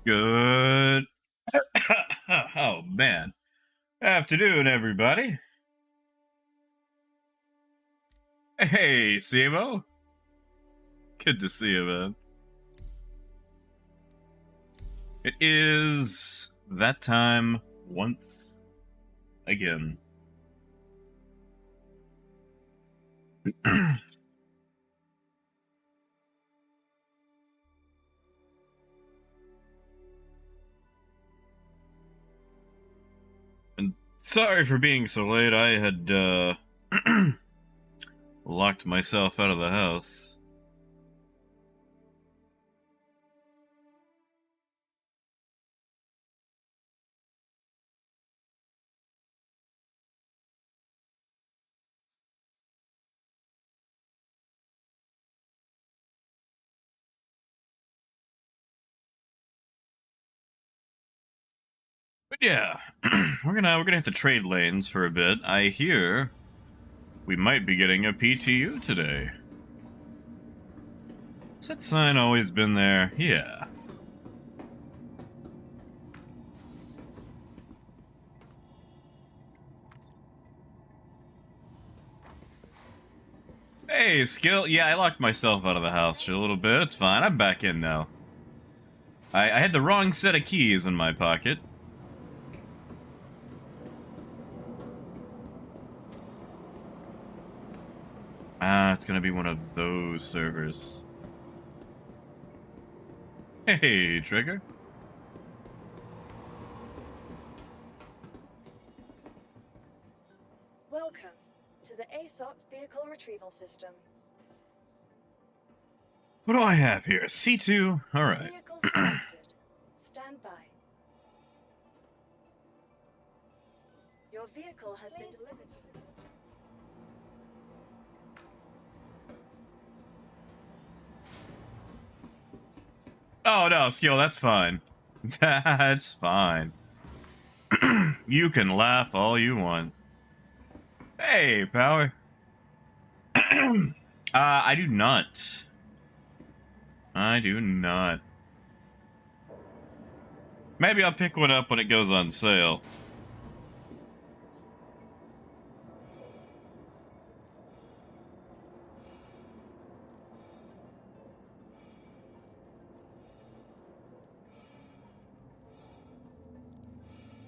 Good. Oh, man. Afternoon, everybody. Hey, Simo. Good to see you, man. It is that time once again. And sorry for being so late. I had locked myself out of the house. But yeah, we're gonna have to trade lanes for a bit. I hear we might be getting a PTU today. Has that sign always been there? Yeah. Hey, Skill. Yeah, I locked myself out of the house for a little bit. It's fine. I'm back in now. I had the wrong set of keys in my pocket. Ah, it's gonna be one of those servers. Hey, Trigger. Welcome to the ASOP Vehicle Retrieval System. What do I have here? C2? Alright. Vehicle selected. Stand by. Your vehicle has been delivered. Oh, no, Skill, that's fine. That's fine. You can laugh all you want. Hey, Power. I do not. I do not. Maybe I'll pick one up when it goes on sale.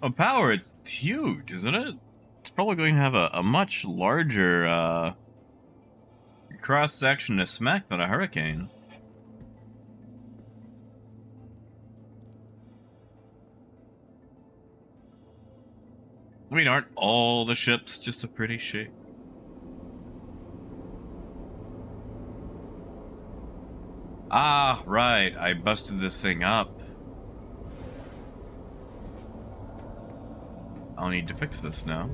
Oh, Power, it's huge, isn't it? It's probably going to have a much larger cross-section to smack than a Hurricane. I mean, aren't all the ships just a pretty shape? Ah, right. I busted this thing up. I'll need to fix this now.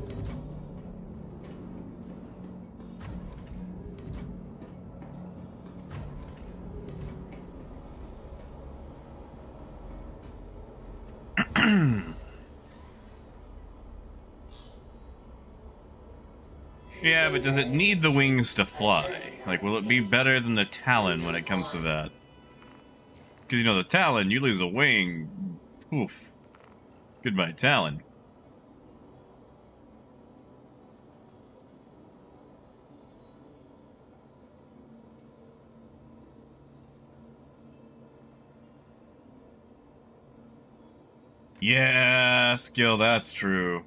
Yeah, but does it need the wings to fly? Like, will it be better than the Talon when it comes to that? Because, you know, the Talon, you lose a wing. Oof. Goodbye, Talon. Yeah, Skill, that's true.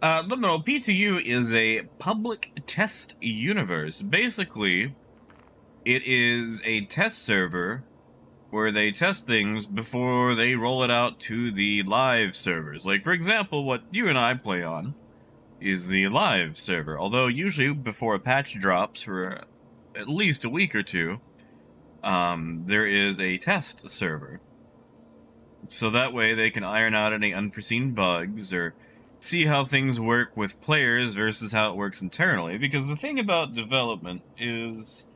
No, PTU is a public test universe. Basically, it is a test server where they test things before they roll it out to the live servers. Like, for example, what you and I play on is the live server. Although, usually before a patch drops for at least a week or two, there is a test server. So that way they can iron out any unforeseen bugs or see how things work with players versus how it works internally. Because the thing about development is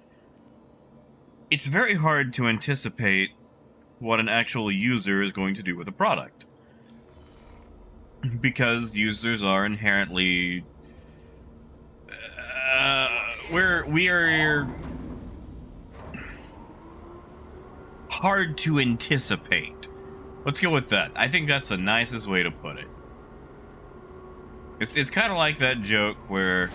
it's very hard to anticipate what an actual user is going to do with a product. Because users are inherently... we are hard to anticipate. Let's go with that. I think that's the nicest way to put it. It's kind of like that joke where,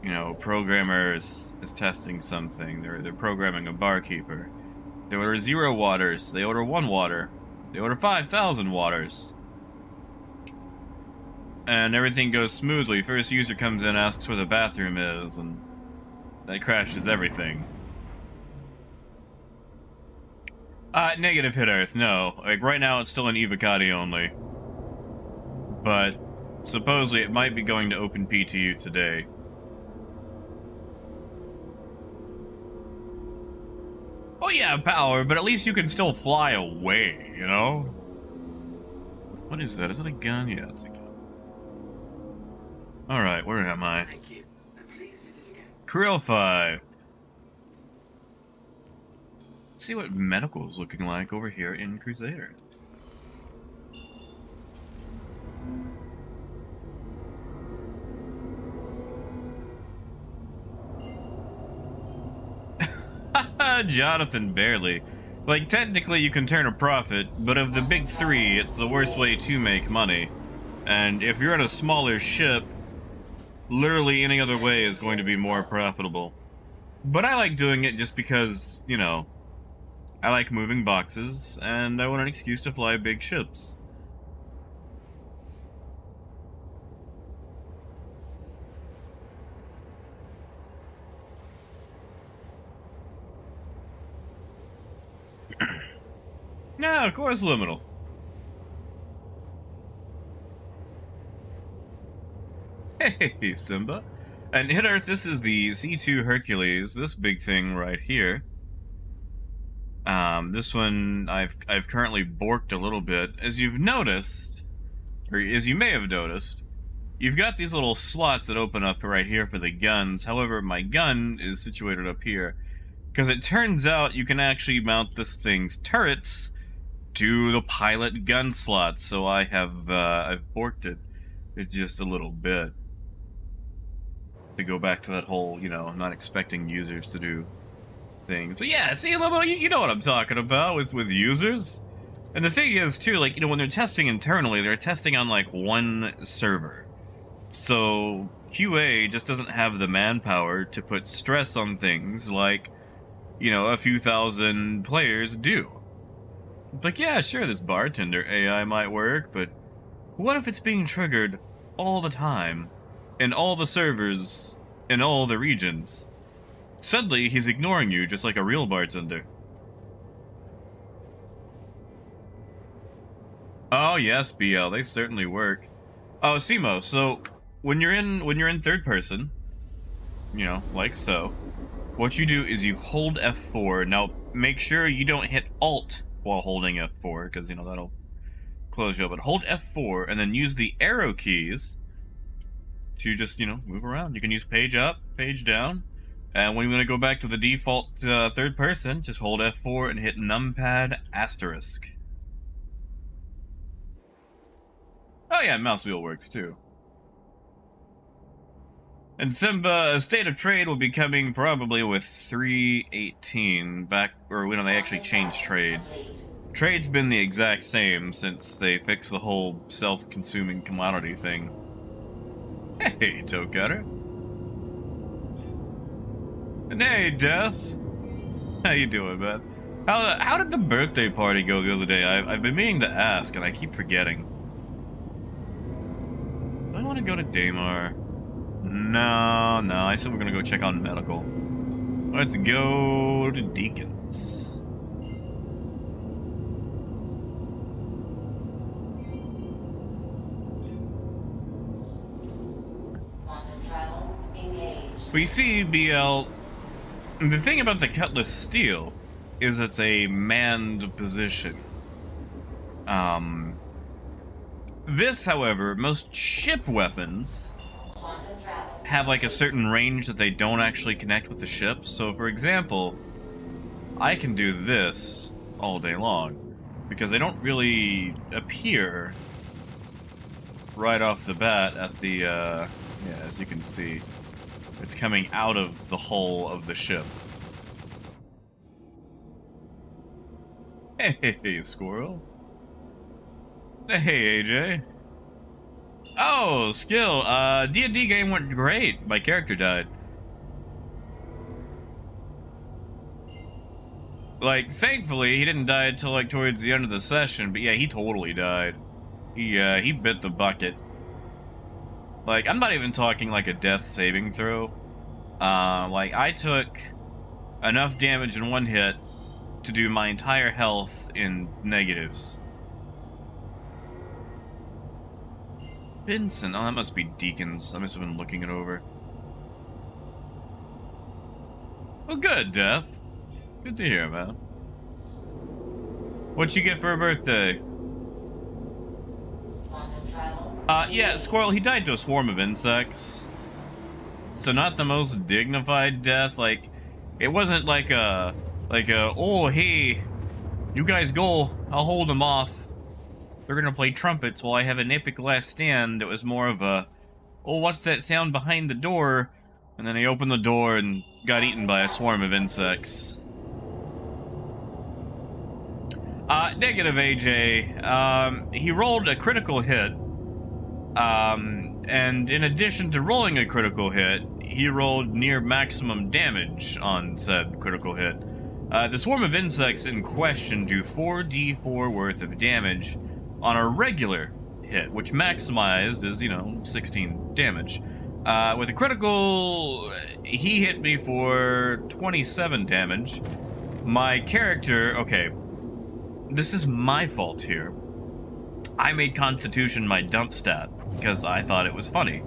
you know, programmers is testing something. They're programming a barkeeper. They order 0 waters. They order 1 water. They order 5,000 waters. And everything goes smoothly. First user comes in, asks where the bathroom is, and that crashes everything. Negative hit Earth, no. Like, right now it's still an Evocati only. But, supposedly it might be going to open PTU today. Oh yeah, power, but at least you can still fly away, you know? What is that? Is it a gun? Yeah, it's a gun. Alright, where am I? Thank you. And please visit again. Krill 5. Let's see what medical is looking like over here in Crusader. Jonathan, barely. Like, technically you can turn a profit, but of the big 3, it's the worst way to make money. And if you're on a smaller ship, literally any other way is going to be more profitable. But I like doing it just because, you know, I like moving boxes, and I want an excuse to fly big ships. Yeah, of course, liminal. Hey, Simba. And hit Earth, this is the C2 Hercules, this big thing right here. This one I've currently borked a little bit. As you've noticed, or as you may have noticed, you've got these little slots that open up right here for the guns. However, my gun is situated up here. Because it turns out you can actually mount this thing's turrets to the pilot gun slot. So I have, I've borked it just a little bit. To go back to that whole, you know, not expecting users to do things. But yeah, see, you know what I'm talking about with users. And the thing is, too, like, you know, when they're testing internally, they're testing on, like, one server. So QA just doesn't have the manpower to put stress on things like, you know, a few thousand players do. It's like, yeah, sure, this bartender AI might work, but what if it's being triggered all the time? In all the servers, in all the regions. Suddenly, he's ignoring you just like a real bartender. Oh yes, BL, they certainly work. Oh, Simo, so when you're in third person, you know, like so, what you do is you hold F4. Now, make sure you don't hit Alt while holding F4, because, you know, that'll close you up. But hold F4, and then use the arrow keys to just, you know, move around. You can use page up, page down, and when you want to go back to the default third person, just hold F4 and hit numpad asterisk. Oh yeah, mouse wheel works too. And Simba, a state of trade will be coming probably with 3.18 back, or when they actually changed trade. Trade's been the exact same since they fixed the whole self-consuming commodity thing. Hey, toe cutter. And hey, Death. How you doing, man? How did the birthday party go the other day? I've been meaning to ask, and I keep forgetting. Do I want to go to Daymar? No, I said we're gonna go check on medical. Let's go to Deacons. But you see, BL, the thing about the Cutlass Steel is it's a manned position. This, however, most ship weapons have like a certain range that they don't actually connect with the ship. So, for example, I can do this all day long because they don't really appear right off the bat at the, yeah, as you can see. It's coming out of the hull of the ship. Hey, Squirrel. Hey, AJ. Oh, skill. D&D game went great. My character died. Like, thankfully, he didn't die until, like, towards the end of the session, but yeah, he totally died. He bit the bucket. Like, I'm not even talking, like, a death saving throw. Like, I took enough damage in one hit to do my entire health in negatives. Vincent, oh, that must be Deacons. I must have been looking it over. Well, good, Death. Good to hear, man. What'd you get for a birthday? Yeah, Squirrel, he died to a swarm of insects. So not the most dignified death. Like, it wasn't like a, oh, hey, you guys go, I'll hold them off. They're gonna play trumpets while I have an epic last stand. It was more of a, oh, what's that sound behind the door? And then he opened the door and got eaten by a swarm of insects. Negative AJ. He rolled a critical hit. And in addition to rolling a critical hit, he rolled near maximum damage on said critical hit. The swarm of insects in question do 4d4 worth of damage on a regular hit, which maximized is, 16 damage. With a critical, he hit me for 27 damage. My character, okay, this is my fault here. I made Constitution my dump stat because I thought it was funny.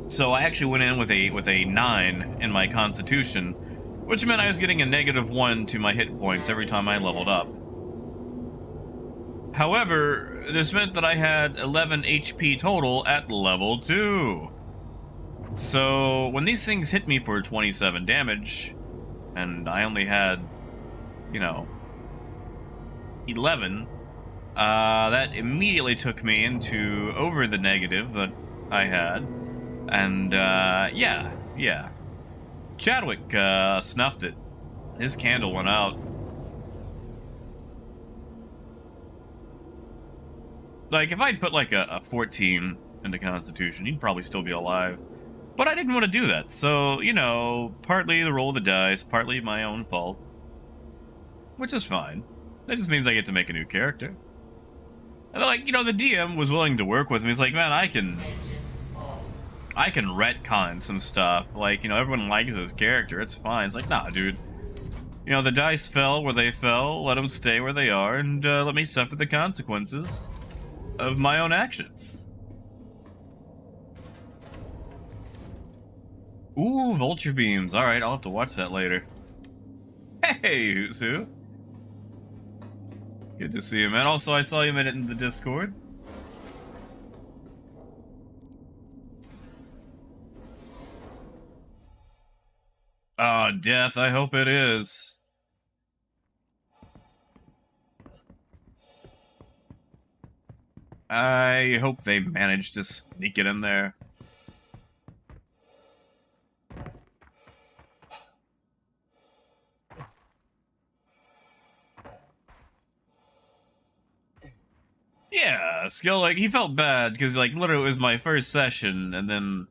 So I actually went in with a 9 in my Constitution, which meant I was getting a -1 to my hit points every time I leveled up. However, this meant that I had 11 HP total at level 2. So when these things hit me for 27 damage, and I only had, 11, that immediately took me into over the negative that I had. And, yeah. Chadwick, snuffed it. His candle went out. Like, if I'd put, like, a 14 into Constitution, he'd probably still be alive. But I didn't want to do that, so, partly the roll of the dice, partly my own fault. Which is fine. That just means I get to make a new character. And, like, the DM was willing to work with me. He's like, man, I can retcon some stuff. Like, everyone likes his character. It's fine. It's like, nah, dude. The dice fell where they fell. Let them stay where they are. And let me suffer the consequences of my own actions. Ooh, vulture beams. Alright, I'll have to watch that later. Hey, who's who? Good to see you, man. Also, I saw you in the Discord. Ah, death, I hope it is. I hope they managed to sneak it in there. Yeah, Skill, like, he felt bad, because, like, literally it was my first session, and then,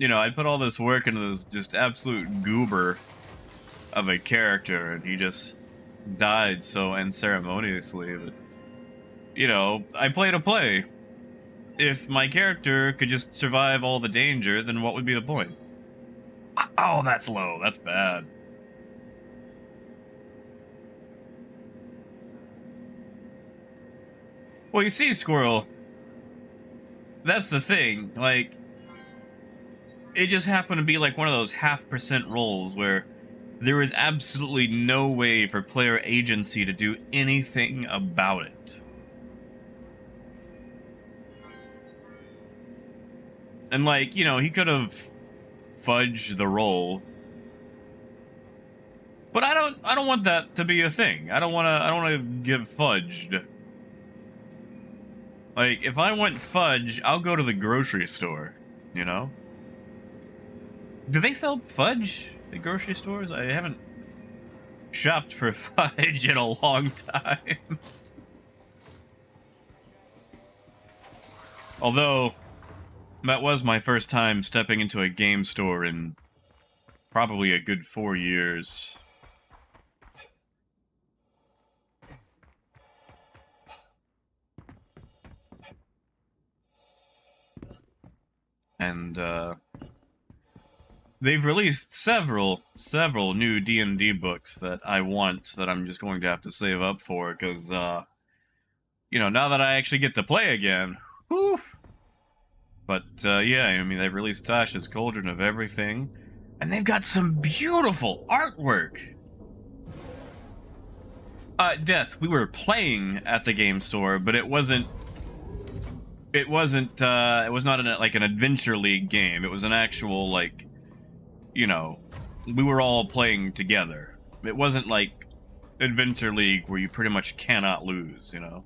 I put all this work into this just absolute goober of a character, and he just died so unceremoniously that, I played a play. If my character could just survive all the danger, then what would be the point? Oh, that's low. That's bad. Well, you see, Squirrel, that's the thing. Like, it just happened to be like one of those 0.5% rolls where there is absolutely no way for player agency to do anything about it. And, like, he could have fudged the roll. But I don't want that to be a thing. I don't want to get fudged. Like, if I want fudge, I'll go to the grocery store, Do they sell fudge at grocery stores? I haven't shopped for fudge in a long time. Although, that was my first time stepping into a game store in probably a good 4 years. And, they've released several new D&D books that I want, that I'm just going to have to save up for, because, you know, now that I actually get to play again, whew. But, yeah, I mean, they've released Tasha's Cauldron of Everything, and they've got some beautiful artwork! Death, we were playing at the game store, but it was not like an Adventure League game. It was an actual, like, you know, we were all playing together. It wasn't like Adventure League where you pretty much cannot lose, you know?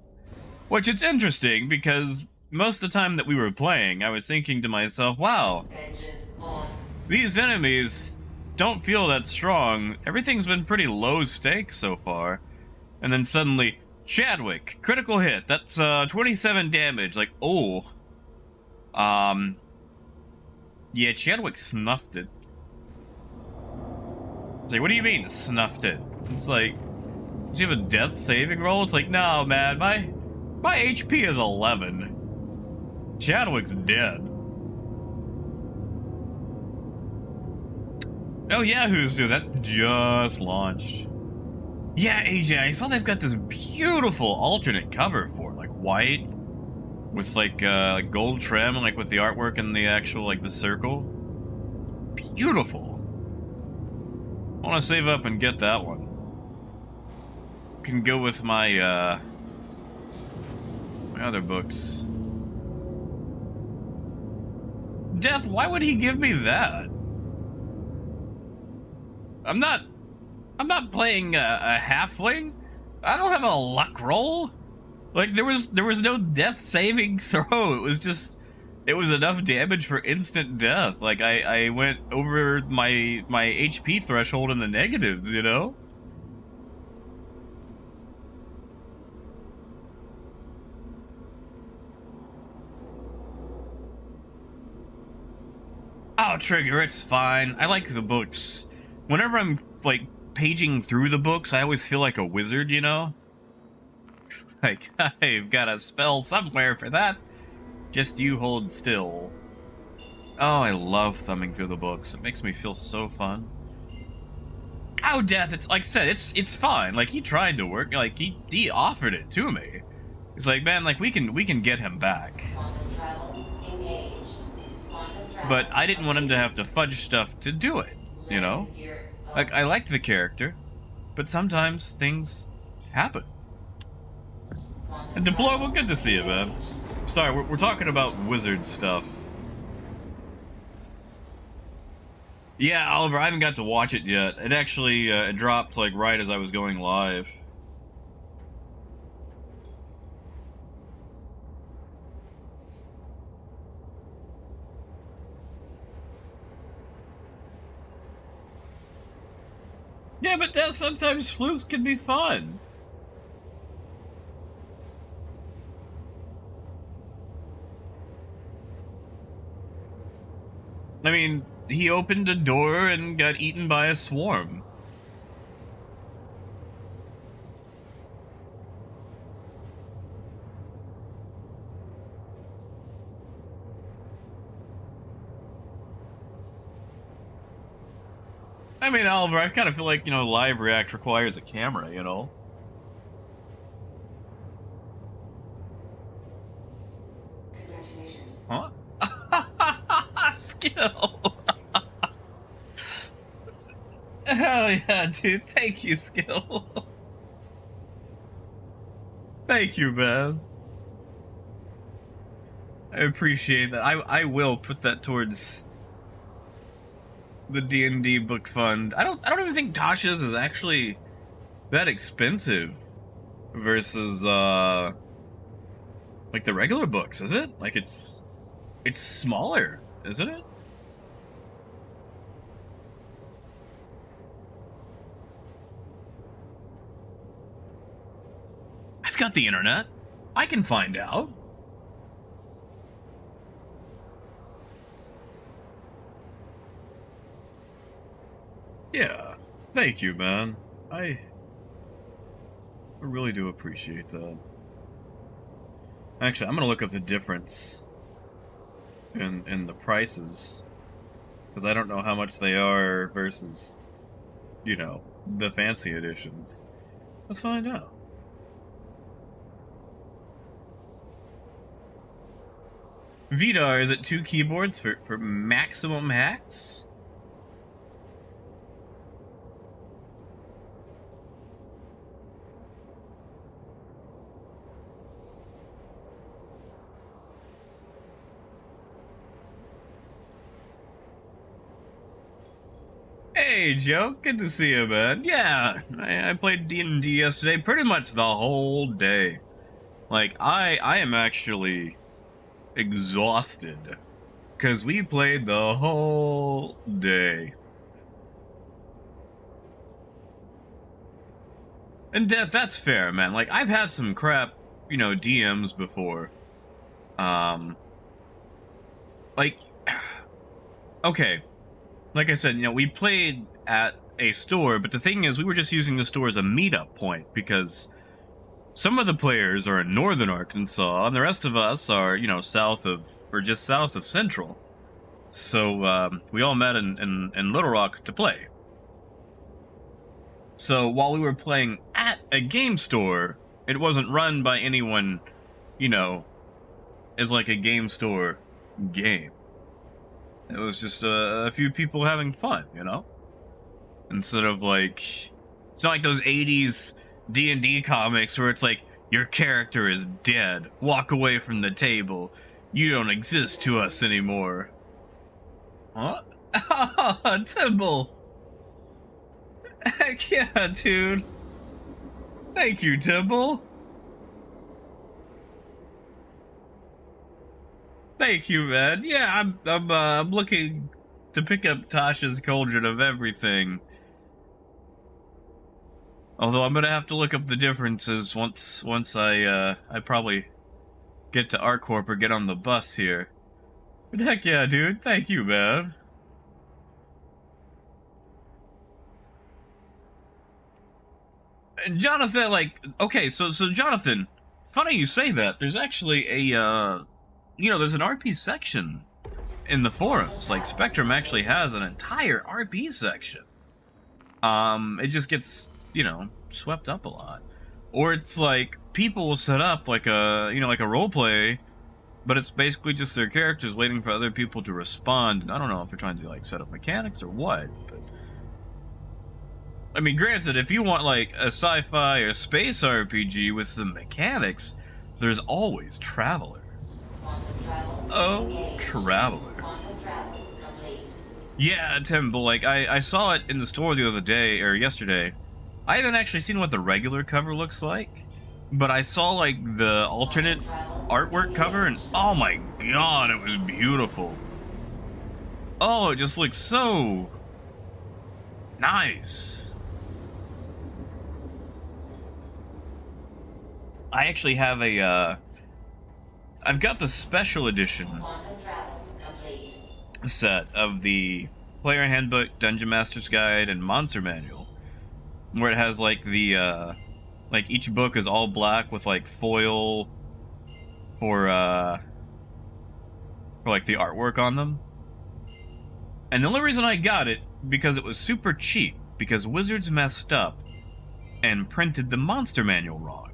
Which it's interesting because most of the time that we were playing, I was thinking to myself, wow, these enemies don't feel that strong. Everything's been pretty low stakes so far. And then suddenly, Chadwick, critical hit. That's 27 damage. Like, oh. Yeah, Chadwick snuffed it. It's like, what do you mean, snuffed it? It's like, do you have a death saving roll? It's like, no, man, my HP is 11. Chadwick's dead. Oh yeah, who's who? That just launched. Yeah, AJ, I saw they've got this beautiful alternate cover for it, like white, with like gold trim, and like with the artwork and the actual, like the circle. Beautiful. I want to save up and get that one. Can go with my my other books. Death, why would he give me that? I'm not playing a halfling. I don't have a luck roll. Like, there was no death saving throw. It was just, it was enough damage for instant death. Like, I went over my HP threshold in the negatives, you know? Oh, Trigger, it's fine. I like the books. Whenever I'm, like, paging through the books, I always feel like a wizard, you know? Like, I've got a spell somewhere for that. Just you hold still. Oh, I love thumbing through the books. It makes me feel so fun. Oh, Death, it's like I said, it's fine. Like, he tried to work, like, he offered it to me. It's like, man, like, we can get him back. But I didn't want him to have to fudge stuff to do it, you know? Like, I liked the character, but sometimes things happen. And Deployable, good to see you, man. Sorry, we're talking about wizard stuff. Yeah, Oliver, I haven't got to watch it yet. It actually it dropped, like, right as I was going live. Yeah, but sometimes flukes can be fun. I mean, he opened a door and got eaten by a swarm. I mean, Oliver, I kind of feel like, you know, live react requires a camera, you know? Congratulations. Huh? Skill! Hell yeah, dude. Thank you, Skill. Thank you, man. I appreciate that. I will put that towards the D&D book fund. I don't even think Tasha's is actually that expensive versus like the regular books, is it? Like it's smaller, isn't it? got the internet. I can find out. Yeah, thank you, man. I really do appreciate that. Actually, I'm gonna look up the difference in the prices, because I don't know how much they are versus, you know, the fancy editions. Let's find out. Vidar, is it 2 keyboards for maximum hacks? Hey, Joe. Good to see you, man. Yeah, I played D&D yesterday pretty much the whole day. Like, I am actually exhausted because we played the whole day. And Death, that's fair, man. Like, I've had some crap, you know, DMs before. Like, okay. Like I said, you know, we played at a store, but the thing is, we were just using the store as a meetup point because some of the players are in northern Arkansas, and the rest of us are, you know, just south of Central. So we all met in Little Rock to play. So while we were playing at a game store, it wasn't run by anyone, you know, as like a game store game. It was just a few people having fun, you know? Instead of like, it's not like those 80s D&D comics where it's like, your character is dead, walk away from the table, you don't exist to us anymore. Huh? Temple! Heck yeah, dude! Thank you, Temple! Thank you, man. Yeah, I'm looking to pick up Tasha's Cauldron of Everything. Although I'm gonna have to look up the differences once I probably get to ArcCorp or get on the bus here. But heck yeah, dude. Thank you, man. And Jonathan, like, okay, so Jonathan, funny you say that. There's actually a you know, there's an RP section in the forums. Like, Spectrum actually has an entire RP section. It just gets, you know, swept up a lot. Or it's like, people will set up like a, you know, like a roleplay, but it's basically just their characters waiting for other people to respond. And I don't know if they're trying to, like, set up mechanics or what, but... I mean, granted, if you want, like, a sci-fi or space RPG with some mechanics, there's always Traveler. Oh, Traveler. Yeah, Tim, but like, I saw it in the store the other day, or yesterday. I haven't actually seen what the regular cover looks like, but I saw, like, the alternate artwork cover, and oh my god, it was beautiful. Oh, it just looks so nice. I actually have a, I've got the special edition set of the Player Handbook, Dungeon Master's Guide, and Monster Manual, where it has like the like each book is all black with like foil for like the artwork on them. And the only reason I got it because it was super cheap, because Wizards messed up and printed the Monster Manual wrong.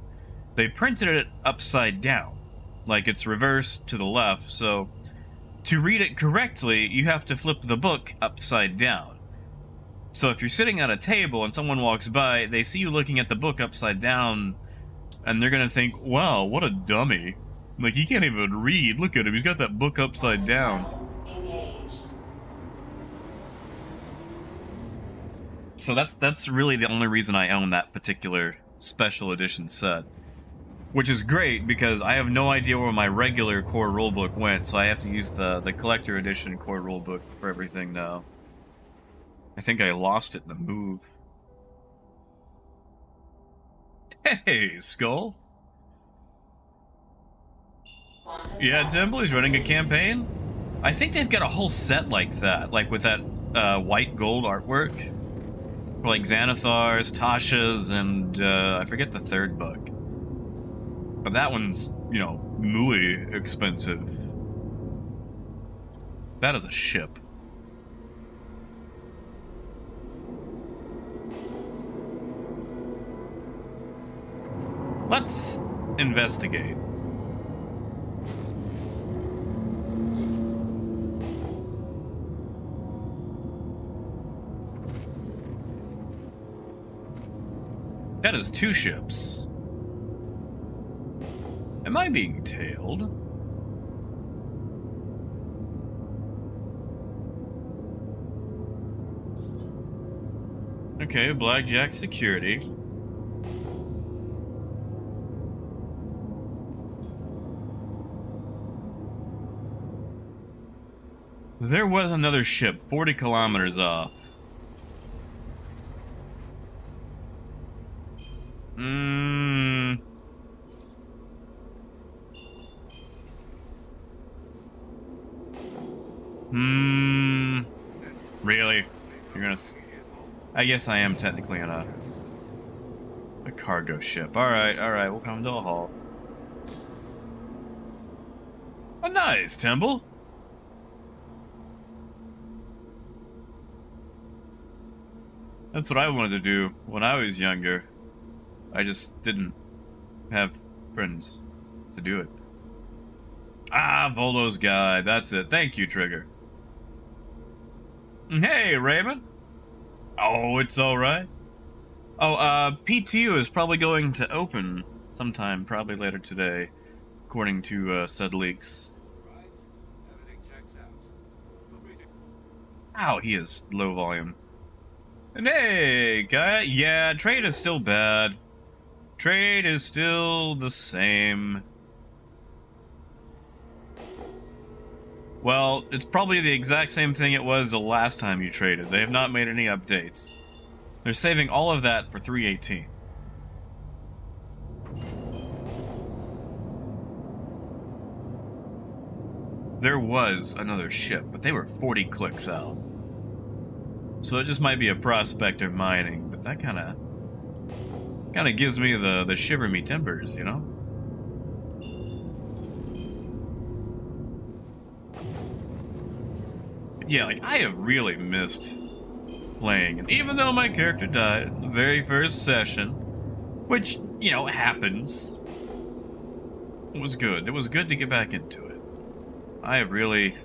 They printed it upside down, like it's reversed to the left, so to read it correctly, you have to flip the book upside down. So if you're sitting at a table and someone walks by, they see you looking at the book upside down, and they're gonna think, wow, what a dummy. Like, he can't even read. Look at him, he's got that book upside down. So that's really the only reason I own that particular special edition set. Which is great, because I have no idea where my regular core rulebook went, so I have to use the collector edition core rulebook for everything now. I think I lost it in the move. Hey, Skull! Yeah, Temple's running a campaign. I think they've got a whole set like that, like with that white gold artwork. For like Xanathar's, Tasha's, and I forget the third book. But that one's, you know, muy expensive. That is a ship. Let's investigate. That is 2 ships. Am I being tailed? Okay, Blackjack security. There was another ship 40 kilometers off. Really? You're gonna... I guess I am technically on a cargo ship. Alright, we'll come to a halt. Oh, nice, Temple. That's what I wanted to do when I was younger. I just didn't have friends to do it. Ah, Volo's guy. That's it. Thank you, Trigger. Hey, Raymond. Oh, it's alright. Oh, PTU is probably going to open sometime, probably later today, according to said leaks. Ow, he is low volume. And hey, guy. Yeah, trade is still bad. Trade is still the same. Well, it's probably the exact same thing it was the last time you traded. They have not made any updates. They're saving all of that for 318. There was another ship, but they were 40 clicks out. So it just might be a prospector mining, but that kind of gives me the shiver me timbers, you know? Yeah, like, I have really missed playing, and even though my character died in the very first session, which, you know, happens, it was good. It was good to get back into it. I have really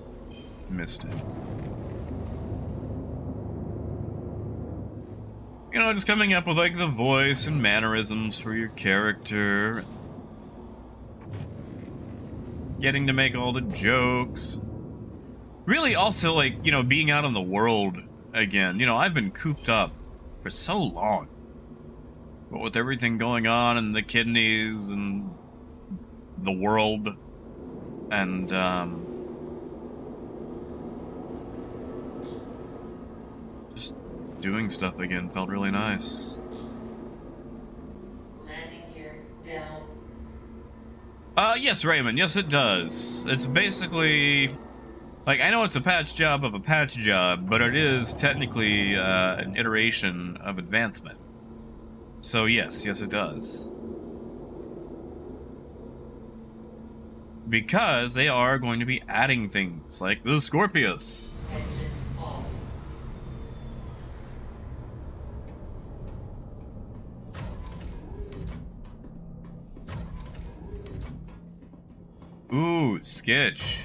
missed it. You know, just coming up with, like, the voice and mannerisms for your character. Getting to make all the jokes. Really also, like, you know, being out in the world again. You know, I've been cooped up for so long. But with everything going on in the kidneys and the world and, just doing stuff again felt really nice. Landing gear down. Yes, Raymond. Yes, it does. It's basically... Like, I know it's a patch job of a patch job, but it is technically an iteration of advancement. So yes, it does. Because they are going to be adding things, like the Scorpius. Engines off. Ooh, sketch.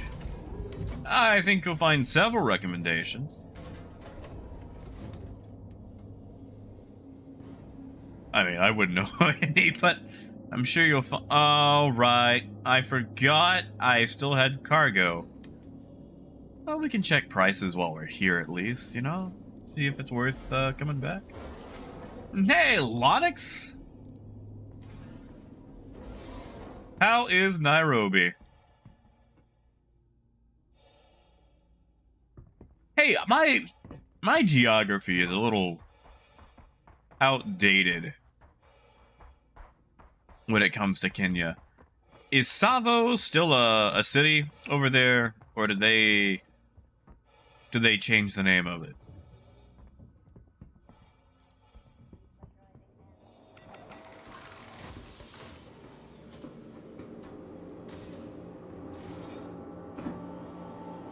I think you'll find several recommendations. I mean, I wouldn't know any, but I'm sure you'll find... Oh, right. I forgot I still had cargo. Well, we can check prices while we're here at least, you know? See if it's worth coming back. Hey, Lonix! How is Nairobi? Hey, my geography is a little outdated when it comes to Kenya. Is Savo still a city over there, or did they change the name of it?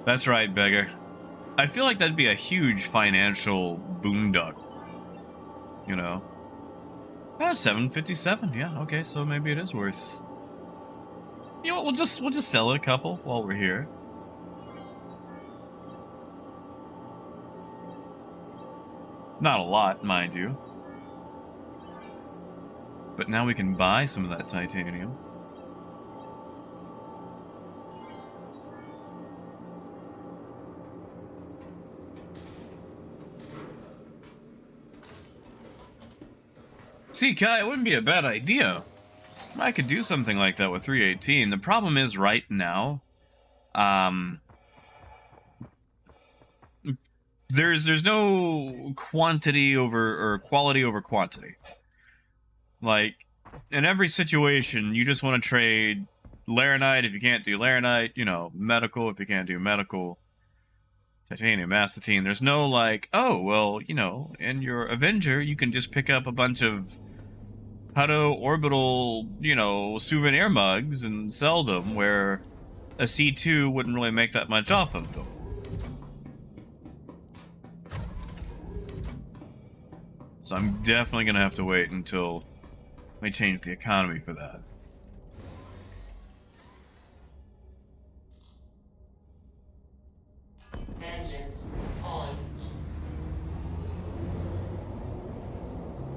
That's right, beggar. I feel like that'd be a huge financial boondock. You know. 757. Yeah, okay, so maybe it is worth. You know what, we'll just sell it a couple while we're here. Not a lot, mind you. But now we can buy some of that titanium. See, Kai, it wouldn't be a bad idea. I could do something like that with 318. The problem is right now, there's no quantity over or quality over quantity. Like in every situation, you just want to trade Laranite if you can't do Laranite. You know, medical if you can't do medical. Titanium, astatine. There's no like, oh well, you know, in your Avenger, you can just pick up a bunch of Hutto orbital, you know, souvenir mugs and sell them, where a C2 wouldn't really make that much off of them. So I'm definitely gonna have to wait until they change the economy for that. Engines on.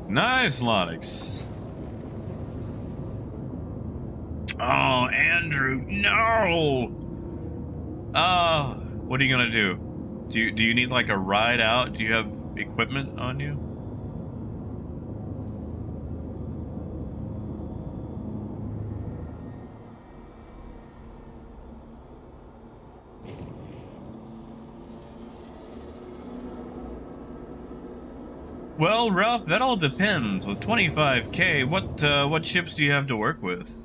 Nice, Lonix. Oh, Andrew, no! What are you gonna do? Do you need like a ride out? Do you have equipment on you? Well, Ralph, that all depends. With 25K, what ships do you have to work with?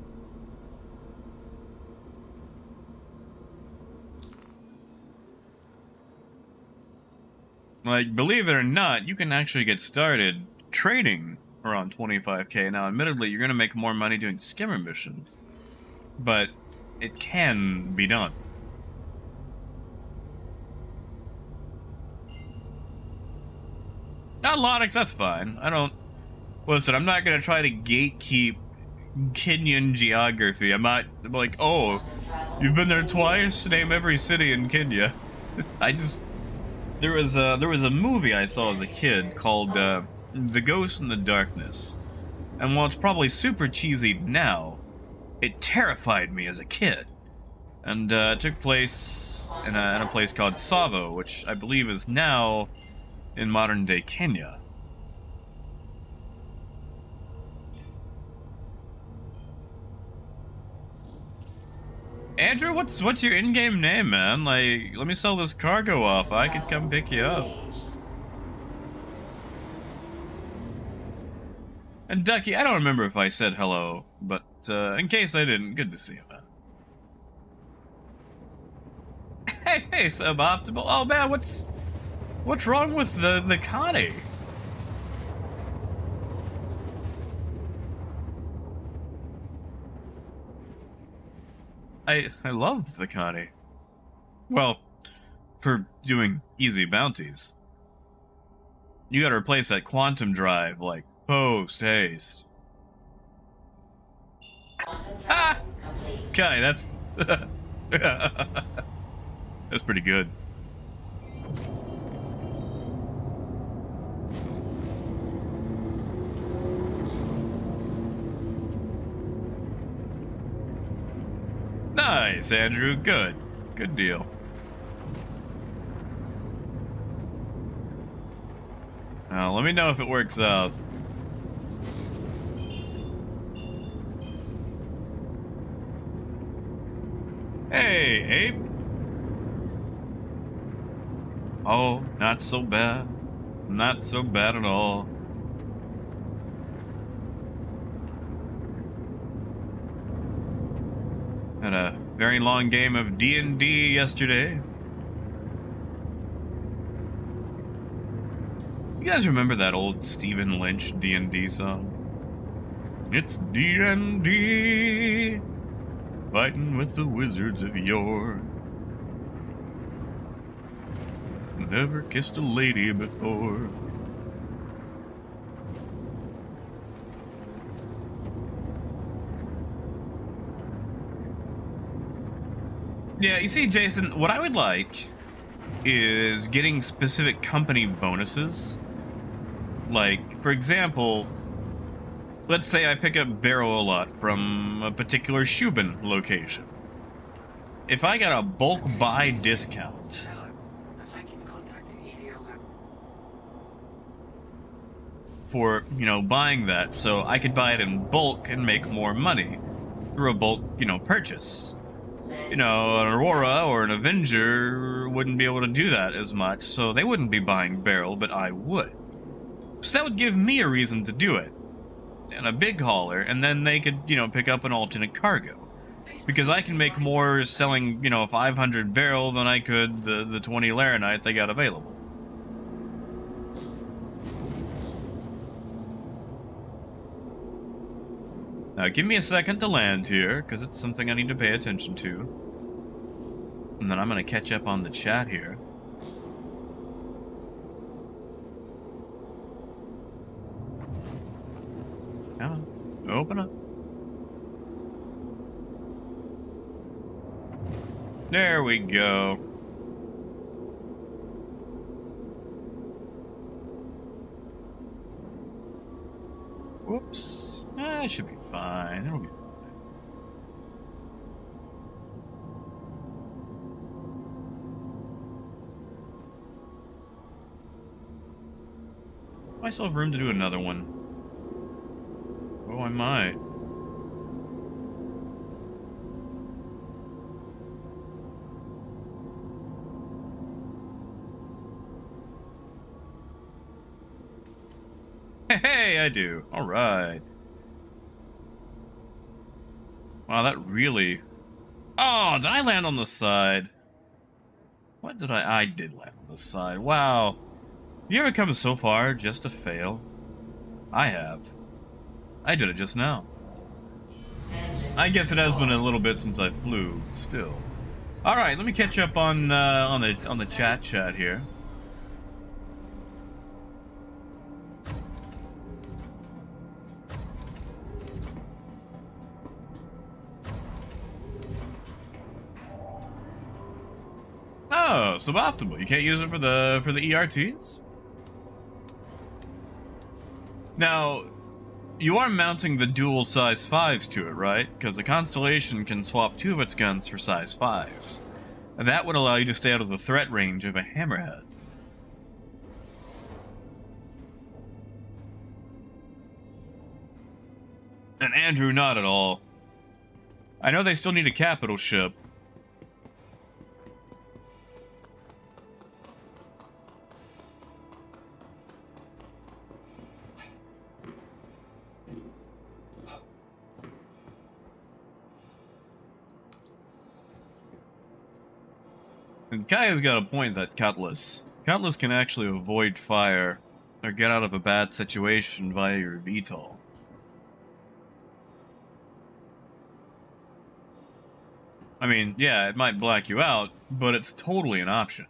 Like, believe it or not, you can actually get started trading around 25K. Now, admittedly, you're going to make more money doing skimmer missions, but it can be done. Not Lonix, that's fine. I don't... Listen, I'm not going to try to gatekeep Kenyan geography. I'm not like, oh, you've been there twice? Name every city in Kenya. I just... There was a movie I saw as a kid called The Ghost in the Darkness. And while it's probably super cheesy now, it terrified me as a kid. And it took place in a place called Tsavo, which I believe is now in modern-day Kenya. Andrew, what's your in-game name, man? Like, let me sell this cargo off. I could come pick you up. And Ducky, I don't remember if I said hello, but in case I didn't, good to see you, man. Hey, suboptimal. Oh man, what's wrong with the Connie? I love the Connie. Well, for doing easy bounties. You gotta replace that quantum drive, like, post haste. Ah! Okay, that's... that's pretty good. Nice, Andrew. Good. Good deal. Now, let me know if it works out. Hey, Ape. Oh, not so bad. Not so bad at all. Very long game of D&D yesterday. You guys remember that old Stephen Lynch D&D song? It's D&D, fighting with the wizards of yore. Never kissed a lady before. Yeah, you see, Jason, what I would like is getting specific company bonuses. Like, for example, let's say I pick up barrel a lot from a particular Shubin location. If I got a bulk buy discount, Hello. Thank you for contacting EDL Lab. for, you know, buying that, so I could buy it in bulk and make more money through a bulk, you know, purchase. You know, an Aurora or an Avenger wouldn't be able to do that as much, so they wouldn't be buying barrel, but I would. So that would give me a reason to do it. And a big hauler, and then they could, you know, pick up an alternate cargo. Because I can make more selling, you know, 500 barrel than I could the 20 Laranite they got available. Now, give me a second to land here, because it's something I need to pay attention to. And then I'm going to catch up on the chat here. Come on, open up. There we go. Whoops. It should be fine. It'll be fine. I still have room to do another one. Oh, I might. Hey, I do. All right. Wow, that really... Oh, did I land on the side? What did I did land on the side. Wow. You ever come so far just to fail? I have. I did it just now. I guess it has been a little bit since I flew, still. All right, let me catch up on the chat here. Oh, suboptimal. You can't use it for the ERTs? Now, you are mounting the dual size 5s to it, right? Because the Constellation can swap 2 of its guns for size 5s. And that would allow you to stay out of the threat range of a hammerhead. And Andrew, not at all. I know they still need a capital ship. And Kaya's got a point that Cutlass can actually avoid fire or get out of a bad situation via your VTOL. I mean, yeah, it might black you out, but it's totally an option.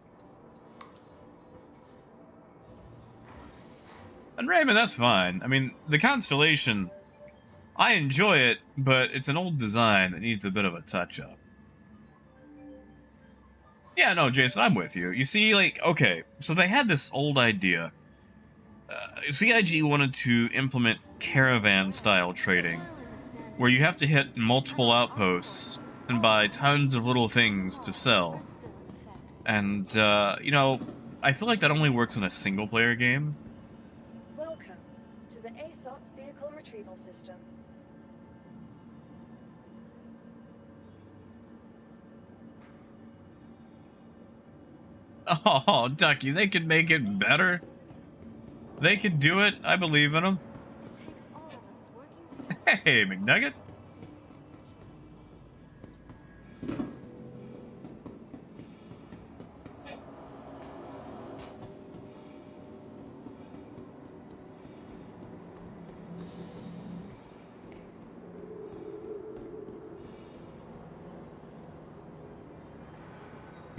And Raymond, that's fine. I mean, the Constellation, I enjoy it, but it's an old design that needs a bit of a touch-up. Yeah, no, Jason, I'm with you. You see, like, okay, so they had this old idea. CIG wanted to implement caravan-style trading, where you have to hit multiple outposts and buy tons of little things to sell. And, you know, I feel like that only works in a single-player game. Welcome to the ASOP Vehicle Retrieval System. Oh, Ducky, they could make it better. They could do it. I believe in them. Hey, McNugget.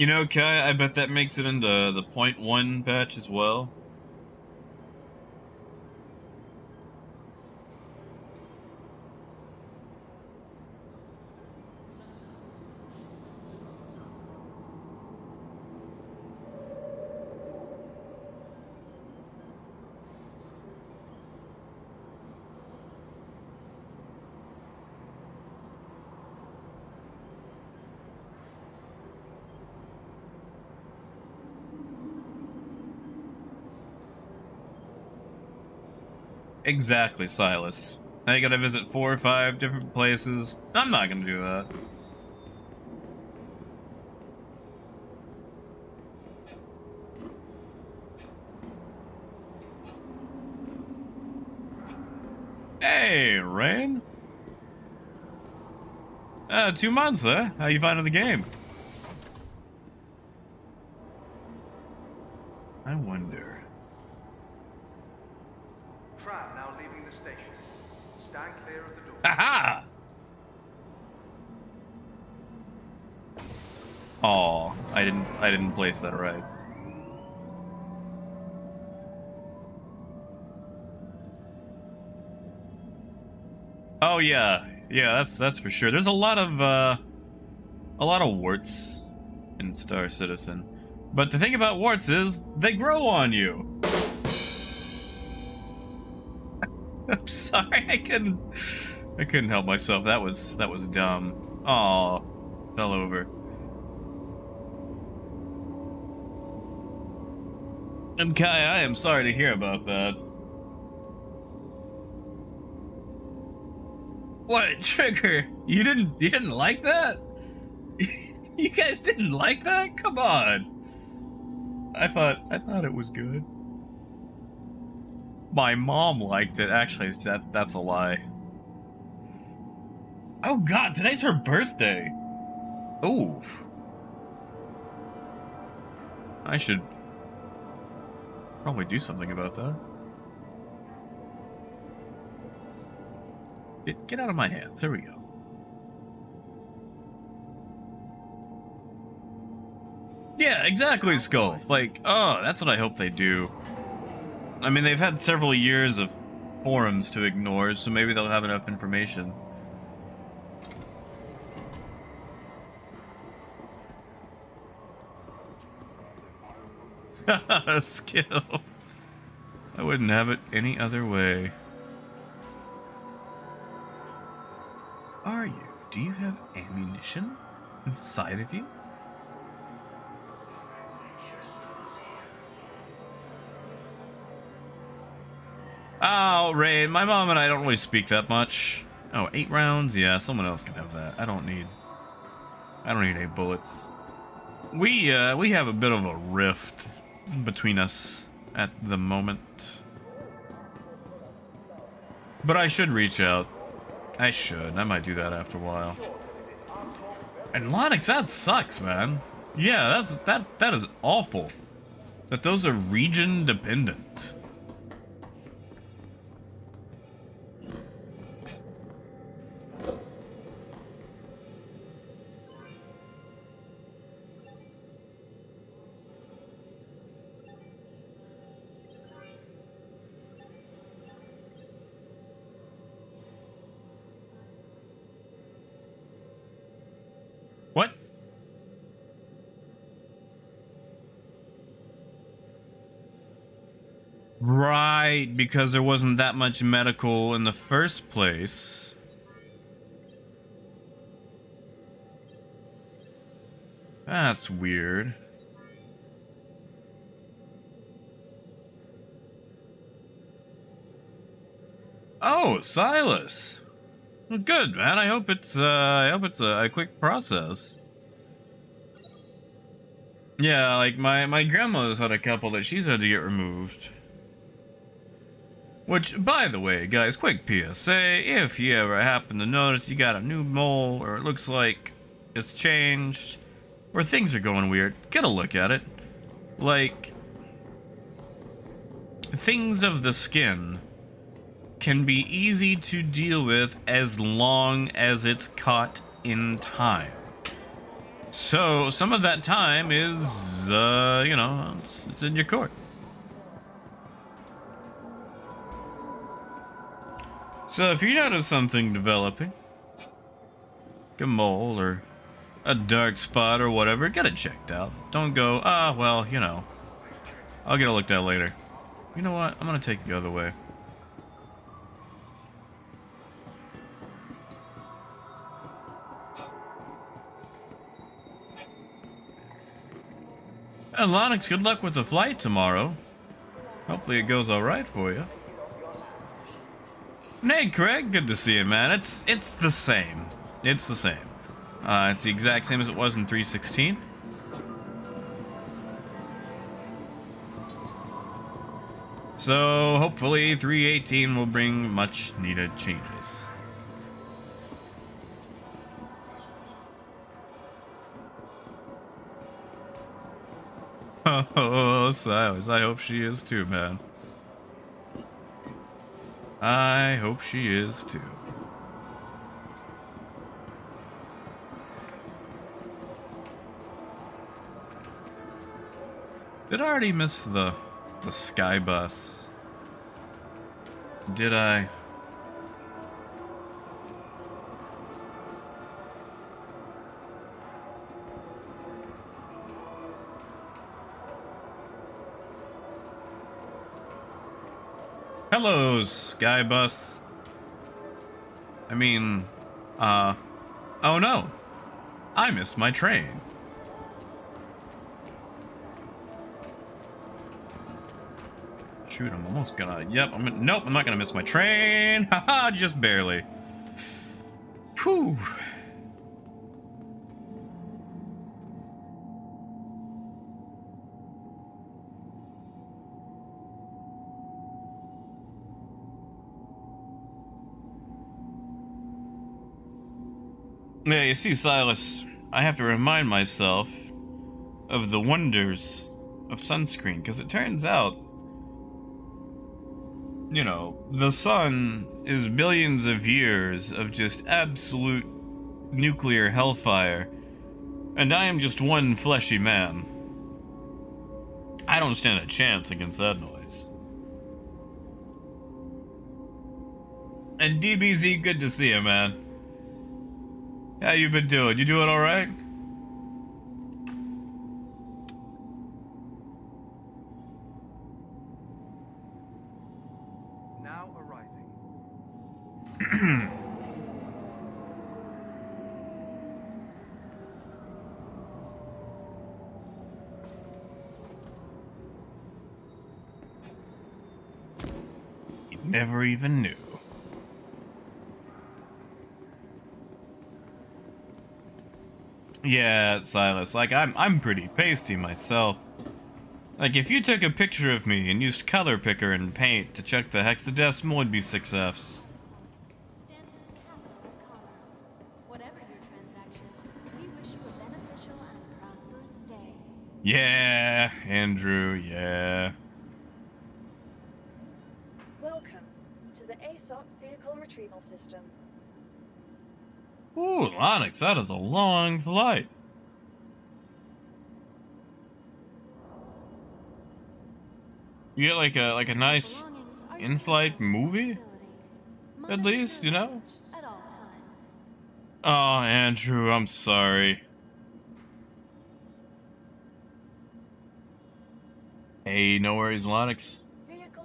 You know, Kai, I bet that makes it into the .1 patch as well. Exactly, Silas. Now you gotta visit 4 or 5 different places. I'm not gonna do that. Hey, Rain. 2 months, huh? How you finding the game? I wonder. Tram now leaving the station. Stand clear of the door. Aha! Oh, I didn't place that right. Oh yeah, that's for sure. There's a lot of warts in Star Citizen, but the thing about warts is they grow on you. I'm sorry, I couldn't help myself. That was dumb. Aw, fell over. And Kai, I am sorry to hear about that. What, Trigger? You didn't like that? You guys didn't like that? Come on. I thought it was good. My mom liked it. Actually, that's a lie. Oh god, today's her birthday. Ooh. I should probably do something about that. Get out of my hands. There we go. Yeah, exactly, Skull. Like, oh, that's what I hope they do. I mean, they've had several years of forums to ignore, so maybe they'll have enough information. Skill. I wouldn't have it any other way. Are you? Do you have ammunition inside of you? Oh, Ray, my mom and I don't really speak that much. Oh, 8 rounds? Yeah, someone else can have that. I don't need 8 bullets. We have a bit of a rift between us at the moment. But I should reach out. I should. I might do that after a while. And Lonix, that sucks, man. Yeah, that is awful. That those are region dependent. What? Right, because there wasn't that much medical in the first place. That's weird. Oh, Silas. Well, good, man. I hope it's a quick process. Yeah, like my grandmother's had a couple that she's had to get removed. Which, by the way, guys, quick PSA, if you ever happen to notice you got a new mole, or it looks like it's changed, or things are going weird, get a look at it. Like, things of the skin can be easy to deal with as long as it's caught in time. So some of that time is, you know, it's in your court. So if you notice something developing, like a mole or a dark spot or whatever, get it checked out. Don't go, well, you know, I'll get it looked at later. You know what? I'm gonna take the other way. And Lonix, good luck with the flight tomorrow. Hopefully it goes alright for you. Hey Craig, good to see you, man. It's the same. It's the same. It's the exact same as it was in 3.16. So hopefully 3.18 will bring much needed changes. Oh, Silas, I hope she is too, man. I hope she is too. Did I already miss the sky bus? Did I? Hello, sky bus. I mean, oh no, I missed my train. Shoot, I'm almost gonna, yep, nope, I'm not gonna miss my train. Haha, just barely. Whew. Yeah, you see, Silas, I have to remind myself of the wonders of sunscreen, because it turns out, you know, the sun is billions of years of just absolute nuclear hellfire, and I am just one fleshy man. I don't stand a chance against that noise. And DBZ, good to see you, man. How you been doing? You doing all right? Now arriving. You never even knew. Yeah, Silas, like, I'm pretty pasty myself. Like, if you took a picture of me and used color picker and paint to check the hexadecimal, it'd be 6 Fs. Stanton's capital of commerce. Whatever your transaction, we wish you a beneficial and prosperous stay. Yeah, Andrew, yeah. Welcome to the ASOP Vehicle Retrieval System. Ooh, Lonix, that is a long flight. You get like a nice in-flight movie, at least, you know? At all times. Oh, Andrew, I'm sorry. Hey, no worries, Lonix.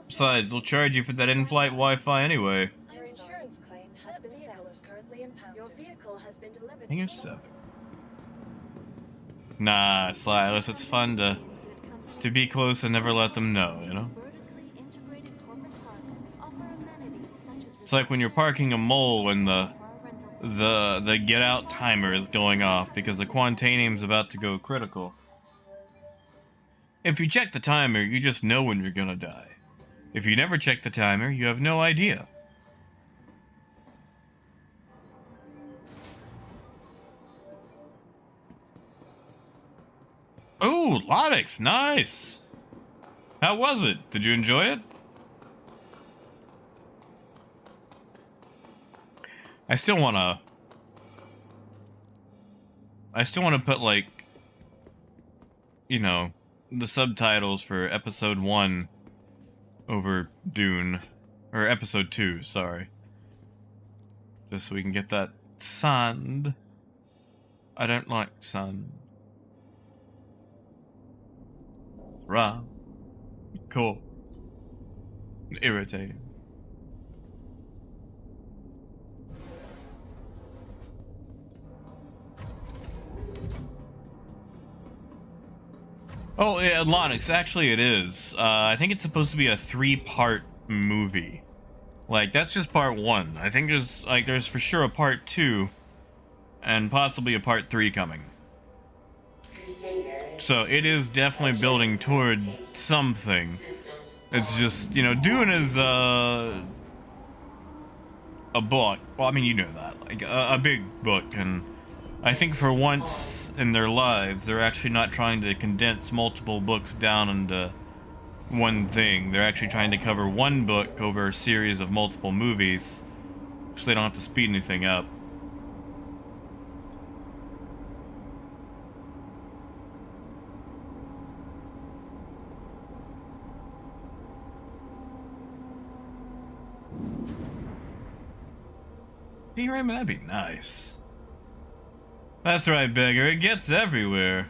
Besides, they'll charge you for that in-flight Wi-Fi anyway. Your insurance claim has been settled. Currently impounded. Your vehicle has been delivered. Hang your 7. Nah, Silas, it's fun to be close and never let them know, you know? Vertically integrated corporate parks offer amenities such as It's like when you're parking a mole when the get out timer is going off because the quantanium's about to go critical. If you check the timer, you just know when you're gonna die. If you never check the timer, you have no idea. Oh, Lonix, nice! How was it? Did you enjoy it? I still wanna... I still want to put, like, you know, the subtitles for episode 1 over Dune. Or episode 2, sorry. Just so we can get that sand. I don't like sand. Raw. Cool. Irritating. Oh, yeah, Lonix, actually it is. I think it's supposed to be a 3-part movie. Like, that's just part 1. I think there's for sure a part 2, and possibly a part 3 coming. So it is definitely building toward something. It's just, you know, Dune is, a book. Well, I mean, you know that. Like, a big book, and I think for once in their lives, they're actually not trying to condense multiple books down into one thing. They're actually trying to cover one book over a series of multiple movies, so they don't have to speed anything up. D-Raymond, that'd be nice. That's right, beggar. It gets everywhere.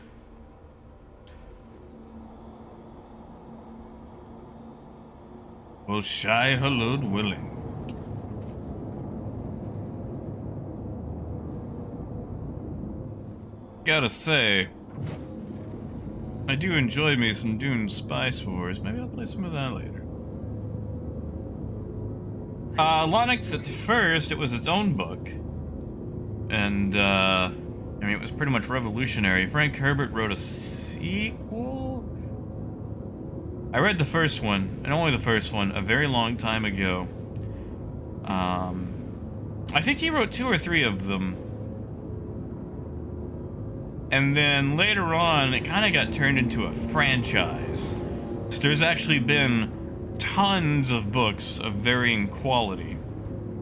Well, shy her load willing. Gotta say, I do enjoy me some Dune Spice Wars. Maybe I'll play some of that later. Lonix, at first, it was its own book. And, I mean, it was pretty much revolutionary. Frank Herbert wrote a sequel? I read the first one, and only the first one, a very long time ago. I think he wrote 2 or 3 of them. And then later on, it kind of got turned into a franchise. So there's actually been tons of books of varying quality.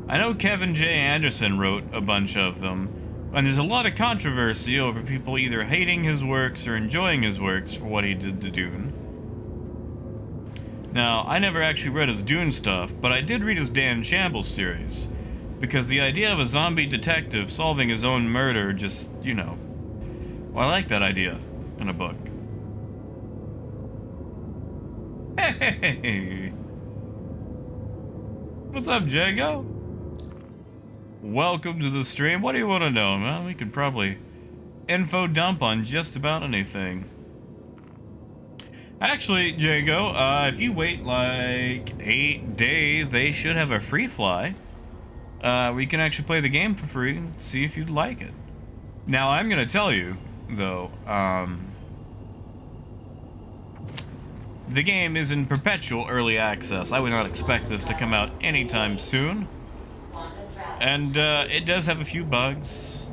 I know Kevin J. Anderson wrote a bunch of them, and there's a lot of controversy over people either hating his works or enjoying his works for what he did to Dune. Now, I never actually read his Dune stuff, but I did read his Dan Shambles series, because the idea of a zombie detective solving his own murder just, you know, well, I like that idea in a book. Hey! What's up, Jago? Welcome to the stream. What do you want to know, man? We could probably info dump on just about anything. Actually, Jago, if you wait like 8 days, they should have a free fly. We can actually play the game for free and see if you'd like it. Now, I'm gonna tell you, though, the game is in perpetual early access. I would not expect this to come out anytime soon. And it does have a few bugs.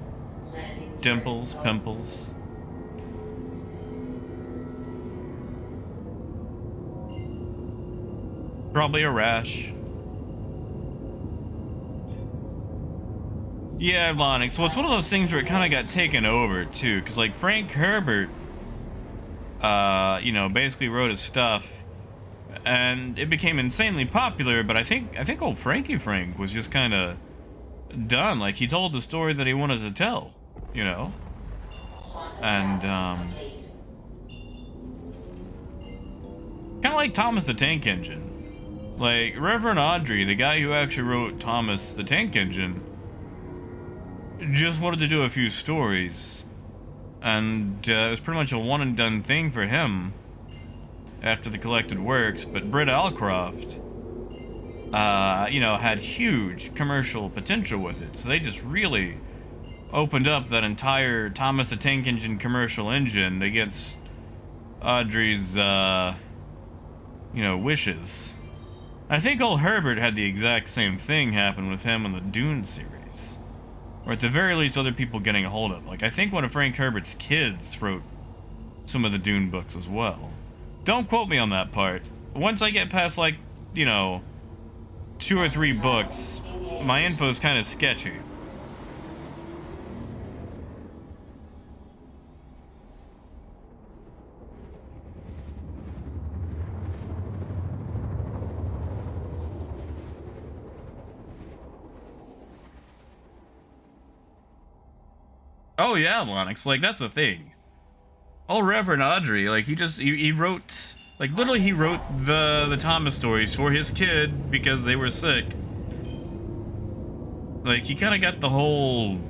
Dimples, pimples. Probably a rash. Yeah, Lonix. Well, it's one of those things where it kind of got taken over, too. Because, like, Frank Herbert, you know, basically wrote his stuff. And it became insanely popular, but I think old Frankie Frank was just kind of done. Like, he told the story that he wanted to tell, you know? And, kind of like Thomas the Tank Engine. Like, Reverend Audrey, the guy who actually wrote Thomas the Tank Engine, just wanted to do a few stories. And it was pretty much a one-and-done thing for him after the collected works. But Britt Alcroft, you know, had huge commercial potential with it. So they just really opened up that entire Thomas the Tank Engine commercial engine against Audrey's, you know, wishes. I think old Herbert had the exact same thing happen with him in the Dune series. Or at the very least, other people getting a hold of it. Like, I think one of Frank Herbert's kids wrote some of the Dune books as well. Don't quote me on that part. Once I get past, like, you know, 2 or 3 books, my info's kind of sketchy. Oh yeah, Lonix, like that's the thing. Old Reverend Audrey, like he wrote, like literally he wrote the Thomas stories for his kid because they were sick. Like he kind of got the whole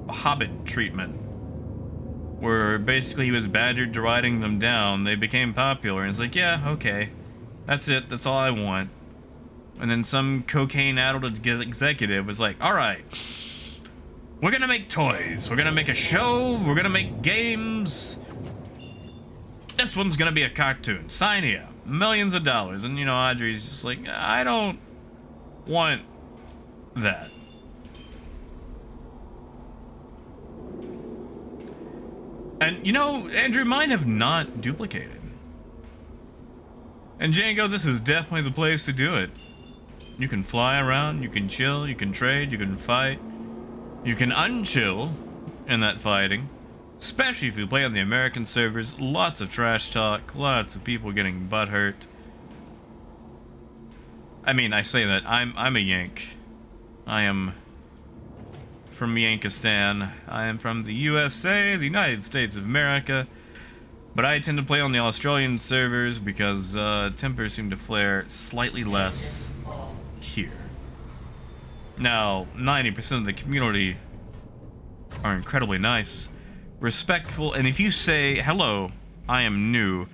Hobbit treatment, where basically he was badgered to writing them down. They became popular, and it's like, yeah, okay, that's it, that's all I want. And then some cocaine-addled executive was like, all right, we're gonna make toys, we're gonna make a show, we're gonna make games. This one's gonna be a cartoon. Sign here. Millions of dollars. And, you know, Audrey's just like, I don't want that. And, you know, Andrew, mine have not duplicated. And Django, this is definitely the place to do it. You can fly around, you can chill, you can trade, you can fight. You can unchill in that fighting. Especially if you play on the American servers, lots of trash talk, lots of people getting butthurt. I mean, I say that, I'm a Yank. I am from Yankistan. I am from the USA, the United States of America. But I tend to play on the Australian servers because tempers seem to flare slightly less here. Now, 90% of the community are incredibly nice, respectful, and if you say, hello, I am new,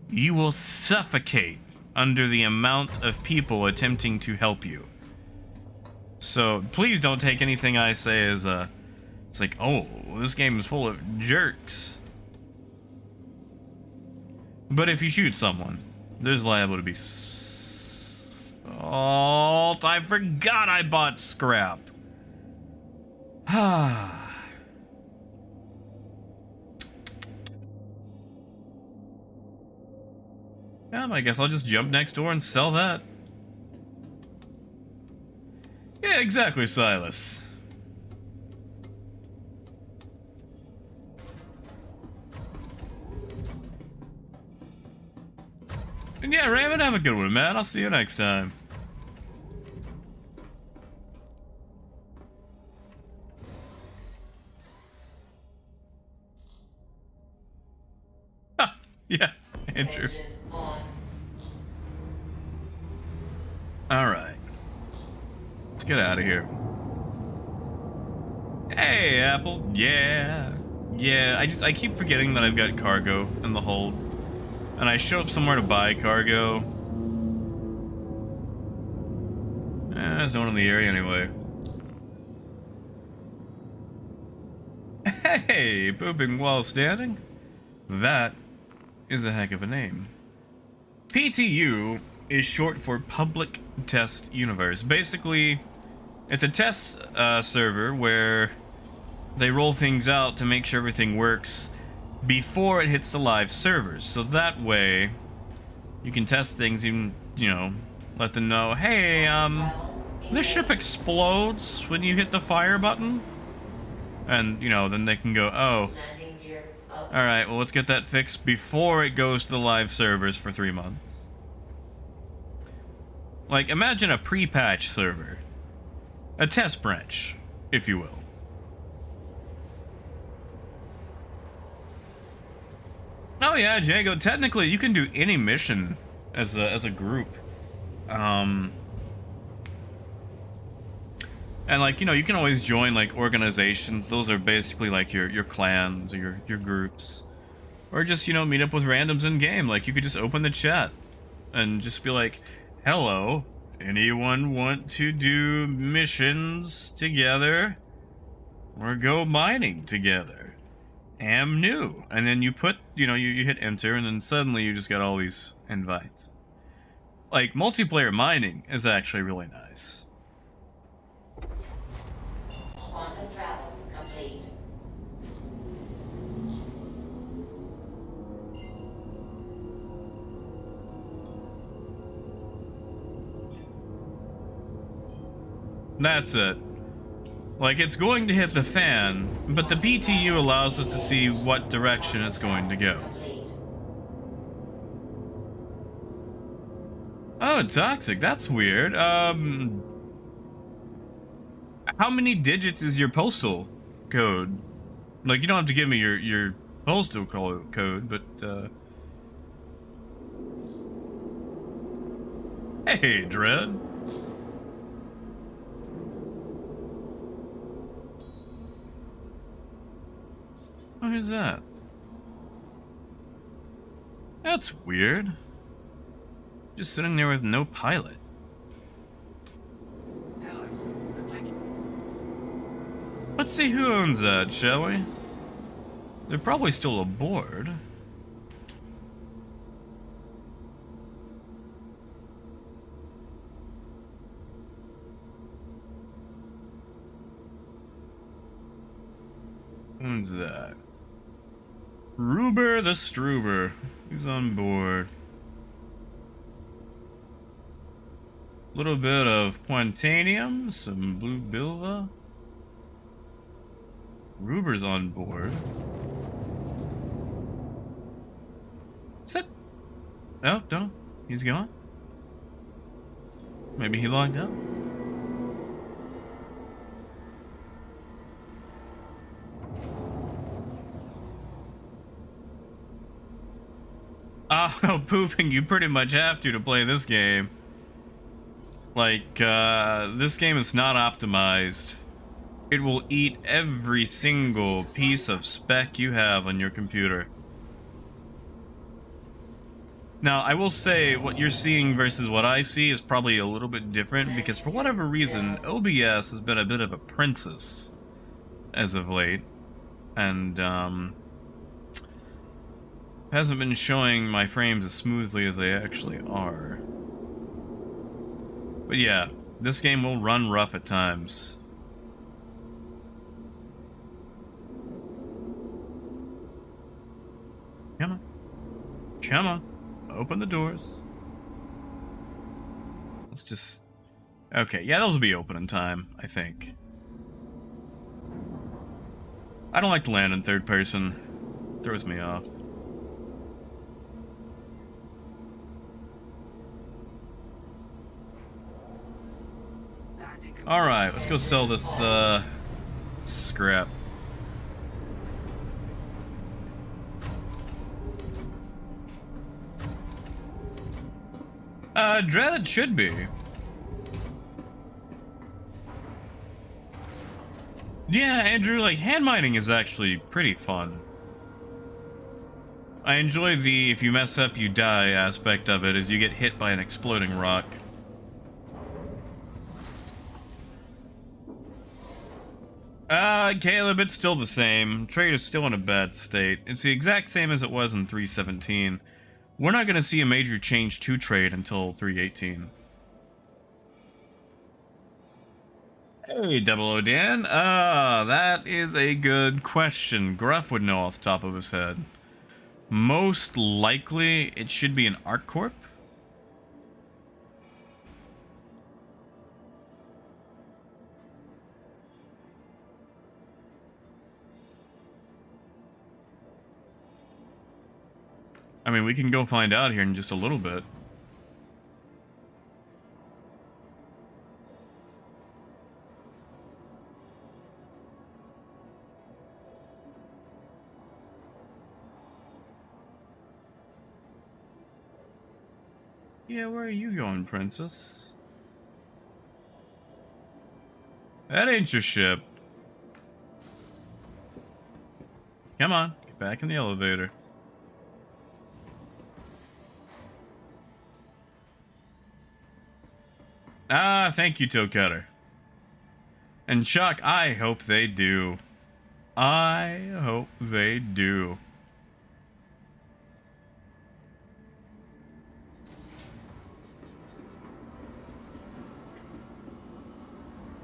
you will suffocate under the amount of people attempting to help you. So please don't take anything I say as it's like, oh, this game is full of jerks. But if you shoot someone, there's liable to be oh, I forgot I bought scrap. Ah. I guess I'll just jump next door and sell that. Yeah, exactly, Silas. And yeah, Raymond, have a good one, man. I'll see you next time. Ha! Yeah, Andrew. Engines on. Alright. Let's get out of here. Hey, Apple. Yeah. Yeah, I keep forgetting that I've got cargo in the hold. And I show up somewhere to buy cargo. There's no one in the area anyway. Hey, pooping while standing? That is a heck of a name. PTU is short for Public Test Universe. Basically, it's a test server where they roll things out to make sure everything works before it hits the live servers. So that way, you can test things and, you know, let them know, hey, this ship explodes when you hit the fire button. And, you know, then they can go, oh, Landing gear up. alright, well, let's get that fixed before it goes to the live servers for 3 months. Like, imagine a pre-patch server. A test branch, if you will. Oh yeah, Jago, technically you can do any mission as a group. And like, you know, you can always join like organizations. Those are basically like your clans or your groups. Or just, you know, meet up with randoms in game. Like you could just open the chat and just be like, hello, anyone want to do missions together? Or go mining together? Am new. And then you put, you know, you hit enter and then suddenly you just got all these invites. Like, multiplayer mining is actually really nice. Quantum travel complete. That's it. Like, it's going to hit the fan, but the PTU allows us to see what direction it's going to go. Complete. Oh, toxic. That's weird. How many digits is your postal code? Like, you don't have to give me your postal code, but, Hey, Dread. Oh, who's that? That's weird. Just sitting there with no pilot. Hello, and thank you. Let's see who owns that, shall we? They're probably still aboard. Who's that? Ruber the Struber. Who's on board? Little bit of Quantanium, some blue bilva. Ruber's on board. Is that... Oh, no. He's gone? Maybe he logged out? Oh, pooping, you pretty much have to play this game. Like, this game is not optimized. It will eat every single piece of spec you have on your computer. Now, I will say, what you're seeing versus what I see is probably a little bit different, because for whatever reason, OBS has been a bit of a princess as of late. And, hasn't been showing my frames as smoothly as they actually are. But yeah, this game will run rough at times. Come on. Come on. Open the doors. Let's just... Okay, yeah, those will be open in time, I think. I don't like to land in third person. It throws me off. Alright, let's go sell this, scrap. Dread it should be. Yeah, Andrew, like, hand mining is actually pretty fun. I enjoy the if you mess up, you die aspect of it as you get hit by an exploding rock. Caleb, it's still the same. Trade is still in a bad state. It's the exact same as it was in 3.17. We're not going to see a major change to trade until 3.18. Hey, Double O Dan. That is a good question. Gruff would know off the top of his head. Most likely, it should be an ArcCorp. I mean, we can go find out here in just a little bit. Yeah, where are you going, princess? That ain't your ship. Come on, get back in the elevator. Ah, thank you, Toe Cutter. And Chuck, I hope they do. I hope they do.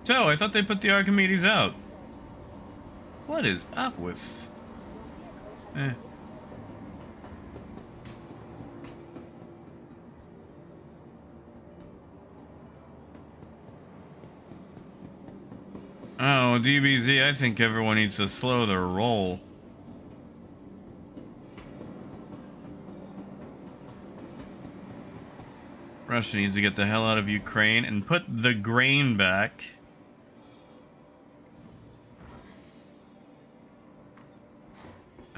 So, I thought they put the Archimedes out. What is up with... Eh. Oh, DBZ, I think everyone needs to slow their roll. Russia needs to get the hell out of Ukraine and put the grain back.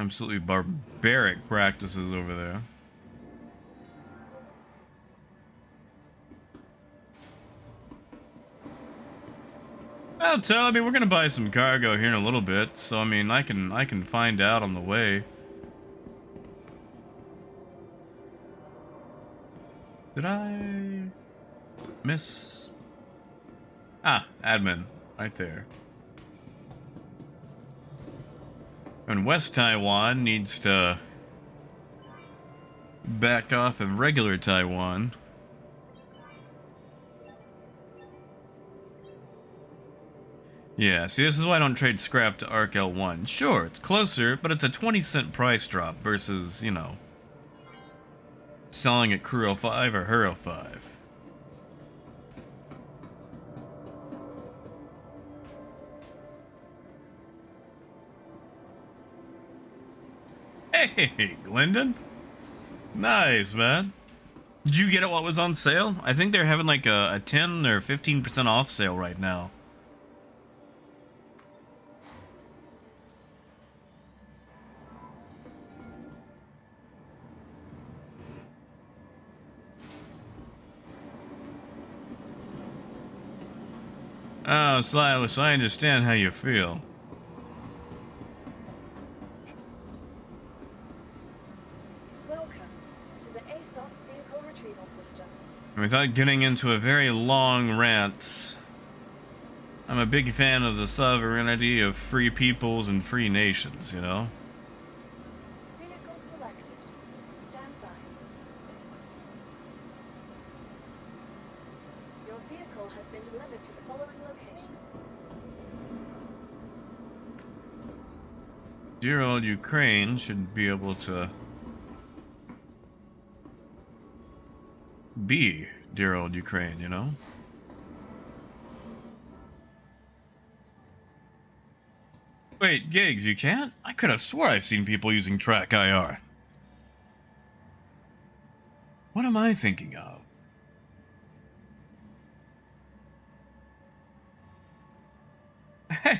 Absolutely barbaric practices over there. Well, I mean, we're gonna buy some cargo here in a little bit, so I mean, I can find out on the way. Did I miss? Ah, admin, right there. And West Taiwan needs to back off of regular Taiwan. Yeah, see, this is why I don't trade scrap to Arc L1. Sure, it's closer, but it's a 20-cent price drop versus, you know, selling at Crew 05 or Her 05. Hey, Glendon. Nice, man. Did you get it while it was on sale? I think they're having like a 10 or 15% off sale right now. Oh, Silas, I understand how you feel. Welcome to the ASOP Vehicle Retrieval System. Without getting into a very long rant, I'm a big fan of the sovereignty of free peoples and free nations, you know? Vehicle selected. Stand by. Your vehicle has been delivered to the following locations. Dear old Ukraine should be able to be dear old Ukraine, you know? Wait, Gigs, you can't? I could have swore I've seen people using Track IR. What am I thinking of?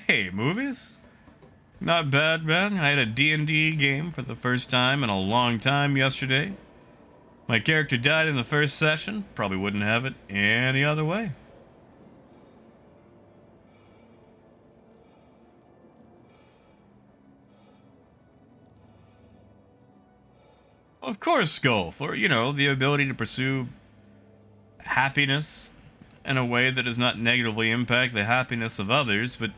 Hey, movies? Not bad, man. I had a D&D game for the first time in a long time yesterday. My character died in the first session. Probably wouldn't have it any other way. Of course, Skull, for, you know, the ability to pursue happiness in a way that does not negatively impact the happiness of others, but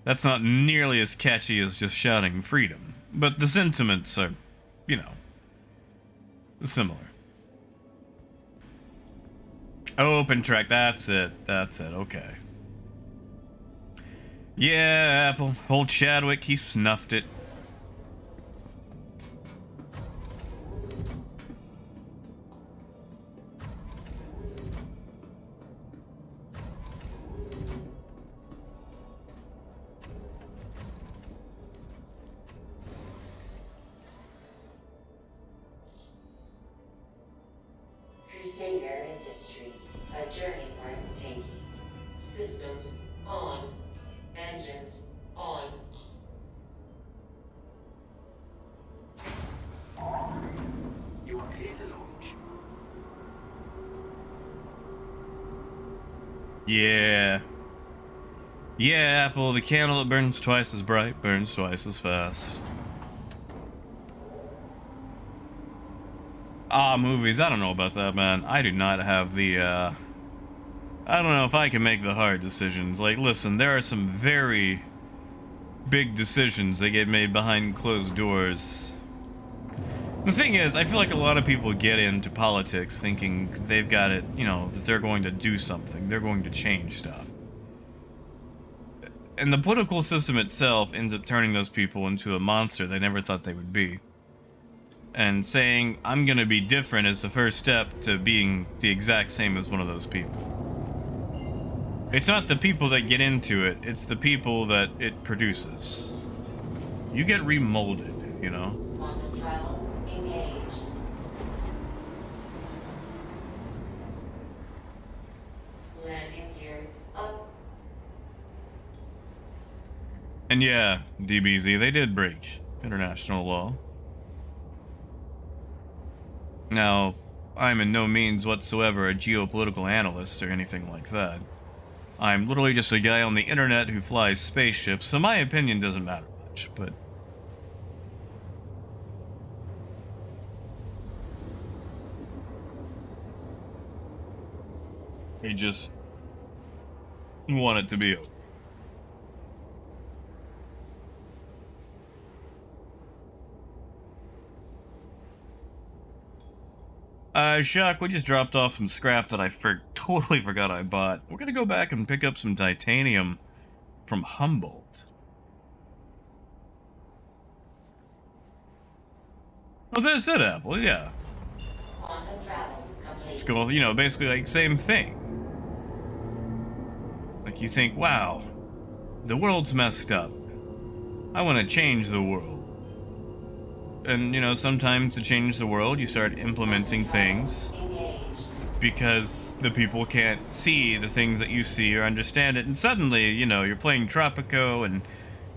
that's not nearly as catchy as just shouting freedom. But the sentiments are, you know, similar. Open track, that's it, okay. Yeah, Apple, old Chadwick, he snuffed it. Crusader Industries, a journey worth taking. Systems on. Engines on. You are clear to launch. Yeah. Yeah, Apple, the candle that burns twice as bright burns twice as fast. Ah, movies, I don't know about that, man. I do not have the, I don't know if I can make the hard decisions. Like, listen, there are some very big decisions that get made behind closed doors. The thing is, I feel like a lot of people get into politics thinking they've got it, you know, that they're going to do something. They're going to change stuff. And the political system itself ends up turning those people into a monster they never thought they would be. And saying, I'm gonna be different is the first step to being the exact same as one of those people. It's not the people that get into it, it's the people that it produces. You get remolded, you know? Quantum travel engaged. Landing gear up. And yeah, DBZ, they did breach. international law. Now, I'm in no means whatsoever a geopolitical analyst or anything like that. I'm literally just a guy on the internet who flies spaceships, so my opinion doesn't matter much, but... I just want it to be over. Shock, we just dropped off some scrap that I totally forgot I bought. We're gonna go back and pick up some titanium from Humboldt. Oh, that's it, Apple, yeah. Quantum travel complete. It's cool, you know, basically like same thing. Like you think, wow, the world's messed up. I want to change the world. And, you know, sometimes to change the world, you start implementing things because the people can't see the things that you see or understand it. And suddenly, you know, you're playing Tropico and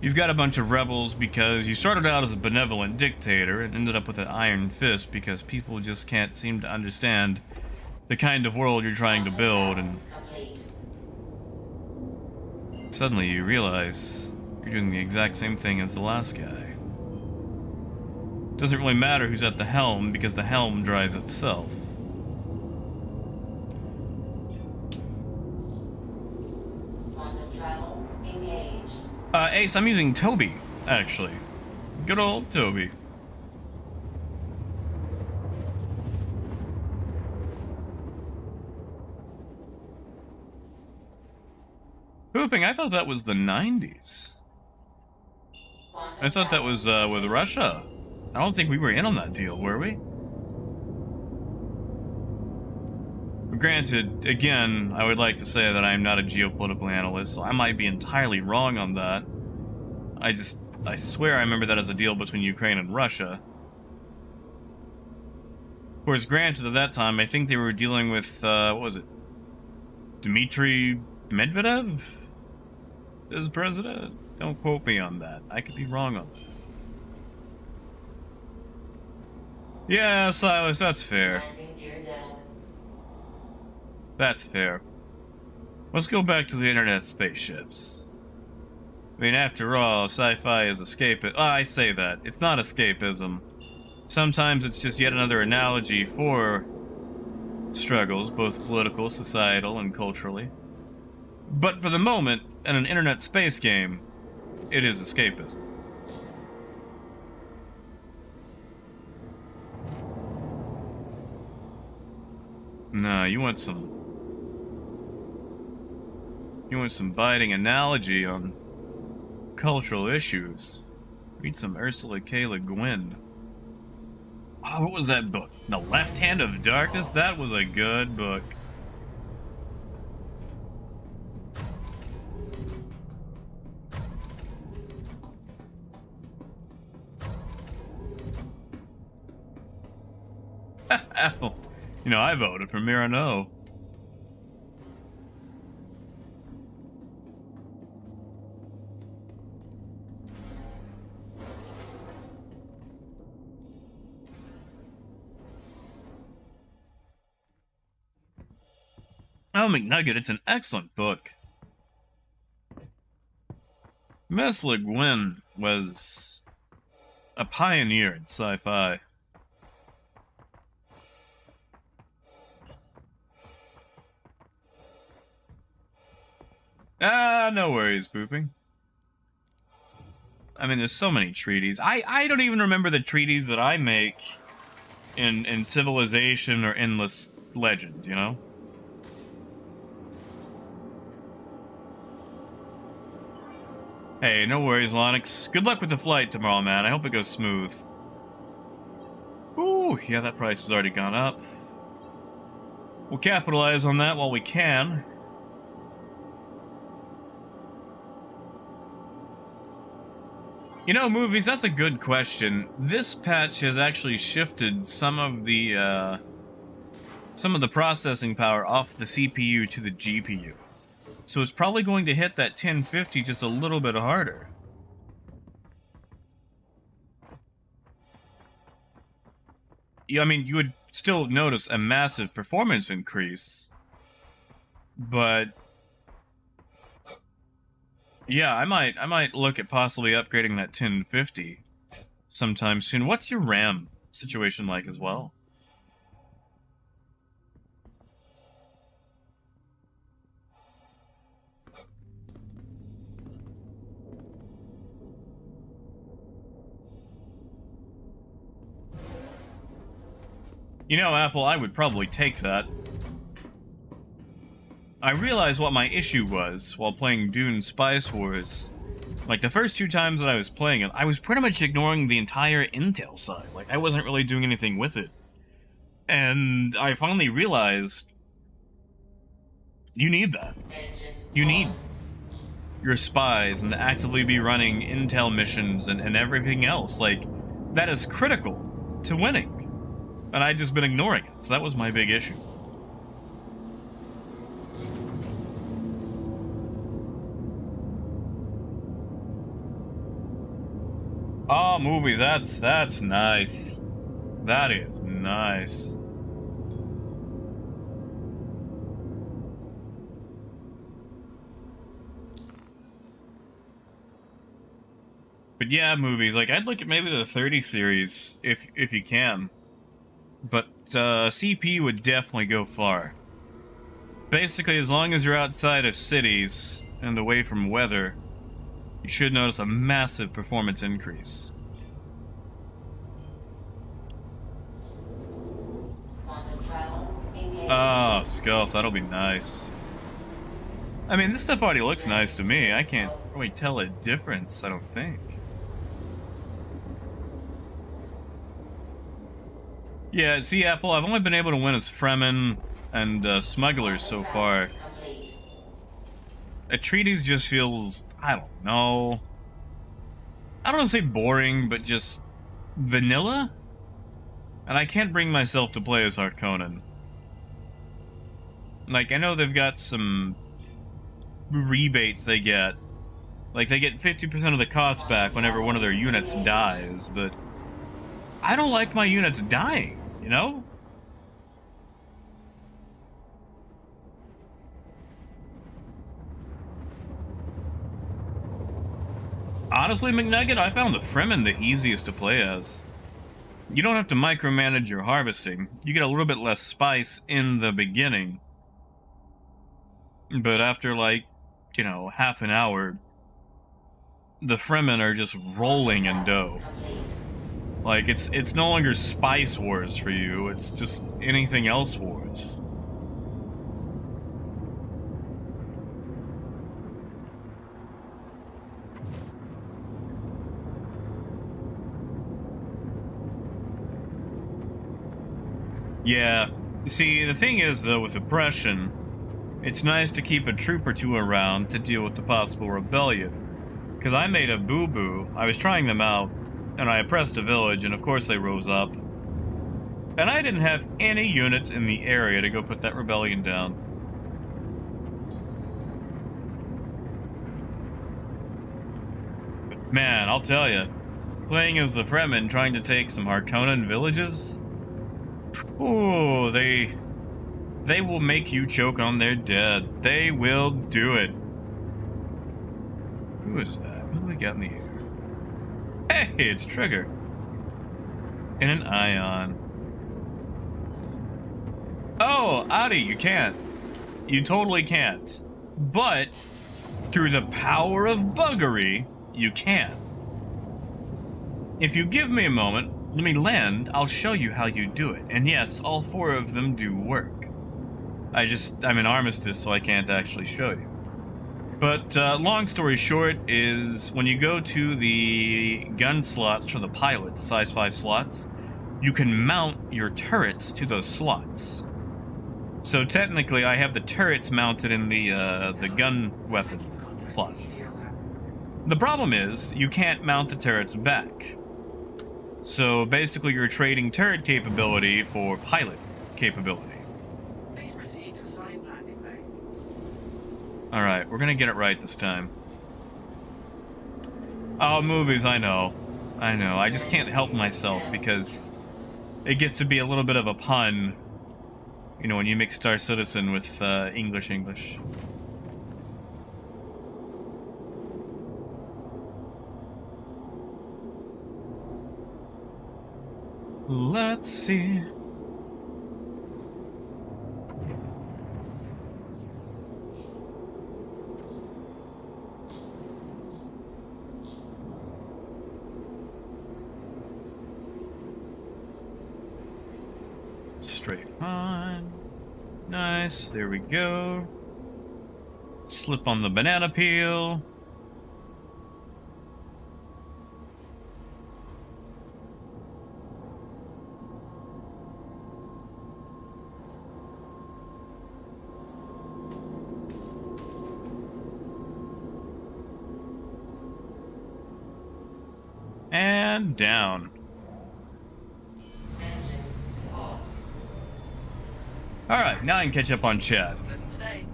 you've got a bunch of rebels because you started out as a benevolent dictator and ended up with an iron fist because people just can't seem to understand the kind of world you're trying to build. And suddenly you realize you're doing the exact same thing as the last guy. Doesn't really matter who's at the helm because the helm drives itself. Quantum travel engaged. Ace, I'm using Toby, actually. Good old Toby. Pooping, I thought that was the 90s. I thought that was with Russia. I don't think we were in on that deal, were we? Granted, again, I would like to say that I'm not a geopolitical analyst, so I might be entirely wrong on that. I swear I remember that as a deal between Ukraine and Russia. Of course, granted, at that time, I think they were dealing with, what was it? Dmitry Medvedev as president? Don't quote me on that. I could be wrong on that. Yeah, Silas, that's fair. That's fair. Let's go back to the internet spaceships. I mean, after all, sci-fi is escapism. Oh, I say that. It's not escapism. Sometimes it's just yet another analogy for struggles, both political, societal, and culturally. But for the moment, in an internet space game, it is escapism. No, you want some biting analogy on cultural issues. Read some Ursula K. Le Guin. Oh, what was that book? The Left Hand of Darkness? That was a good book. You know, I voted for Mirano. Oh, McNugget, it's an excellent book. Miss Le Guin was a pioneer in sci-fi. No worries, Pooping. I mean, there's so many treaties. I don't even remember the treaties that I make in Civilization or Endless Legend, you know? Hey, no worries, Lonix. Good luck with the flight tomorrow, man. I hope it goes smooth. Ooh, yeah, that price has already gone up. We'll capitalize on that while we can. You know, movies, that's a good question. This patch has actually shifted some of the processing power off the CPU to the GPU. So it's probably going to hit that 1050 just a little bit harder. I mean, you would still notice a massive performance increase, but yeah, I might look at possibly upgrading that 1050 sometime soon. What's your RAM situation like as well? You know, Apple, I would probably take that. I realized what my issue was while playing Dune Spice Wars. Like, the first 2 times that I was playing it, I was pretty much ignoring the entire intel side. Like, I wasn't really doing anything with it. And I finally realized you need that. You need your spies and to actively be running intel missions and everything else. Like, that is critical to winning. And I'd just been ignoring it, so that was my big issue. Oh, movies, that's nice. That is nice. But yeah, movies, like, I'd look at maybe the 30 series, if you can. But, CP would definitely go far. Basically, as long as you're outside of cities and away from weather, you should notice a massive performance increase. Oh, Scuff, that'll be nice. I mean, this stuff already looks nice to me. I can't really tell a difference, I don't think. Yeah, see, Apple, I've only been able to win as Fremen and Smugglers so far. Atreides just feels, I don't know. I don't want to say boring, but just vanilla? And I can't bring myself to play as Harkonnen. Like, I know they've got some rebates they get. Like, they get 50% of the cost back whenever one of their units dies, but I don't like my units dying, you know? Honestly, McNugget, I found the Fremen the easiest to play as. You don't have to micromanage your harvesting. You get a little bit less spice in the beginning. But after, like, you know, half an hour, the Fremen are just rolling in dough. Like, it's no longer spice wars for you, it's just anything else wars. Yeah, see, the thing is, though, with oppression, it's nice to keep a troop or two around to deal with the possible rebellion. Because I made a boo-boo, I was trying them out, and I oppressed a village, and of course they rose up. And I didn't have any units in the area to go put that rebellion down. But man, I'll tell you, playing as the Fremen trying to take some Harkonnen villages, ooh, they will make you choke on their dead. They will do it. Who is that? Who do we got in the air? Hey, it's Trigger. In an ion. Oh, Adi, you can't. You totally can't. But, through the power of buggery, you can. If you give me a moment, let me land, I'll show you how you do it. And yes, all 4 of them do work. I'm in Armistice, so I can't actually show you. But, long story short is, when you go to the gun slots for the pilot, the size 5 slots, you can mount your turrets to those slots. So technically, I have the turrets mounted in the gun weapon slots. The problem is, you can't mount the turrets back. So basically, you're trading turret capability for pilot capability. Please proceed to assigned landing bay. Alright, we're gonna get it right this time. Oh, movies, I know. I just can't help myself because it gets to be a little bit of a pun, you know, when you mix Star Citizen with English. Let's see. Straight on. Nice. There we go. Slip on the banana peel. And down. Engines off. Alright, now I can catch up on chat. Pleasant stay.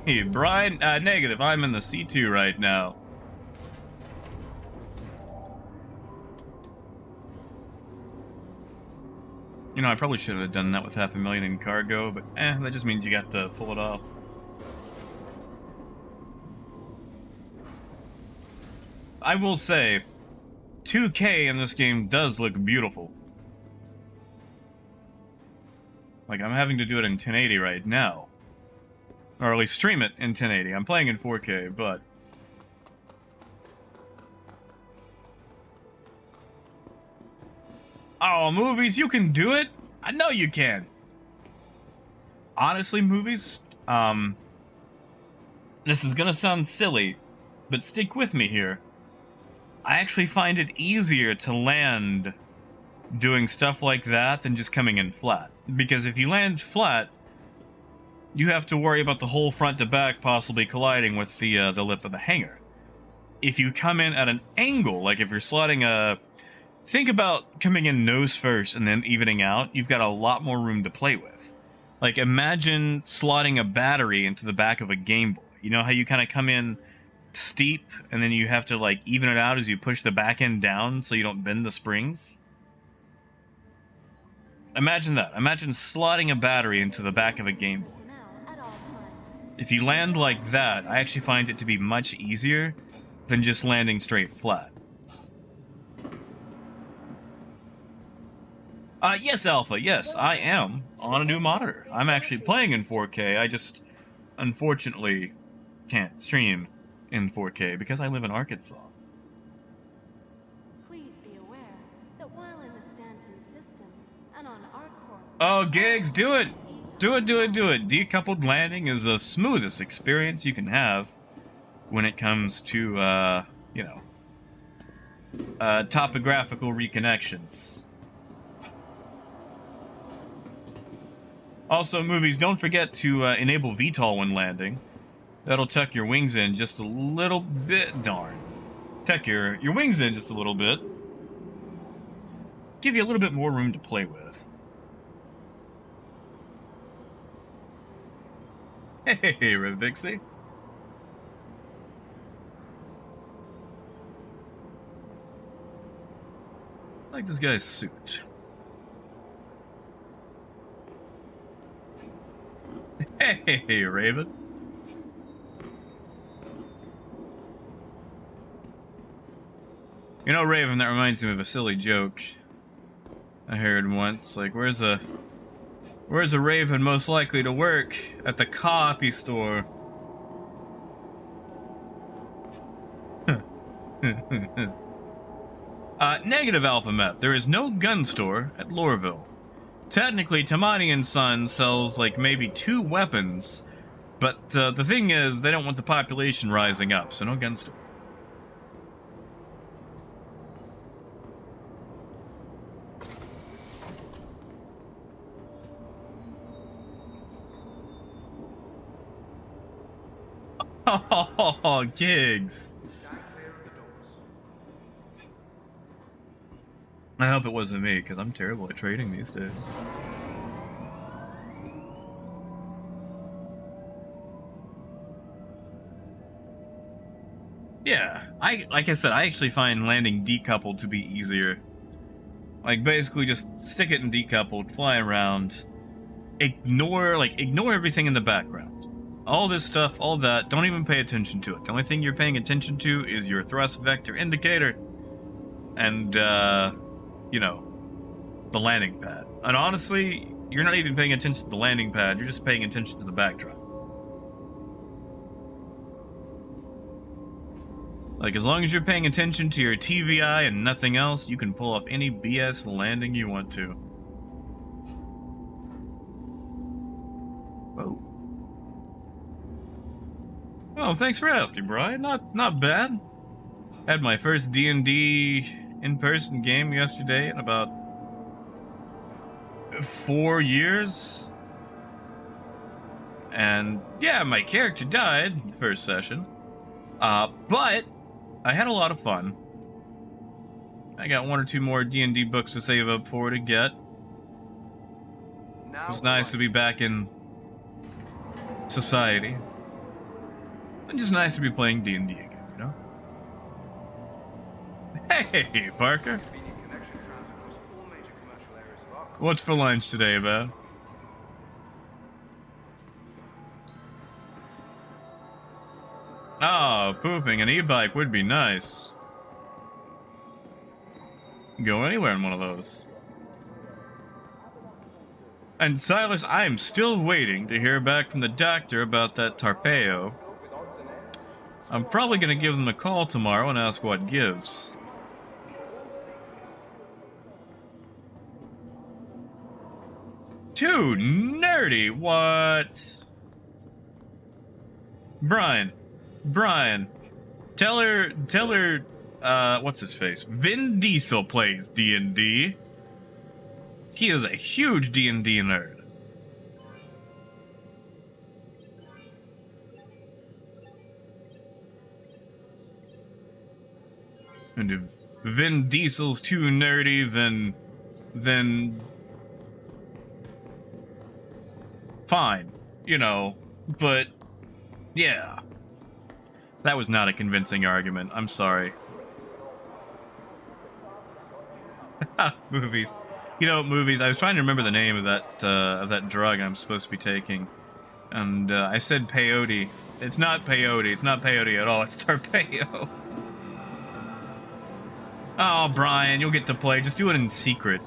Hey, Brian, negative. I'm in the C2 right now. You know, I probably should have done that with $500,000 in cargo, but that just means you got to pull it off. I will say, 2K in this game does look beautiful. Like, I'm having to do it in 1080 right now. Or at least stream it in 1080. I'm playing in 4K, but... Oh, movies, you can do it? I know you can. Honestly, movies, this is gonna sound silly, but stick with me here. I actually find it easier to land doing stuff like that than just coming in flat. Because if you land flat, you have to worry about the whole front to back possibly colliding with the lip of the hangar. If you come in at an angle, like if you're slotting a... Think about coming in nose first and then evening out. You've got a lot more room to play with. Like, imagine slotting a battery into the back of a Game Boy. You know how you kind of come in steep and then you have to, like, even it out as you push the back end down so you don't bend the springs? Imagine that. Imagine slotting a battery into the back of a Game Boy. At all times. If you land like that, I actually find it to be much easier than just landing straight flat. Yes, Alpha, yes, I am on a new monitor. I'm actually playing in 4K, I just, unfortunately, can't stream in 4K because I live in Arkansas. Please be aware that while in the Stanton system and on ArcCorp... Oh, Gigs, do it! Do it. Decoupled landing is the smoothest experience you can have when it comes to, you know, topographical reconnections. Also, movies, don't forget to enable VTOL when landing. That'll tuck your wings in just a little bit. Darn. Tuck your wings in just a little bit. Give you a little bit more room to play with. Hey, Rev Vixie. I like this guy's suit. Hey, Raven. You know, Raven, that reminds me of a silly joke I heard once. Like, where's a Raven most likely to work? At the copy store. Negative Alphabet. There is no gun store at Lorville. Technically, Tamani and Son sells, like, maybe 2 weapons, but the thing is, they don't want the population rising up, so no gun store. Oh, Gigs. Stand clear of the doors. I hope it wasn't me, because I'm terrible at trading these days. Like I said, I actually find landing decoupled to be easier. Like, basically just stick it in decoupled, fly around, ignore everything in the background. All this stuff, all that, don't even pay attention to it. The only thing you're paying attention to is your thrust vector indicator and, you know, the landing pad. And honestly, you're not even paying attention to the landing pad, you're just paying attention to the backdrop. Like, as long as you're paying attention to your TVI and nothing else, you can pull off any BS landing you want to. Whoa. Oh, thanks for asking, Brian. Not bad. Had my first D&D in-person game yesterday in about 4 years. And yeah, my character died in the first session. But I had a lot of fun. I got 1 or 2 more D&D books to save up for to get. It was nice to be back in society. And just nice to be playing D&D again, you know? Hey, Parker. What's for lunch today, bud? Oh, pooping an e-bike would be nice. Go anywhere in one of those. And Silas, I am still waiting to hear back from the doctor about that Tarpeo. I'm probably gonna give them a call tomorrow and ask what gives. Too nerdy, what? Brian, tell her, what's his face? Vin Diesel plays D&D. He is a huge D&D nerd. And if Vin Diesel's too nerdy, then fine, you know, but yeah. That was not a convincing argument. I'm sorry. Movies. You know, movies. I was trying to remember the name of that drug I'm supposed to be taking, and I said peyote. It's not peyote. It's not peyote at all. It's Tarpeo. Oh, Brian, you'll get to play. Just do it in secret.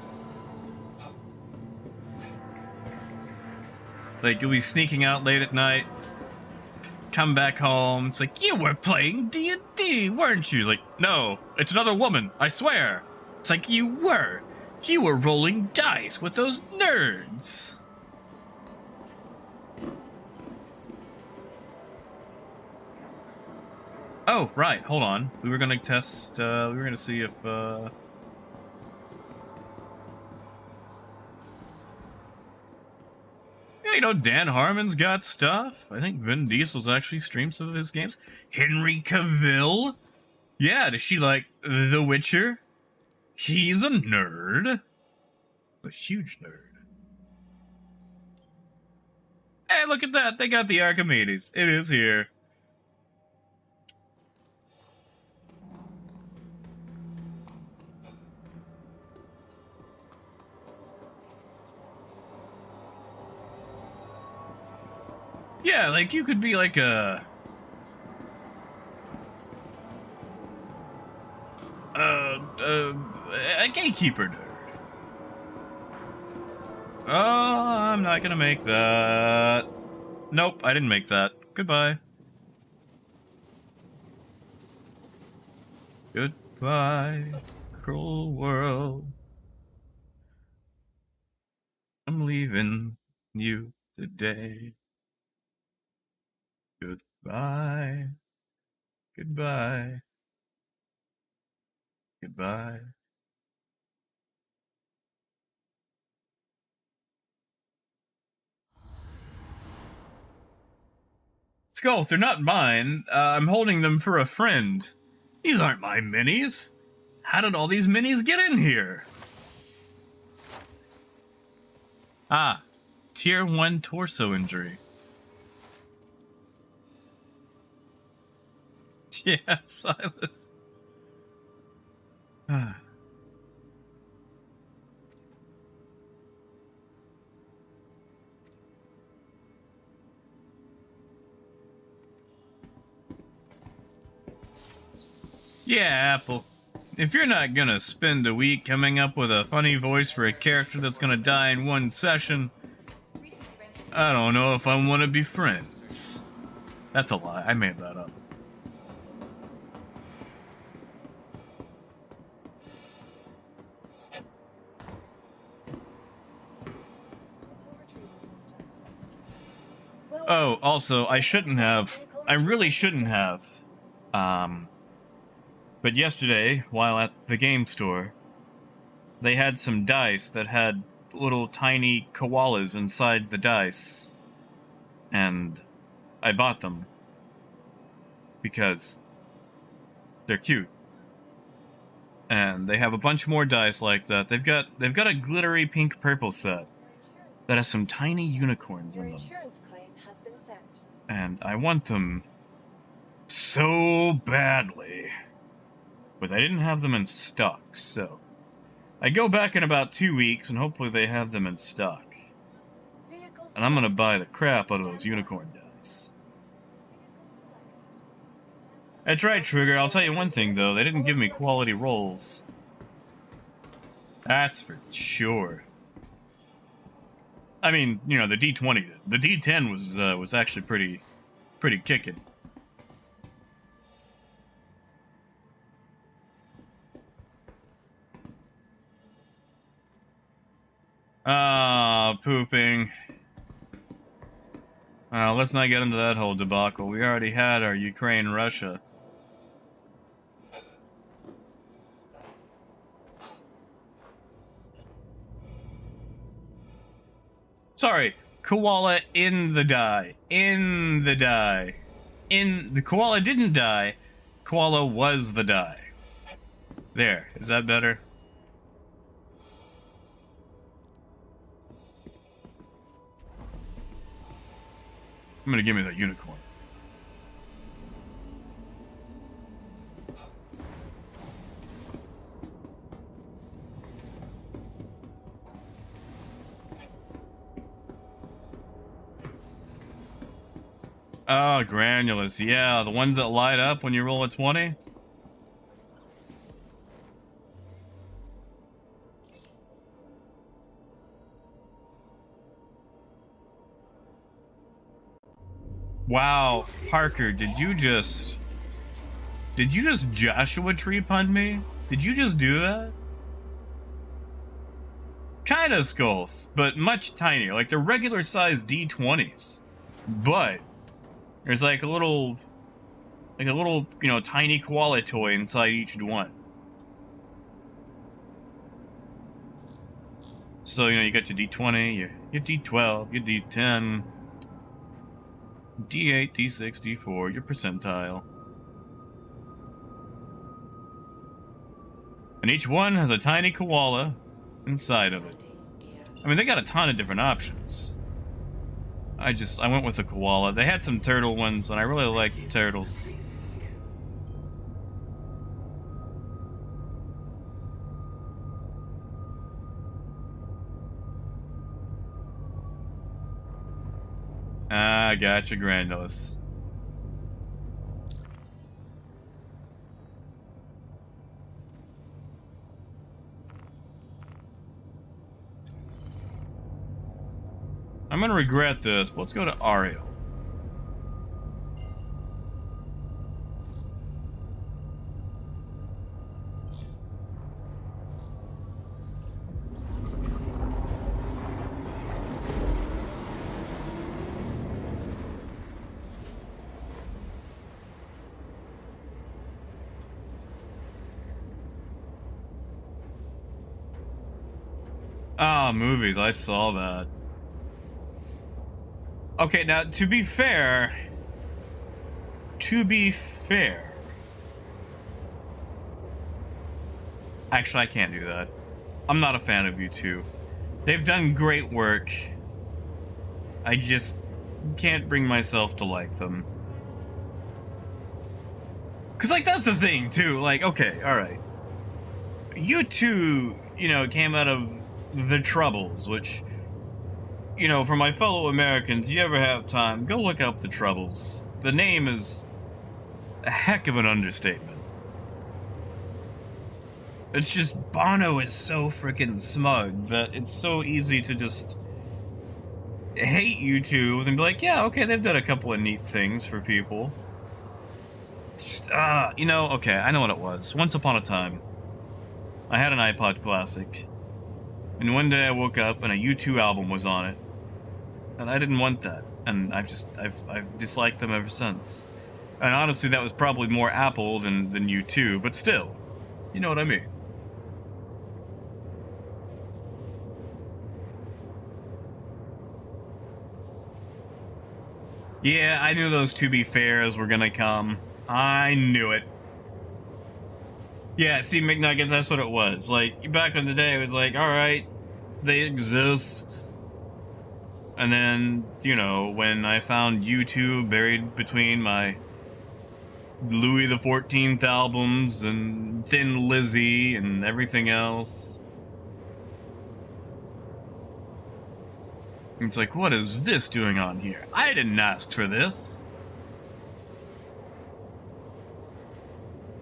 Like, you'll be sneaking out late at night. Come back home. It's like, you were playing D&D, weren't you? Like, no, it's another woman, I swear. It's like, you were rolling dice with those nerds. Oh, right, hold on. We were gonna test, we were gonna see if, yeah, you know, Dan Harmon's got stuff. I think Vin Diesel's actually streamed some of his games. Henry Cavill? Yeah, does she like The Witcher? He's a nerd. A huge nerd. Hey, look at that. They got the Archimedes. It is here. Yeah, like, you could be like a gatekeeper nerd. Oh, I'm not gonna make that. Nope, I didn't make that. Goodbye. Goodbye, cruel world. I'm leaving you today. Goodbye. Goodbye. Goodbye. Skull, they're not mine. I'm holding them for a friend. These aren't my minis. How did all these minis get in here? Ah, Tier 1 torso injury. Yeah, Silas. Yeah, Apple. If you're not gonna spend a week coming up with a funny voice for a character that's gonna die in one session, I don't know if I want to be friends. That's a lie. I made that up. Oh, also, I shouldn't have. I really shouldn't have. But yesterday, while at the game store, they had some dice that had little tiny koalas inside the dice. And I bought them. Because they're cute. And they have a bunch more dice like that. They've got a glittery pink purple set that has some tiny unicorns in them. And I want them so badly. But they didn't have them in stock, so I go back in about 2 weeks and hopefully they have them in stock. And I'm gonna buy the crap out of those unicorn dice. That's right, Trigger. I'll tell you one thing though, they didn't give me quality rolls. That's for sure. I mean, you know, the D20 did. The D10 was actually pretty kicking. Ah, pooping. Let's not get into that whole debacle. We already had our Ukraine-Russia. Sorry, koala in the die. In the die. The koala didn't die. Koala was the die. There, is that better? I'm gonna give me that unicorn. Oh, granulous. Yeah, the ones that light up when you roll a 20. Wow, Parker, did you just Joshua Tree pun me? Did you just do that? Kinda Skulth, but much tinier, like they're regular sized D20s. But there's like a little, you know, tiny koala toy inside each one. So, you know, you got your D20, your D12, your D10, D8, D6, D4, your percentile. And each one has a tiny koala inside of it. I mean, they got a ton of different options. I went with the koala. They had some turtle ones, and I really like the turtles. Ah, gotcha, Granulus. I'm gonna regret this, but let's go to Ariel. Ah, movies, I saw that. Okay, now, to be fair... Actually, I can't do that. I'm not a fan of you two. They've done great work. I just can't bring myself to like them. Because, like, that's the thing, too. Like, okay, alright. You two, you know, came out of the Troubles, which, you know, for my fellow Americans, you ever have time, go look up the Troubles. The name is a heck of an understatement. It's just, Bono is so freaking smug that it's so easy to just hate you two and be like, yeah, okay, they've done a couple of neat things for people. It's just, you know, okay, I know what it was. Once upon a time, I had an iPod Classic, and one day I woke up and a U2 album was on it, and I didn't want that, and I've disliked them ever since. And honestly, that was probably more Apple than U2, but still, you know what I mean. Yeah, I knew those To Be Fairs were gonna come. I knew it. Yeah, see, McNugget, that's what it was. Like, back in the day, it was like, alright, they exist. And then, you know, when I found U2 buried between my Louis XIV albums and Thin Lizzy and everything else, it's like, what is this doing on here? I didn't ask for this.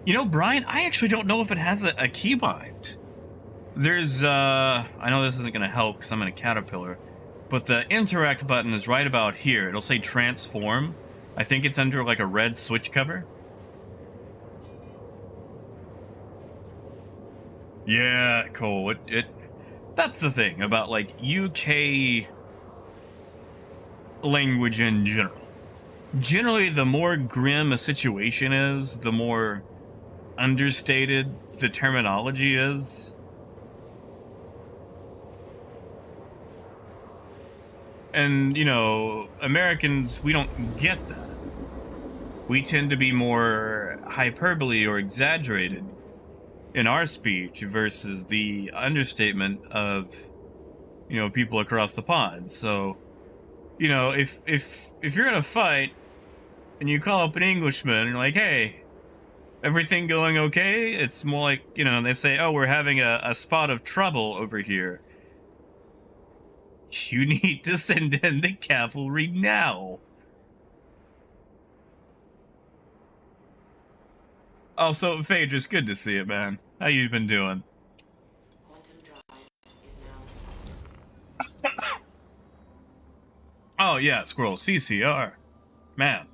You know, Brian, I actually don't know if it has a keybind. There's, I know this isn't going to help because I'm in a caterpillar, but the interact button is right about here. It'll say transform. I think it's under like a red switch cover. Yeah, cool. That's the thing about like UK language in general. Generally, the more grim a situation is, the more understated the terminology is. And, you know, Americans, we don't get that. We tend to be more hyperbole or exaggerated in our speech versus the understatement of, you know, people across the pond. So, you know, if you're in a fight and you call up an Englishman and you're like, hey, everything going okay? It's more like, you know, they say, oh, we're having a spot of trouble over here. You need to send in the cavalry now. Also, Phaedrus, good to see it, man. How you been doing? Quantum drive is now. Oh, yeah, Squirrel, CCR. Man.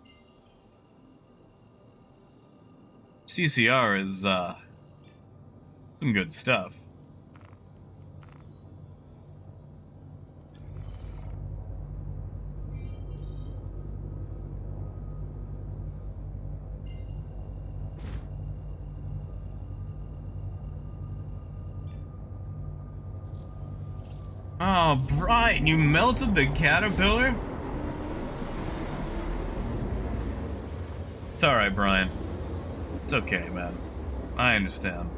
CCR is, some good stuff. Oh, Brian, you melted the caterpillar? It's alright, Brian. It's okay, man. I understand.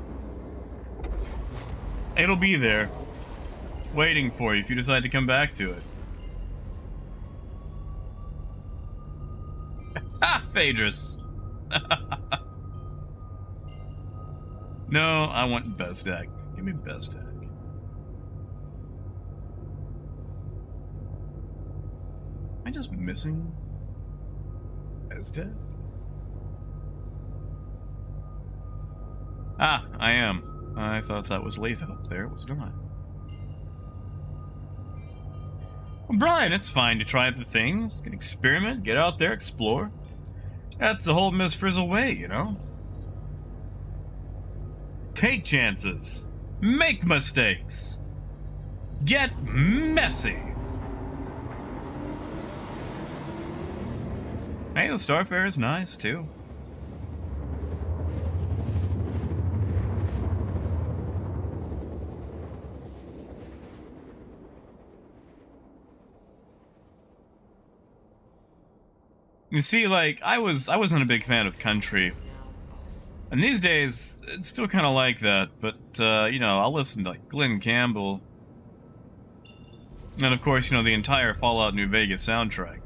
It'll be there, waiting for you if you decide to come back to it. Ha! Phaedrus! No, I want Bezdek. Give me Bezdek. Am I just missing Bezdek? Ah, I am. I thought that was Lathan up there. It was not. Well, Brian, it's fine to try the things. Can experiment, get out there, explore. That's the whole Miss Frizzle way, you know? Take chances. Make mistakes. Get messy. Hey, the Starfarer is nice, too. You see, like, I wasn't a big fan of country. And these days, it's still kind of like that, but, you know, I'll listen to, like, Glenn Campbell. And, of course, you know, the entire Fallout New Vegas soundtrack.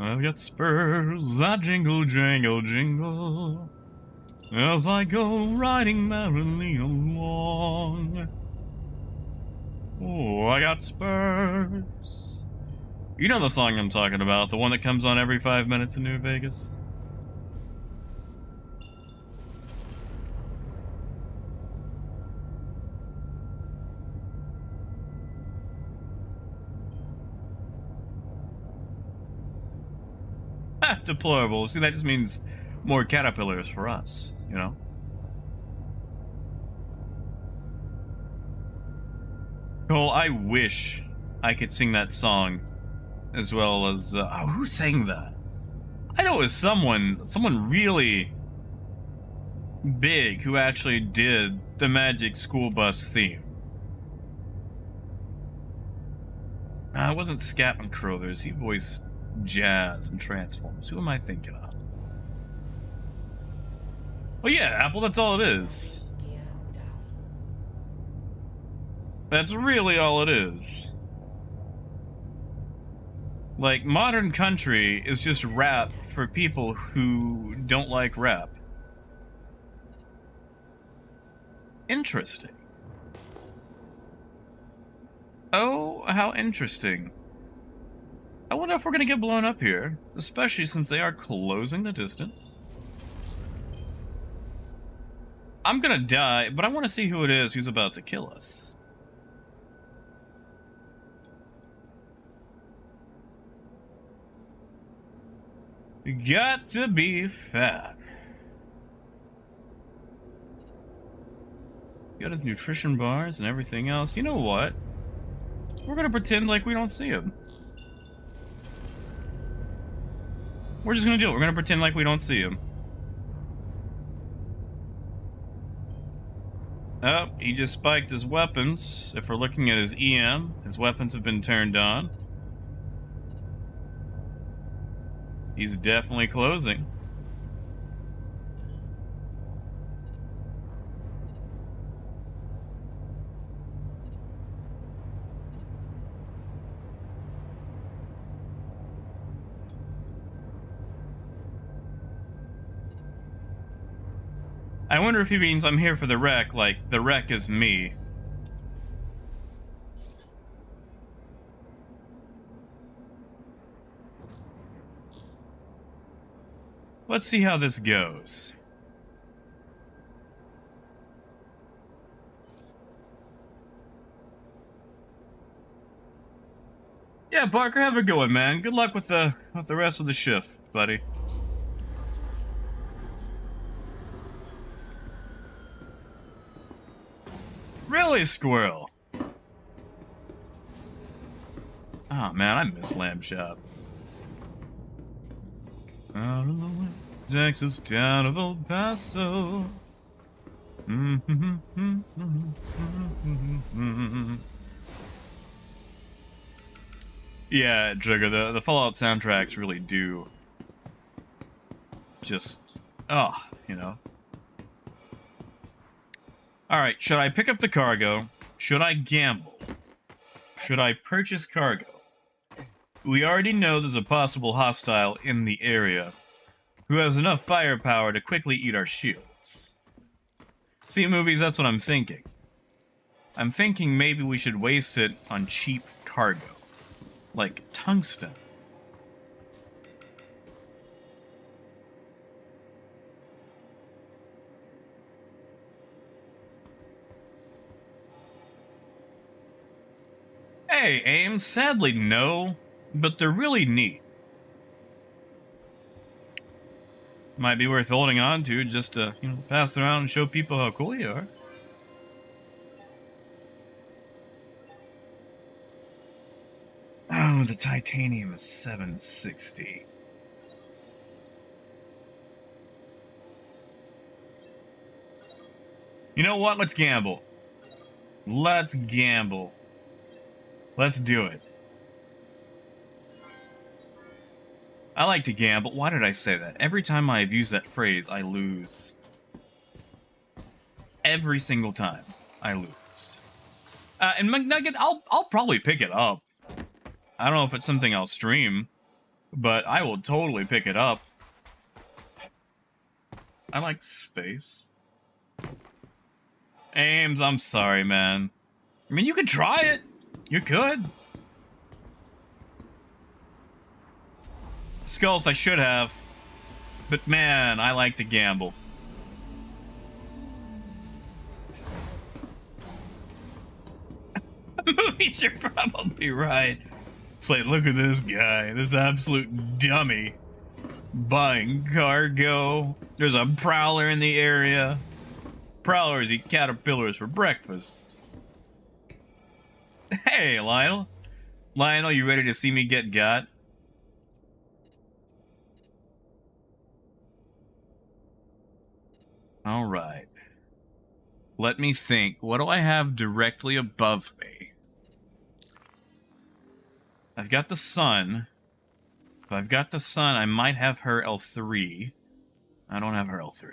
I've got spurs that jingle, jangle, jingle as I go riding merrily along. Oh, I got spurs. You know the song I'm talking about, the one that comes on every 5 minutes in New Vegas? Deplorable. See, that just means more caterpillars for us, you know? Cole, I wish I could sing that song as well as... who sang that? I know it was someone really big who actually did the Magic School Bus theme. It wasn't Scatman Crothers. He voiced Jazz and Transformers. Who am I thinking of? Well, yeah, Apple, that's all it is. Gear down. That's really all it is. Like, modern country is just rap for people who don't like rap. Interesting. Oh, how interesting. I wonder if we're gonna get blown up here, especially since they are closing the distance. I'm gonna die, but I want to see who it is who's about to kill us. Got to be fat. Got his nutrition bars and everything else. You know what? We're gonna pretend like we don't see him. We're just gonna do it. We're gonna pretend like we don't see him. Oh, he just spiked his weapons. If we're looking at his EM, his weapons have been turned on. He's definitely closing. I wonder if he means I'm here for the wreck, like the wreck is me. Let's see how this goes. Yeah, Parker, have a good one, man. Good luck with the rest of the shift, buddy. Really, Squirrel? Oh man, I miss Lamb Chop. Out of the West Texas town of El Paso. Yeah, Trigger, the Fallout soundtracks really do just, you know. Alright, should I pick up the cargo? Should I gamble? Should I purchase cargo? We already know there's a possible hostile in the area who has enough firepower to quickly eat our shields. See, movies, that's what I'm thinking. I'm thinking maybe we should waste it on cheap cargo. Like tungsten. Hey, AIM, sadly no, but they're really neat. Might be worth holding on to just to, you know, pass around and show people how cool you are. Oh, the titanium is 760. You know what? Let's gamble. Let's gamble. Let's do it. I like to gamble. Why did I say that? Every time I've used that phrase, I lose. Every single time, I lose. And McNugget, I'll probably pick it up. I don't know if it's something I'll stream, but I will totally pick it up. I like space. Ames, I'm sorry, man. I mean, you could try it. You could. Skulls, I should have. But man, I like to gamble. Movies, you're probably right. It's like, look at this guy, this absolute dummy. Buying cargo. There's a prowler in the area. Prowlers eat caterpillars for breakfast. Hey, Lionel. Lionel, you ready to see me get got? All right. Let me think. What do I have directly above me? I've got the sun. If I've got the sun, I might have her L3. I don't have her L3.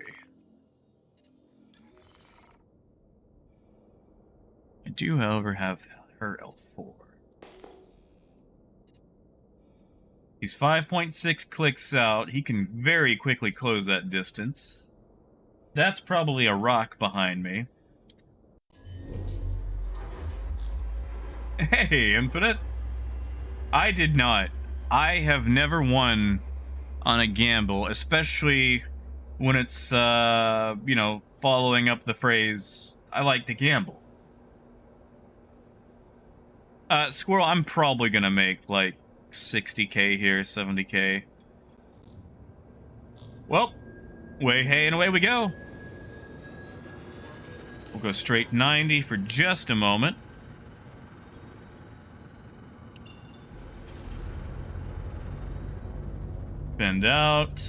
I do, however, have her L4. He's 5.6 clicks out. He can very quickly close that distance. That's probably a rock behind me. Hey, Infinite. I did not. I have never won on a gamble, especially when it's, you know, following up the phrase, I like to gamble. Squirrel, I'm probably gonna make, like, 60k here, 70k. Well, way hey, and away we go. We'll go straight 90 for just a moment. Bend out.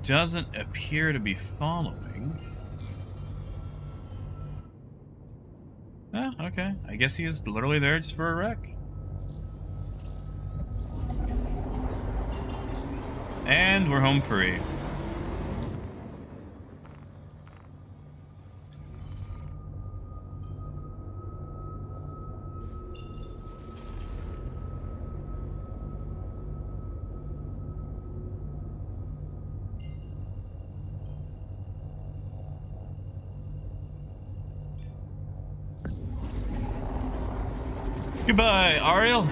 Doesn't appear to be following. Oh, okay. I guess he is literally there just for a wreck. And we're home free. Goodbye, Ariel.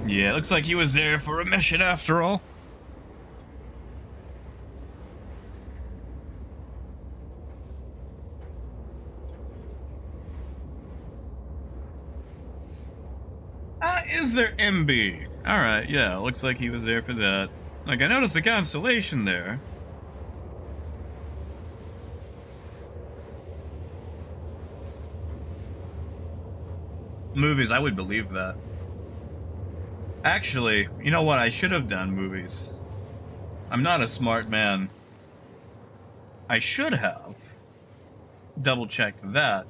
Yeah, looks like he was there for a mission after all. Is there MB? Alright, yeah, looks like he was there for that. Like, I noticed the constellation there. Movies, I would believe that. Actually, you know what? I should have done movies. I'm not a smart man. I should have double-checked that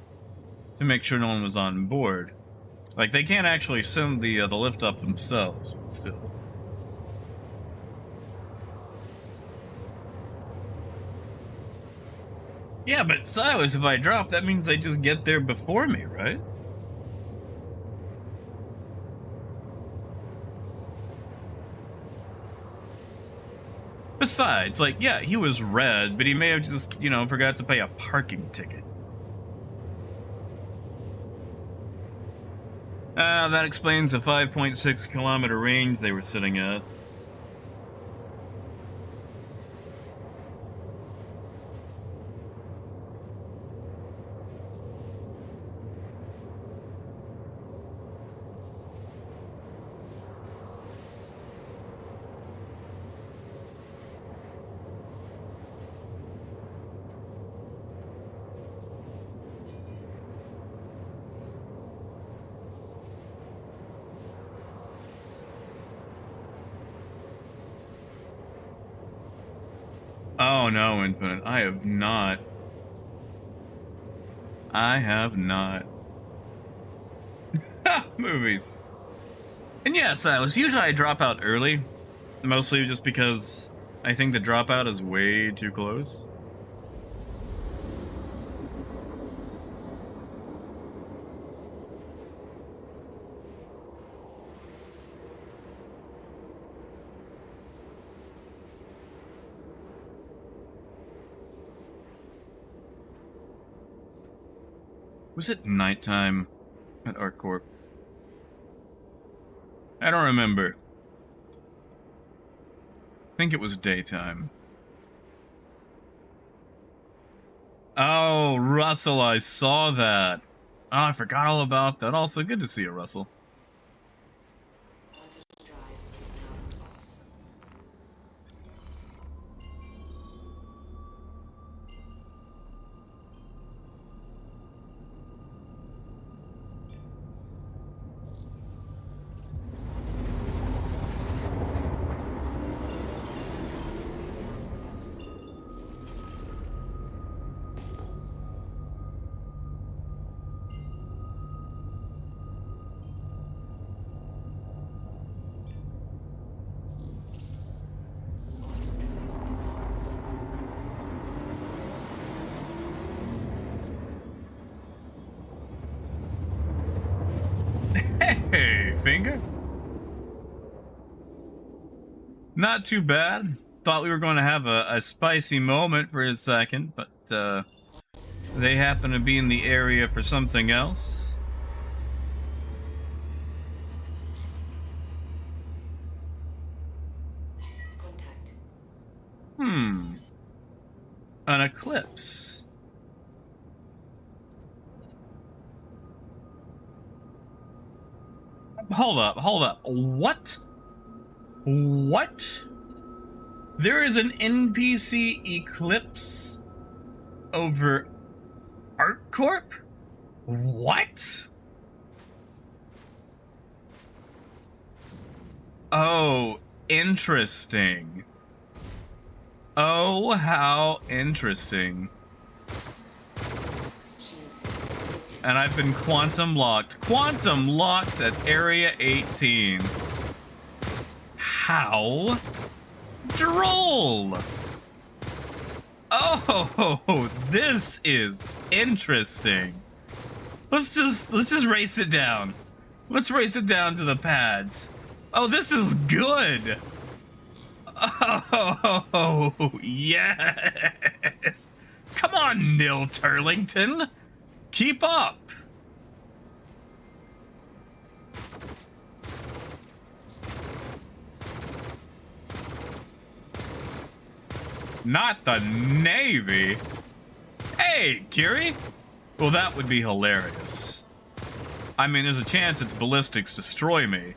to make sure no one was on board. Like, they can't actually send the lift up themselves, but still. Yeah, but Silas, if I drop, that means they just get there before me, right? Besides, like, yeah, he was red, but he may have just, you know, forgot to pay a parking ticket. That explains the 5.6 kilometer range they were sitting at. Oh no, Infinite. I have not. I have not. Movies. And yeah, Silas, usually I drop out early. Mostly just because I think the dropout is way too close. Was it nighttime at ArcCorp? I don't remember. I think it was daytime. Oh, Russell, I saw that. Oh, I forgot all about that. Also, good to see you, Russell. Quantum drive is now off. Hey, Finger. Not too bad. Thought we were going to have a spicy moment for a second, but they happen to be in the area for something else. Contact. An eclipse. Hold up. What? What? There is an NPC eclipse over ArcCorp? What? Oh, interesting. Oh, how interesting. And I've been quantum locked. Quantum locked at Area 18. How droll! Oh, this is interesting. Let's just race it down. Let's race it down to the pads. Oh, this is good. Oh, yes. Come on, Nil Turlington. Keep up. Not the Navy. Hey, Kiri. Well, that would be hilarious. I mean, there's a chance its ballistics destroy me.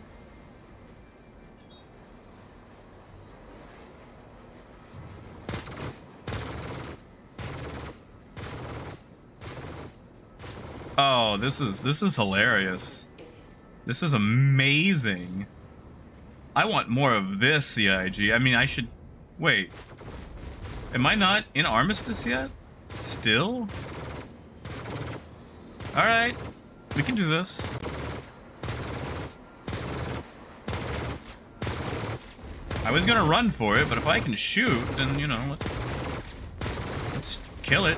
Oh, this is hilarious. This is amazing. I want more of this, CIG. I mean, I should... Wait. Am I not in Armistice yet? Still? Alright. We can do this. I was gonna run for it, but if I can shoot, then, you know, let's kill it.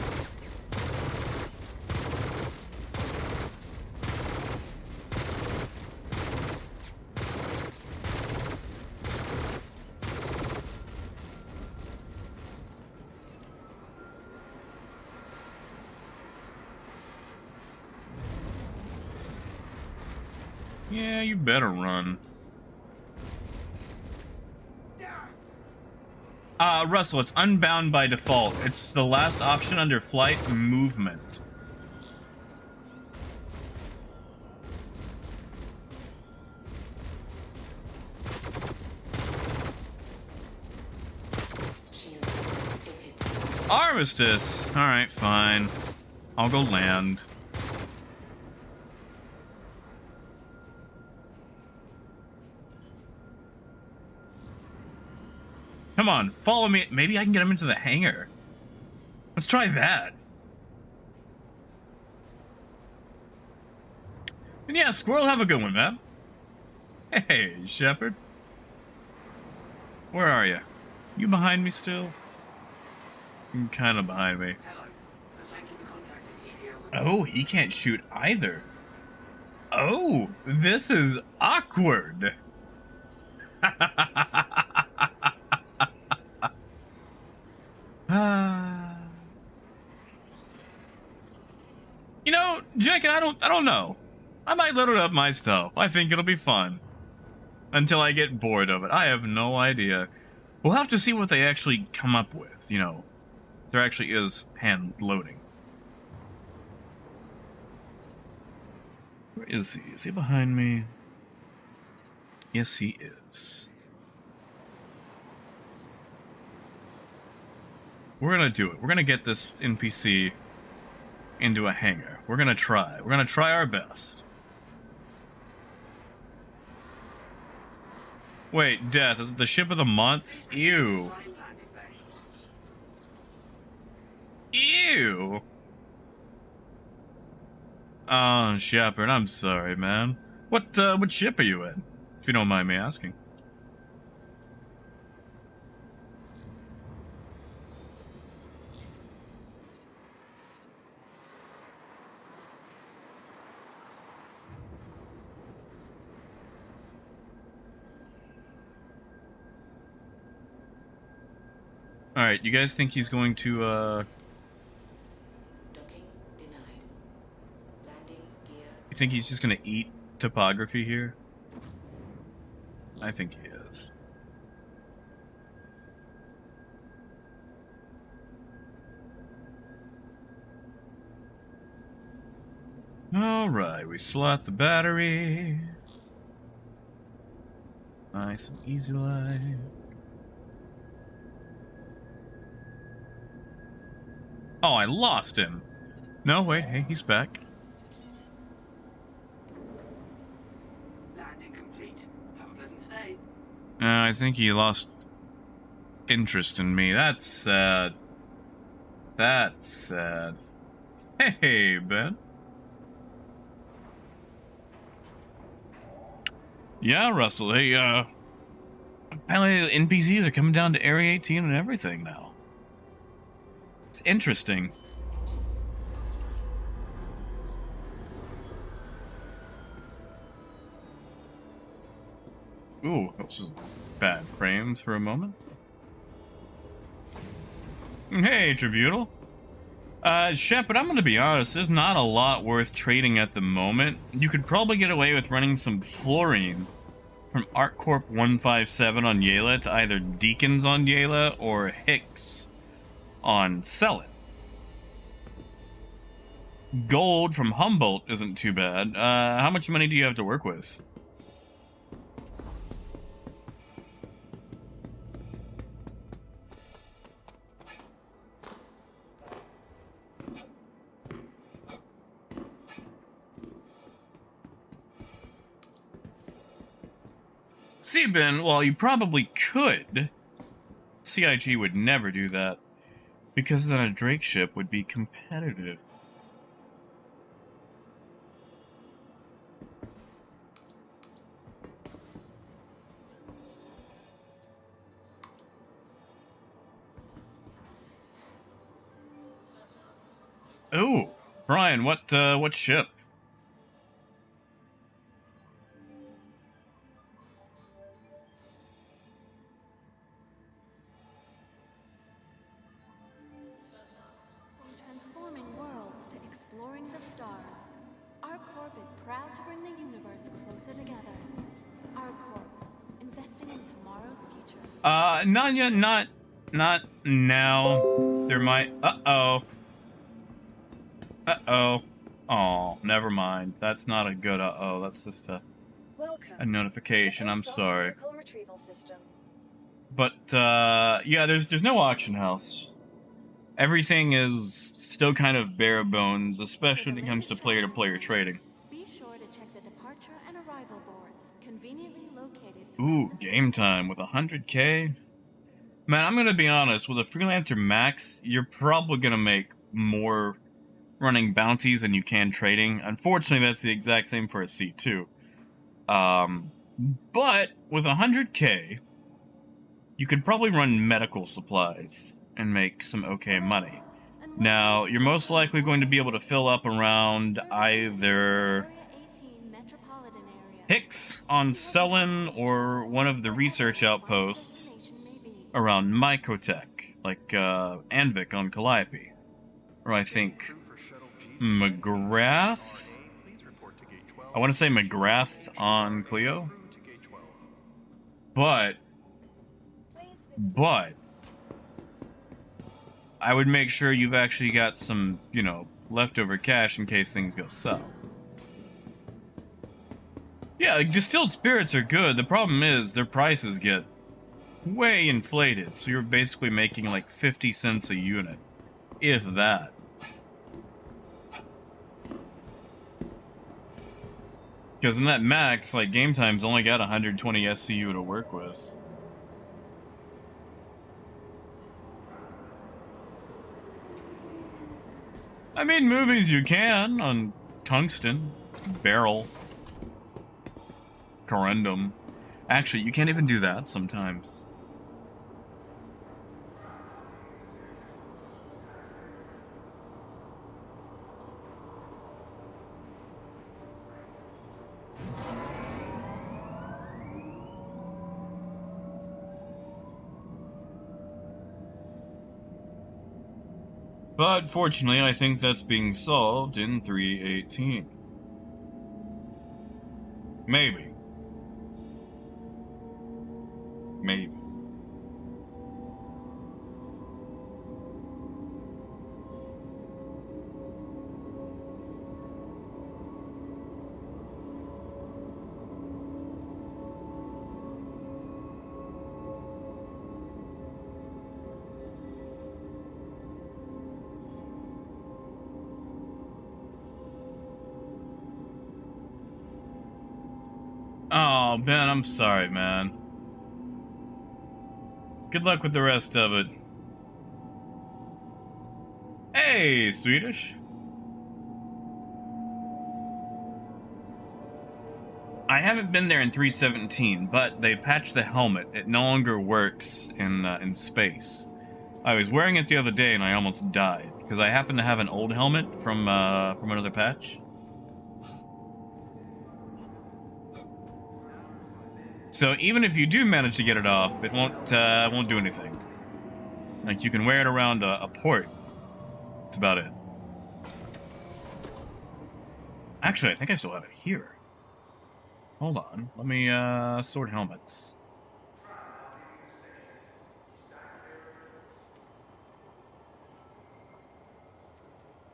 Yeah, you better run. Russell, it's unbound by default. It's the last option under flight movement. Armistice! Alright, fine. I'll go land. Come on, follow me. Maybe I can get him into the hangar. Let's try that. And yeah, Squirrel, have a good one, man. Hey, Shepard. Where are you? You behind me still? You're kind of behind me. Hello. Thank you for contacting EDL. Oh, he can't shoot either. Oh, this is awkward. You know, Jake, I don't know. I might load it up myself. I think it'll be fun. Until I get bored of it. I have no idea. We'll have to see what they actually come up with, you know. There actually is hand loading. Where is he? Is he behind me? Yes, he is. We're gonna do it. We're gonna get this NPC into a hangar. We're gonna try. We're gonna try our best. Wait, Death, is it the ship of the month? Ew. Ew. Oh, Shepard, I'm sorry, man. What ship are you in? If you don't mind me asking. Alright, you guys think he's going to, Docking denied. Landing gear. You think he's just gonna eat topography here? I think he is. Alright, we slot the battery. Nice and easy life. Oh, I lost him. No, wait, hey, he's back. Landing complete. Have a pleasant stay. I think he lost interest in me. That's sad. That's sad. Hey, Ben. Yeah, Russell, hey, apparently the NPCs are coming down to Area 18 and everything now. It's interesting. Engines offline. Ooh, those was bad frames for a moment. Hey, Tributal. Shepard, I'm gonna be honest, there's not a lot worth trading at the moment. You could probably get away with running some fluorine from ArcCorp 157 on Yela to either Deacons on Yela or Hicks on Sell It. Gold from Humboldt isn't too bad. How much money do you have to work with? See, Ben, well, you probably could. CIG would never do that, because then a Drake ship would be competitive. Ooh, Brian, what ship? From transforming worlds to exploring the stars, ArcCorp is proud to bring the universe closer together. ArcCorp, investing in tomorrow's future. Not yet, not now. There might, uh-oh. Oh, never mind. That's not a good uh-oh. That's just a notification. I'm sorry. Vehicle retrieval system. But, yeah, there's no auction house. Everything is still kind of bare bones, especially when it comes to player-to-player trading. Be sure to check the departure and arrival boards, conveniently located. Ooh, game time with 100K? Man, I'm gonna be honest, with a freelancer max, you're probably gonna make more running bounties than you can trading. Unfortunately, that's the exact same for a C2. But with 100K, you could probably run medical supplies and make some okay money. Now, you're most likely going to be able to fill up around either Area 18 metropolitan area. Hicks on Selin or one of the research outposts around Microtech, like Anvik on Calliope. Or I think Crew for Shuttle McGrath? I want to say McGrath on Clio. But I would make sure you've actually got some, you know, leftover cash in case things go south. Yeah, like, distilled spirits are good. The problem is their prices get way inflated, so you're basically making like 50 cents a unit, if that. Because in that max, like, Game Time's only got 120 SCU to work with. I mean, movies you can on tungsten, barrel, corundum. Actually, you can't even do that sometimes. But fortunately, I think that's being solved in 3.18. Maybe. Maybe. Oh, Ben, I'm sorry, man. Good luck with the rest of it. Hey, Swedish. I haven't been there in 3.17, but they patched the helmet. It no longer works in space. I was wearing it the other day and I almost died because I happen to have an old helmet from another patch. So even if you do manage to get it off, it won't do anything. Like, you can wear it around a port. That's about it. Actually, I think I still have it here. Hold on. Let me sort helmets.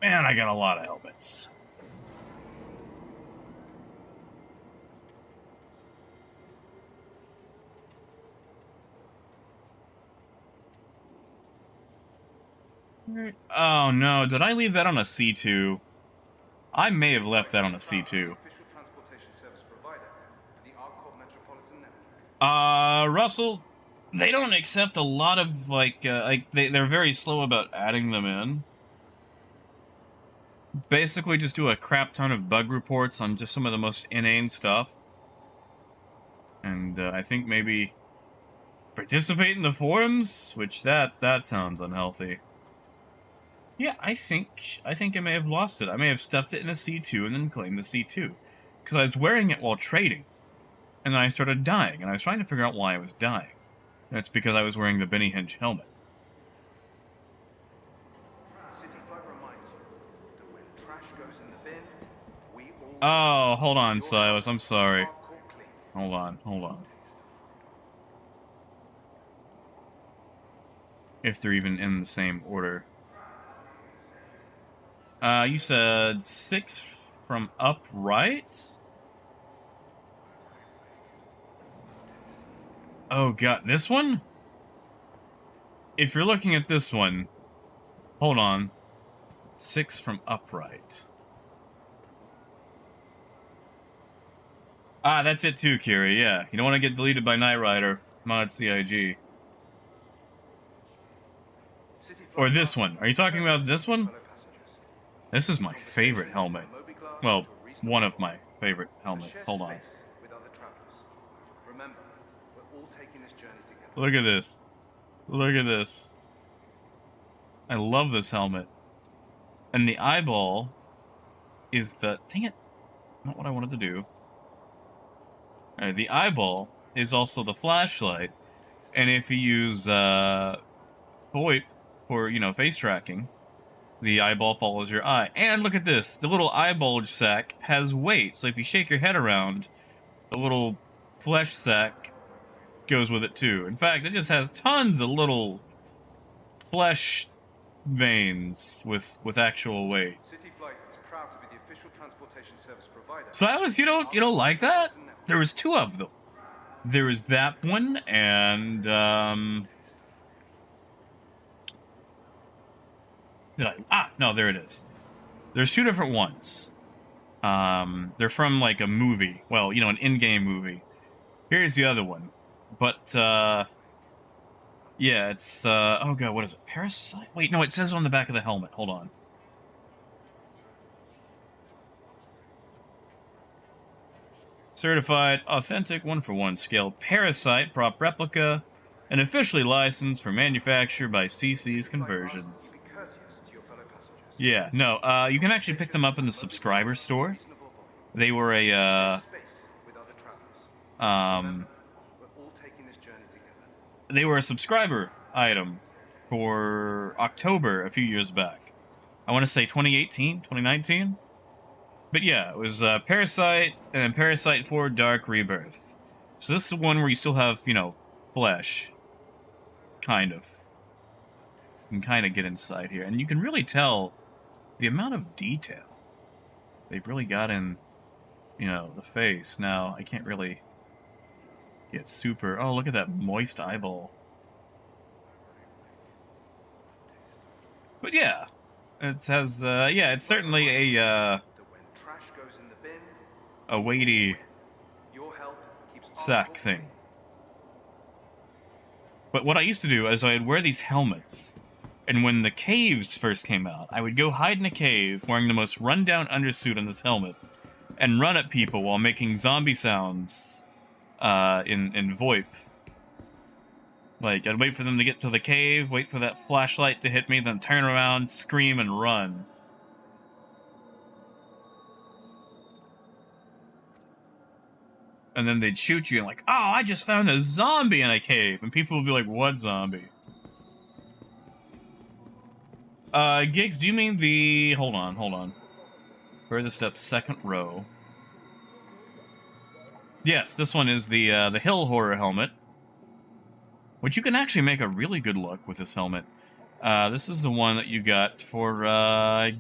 Man, I got a lot of helmets. Oh no, did I leave that on a C2? I may have left that on a C2. Russell, they don't accept a lot of, they're very slow about adding them in. Basically just do a crap ton of bug reports on just some of the most inane stuff. And I think maybe participate in the forums, which that sounds unhealthy. Yeah, I think I may have lost it. I may have stuffed it in a C2 and then claimed the C2. Because I was wearing it while trading. And then I started dying, and I was trying to figure out why I was dying. And it's because I was wearing the Benny Hinch helmet. Oh, hold on, Silas. I'm sorry. Hold on. If they're even in the same order. You said 6 from upright? Oh god, this one? If you're looking at this one, hold on. 6 from upright. Ah, that's it too, Kiri, yeah. You don't want to get deleted by Knight Rider, mod CIG. Or this one. Are you talking about this one? This is my favorite helmet. Well, one of my favorite helmets. Hold on. Look at this. Look at this. I love this helmet. And the eyeball is the... Dang it. Not what I wanted to do. The eyeball is also the flashlight. And if you use VoIP for, you know, face tracking, The eyeball follows your eye. And look at this. The little eye bulge sac has weight. So if you shake your head around, the little flesh sac goes with it too. In fact, it just has tons of little flesh veins with actual weight. City Flight is proud to be the official transportation service provider. Silas, you don't like that? There was two of them. There was that one and no, there it is. There's two different ones. They're from like a movie. Well, you know, an in-game movie. Here's the other one. But yeah, it's oh god, what is it? Parasite? Wait, no, it says it on the back of the helmet. Hold on. Certified, authentic, 1-for-1 scale Parasite prop replica, and officially licensed for manufacture by CC's Conversions. Be courteous to your fellow passengers. Yeah, no, you can actually pick them up in the subscriber store. Reasonable volume. They were a, Space with other travelers. We're all taking this journey together. they were a subscriber item for October a few years back. I want to say 2018, 2019? But yeah, it was Parasite and then Parasite 4 Dark Rebirth. So this is one where you still have, you know, flesh. Kind of. You can kind of get inside here. And you can really tell the amount of detail they've really got in, you know, the face. Now, I can't really get super... Oh, look at that moist eyeball. But yeah, it has, yeah, it's certainly a, That when trash goes in the bin, a weighty your help keeps our sack world thing. But what I used to do is I'd wear these helmets, and when the caves first came out, I would go hide in a cave wearing the most rundown undersuit on this helmet, and run at people while making zombie sounds in VoIP. Like, I'd wait for them to get to the cave, wait for that flashlight to hit me, then turn around, scream, and run. And then they'd shoot you, and like, oh, I just found a zombie in a cave. And people would be like, what zombie? Gigs, do you mean the... Hold on. Furthest up, second row. Yes, this one is the Hill Horror helmet. Which you can actually make a really good look with this helmet. This is the one that you got for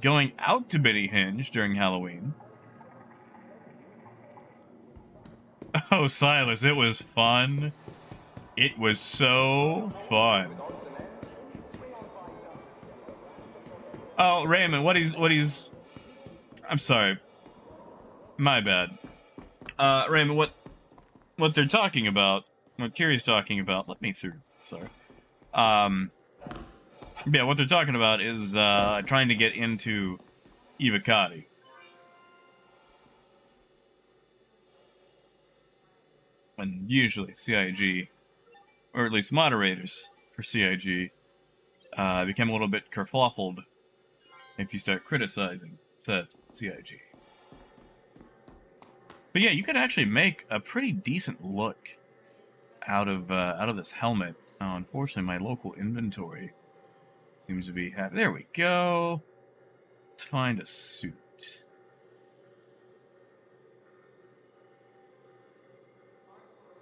going out to Benny Hinge during Halloween. Oh, Silas, it was fun. It was so fun. Oh, Raymond, what he's... I'm sorry. My bad. Raymond, what they're talking about, what Kiri's talking about, let me through, sorry. Yeah, what they're talking about is, trying to get into Evocati. And usually CIG, or at least moderators for CIG, become a little bit kerfluffled if you start criticizing said CIG. But yeah, you could actually make a pretty decent look out of this helmet. Oh, unfortunately, my local inventory seems to be there we go. Let's find a suit.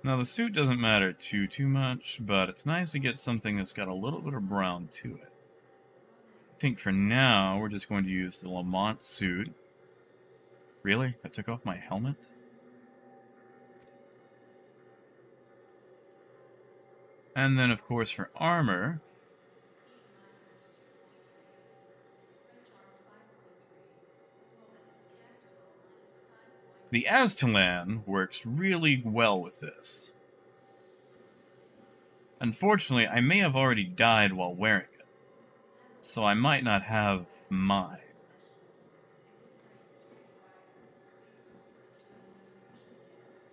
Now, the suit doesn't matter too much, but it's nice to get something that's got a little bit of brown to it. I think for now, we're just going to use the Lamont suit. Really? I took off my helmet? And then, of course, for armor... the Aztalan works really well with this. Unfortunately, I may have already died while wearing it, so I might not have mine.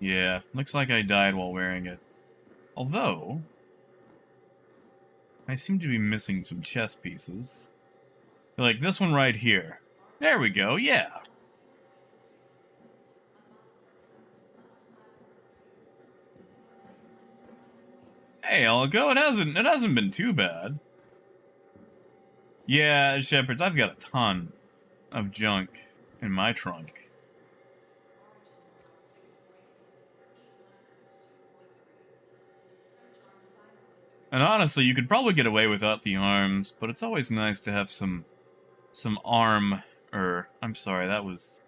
Yeah, looks like I died while wearing it. Although, I seem to be missing some chest pieces. Like this one right here. There we go, yeah. Hey, I'll go. It hasn't been too bad. Yeah, Shepherds, I've got a ton of junk in my trunk. And honestly, you could probably get away without the arms, but it's always nice to have some arm, or I'm sorry, that was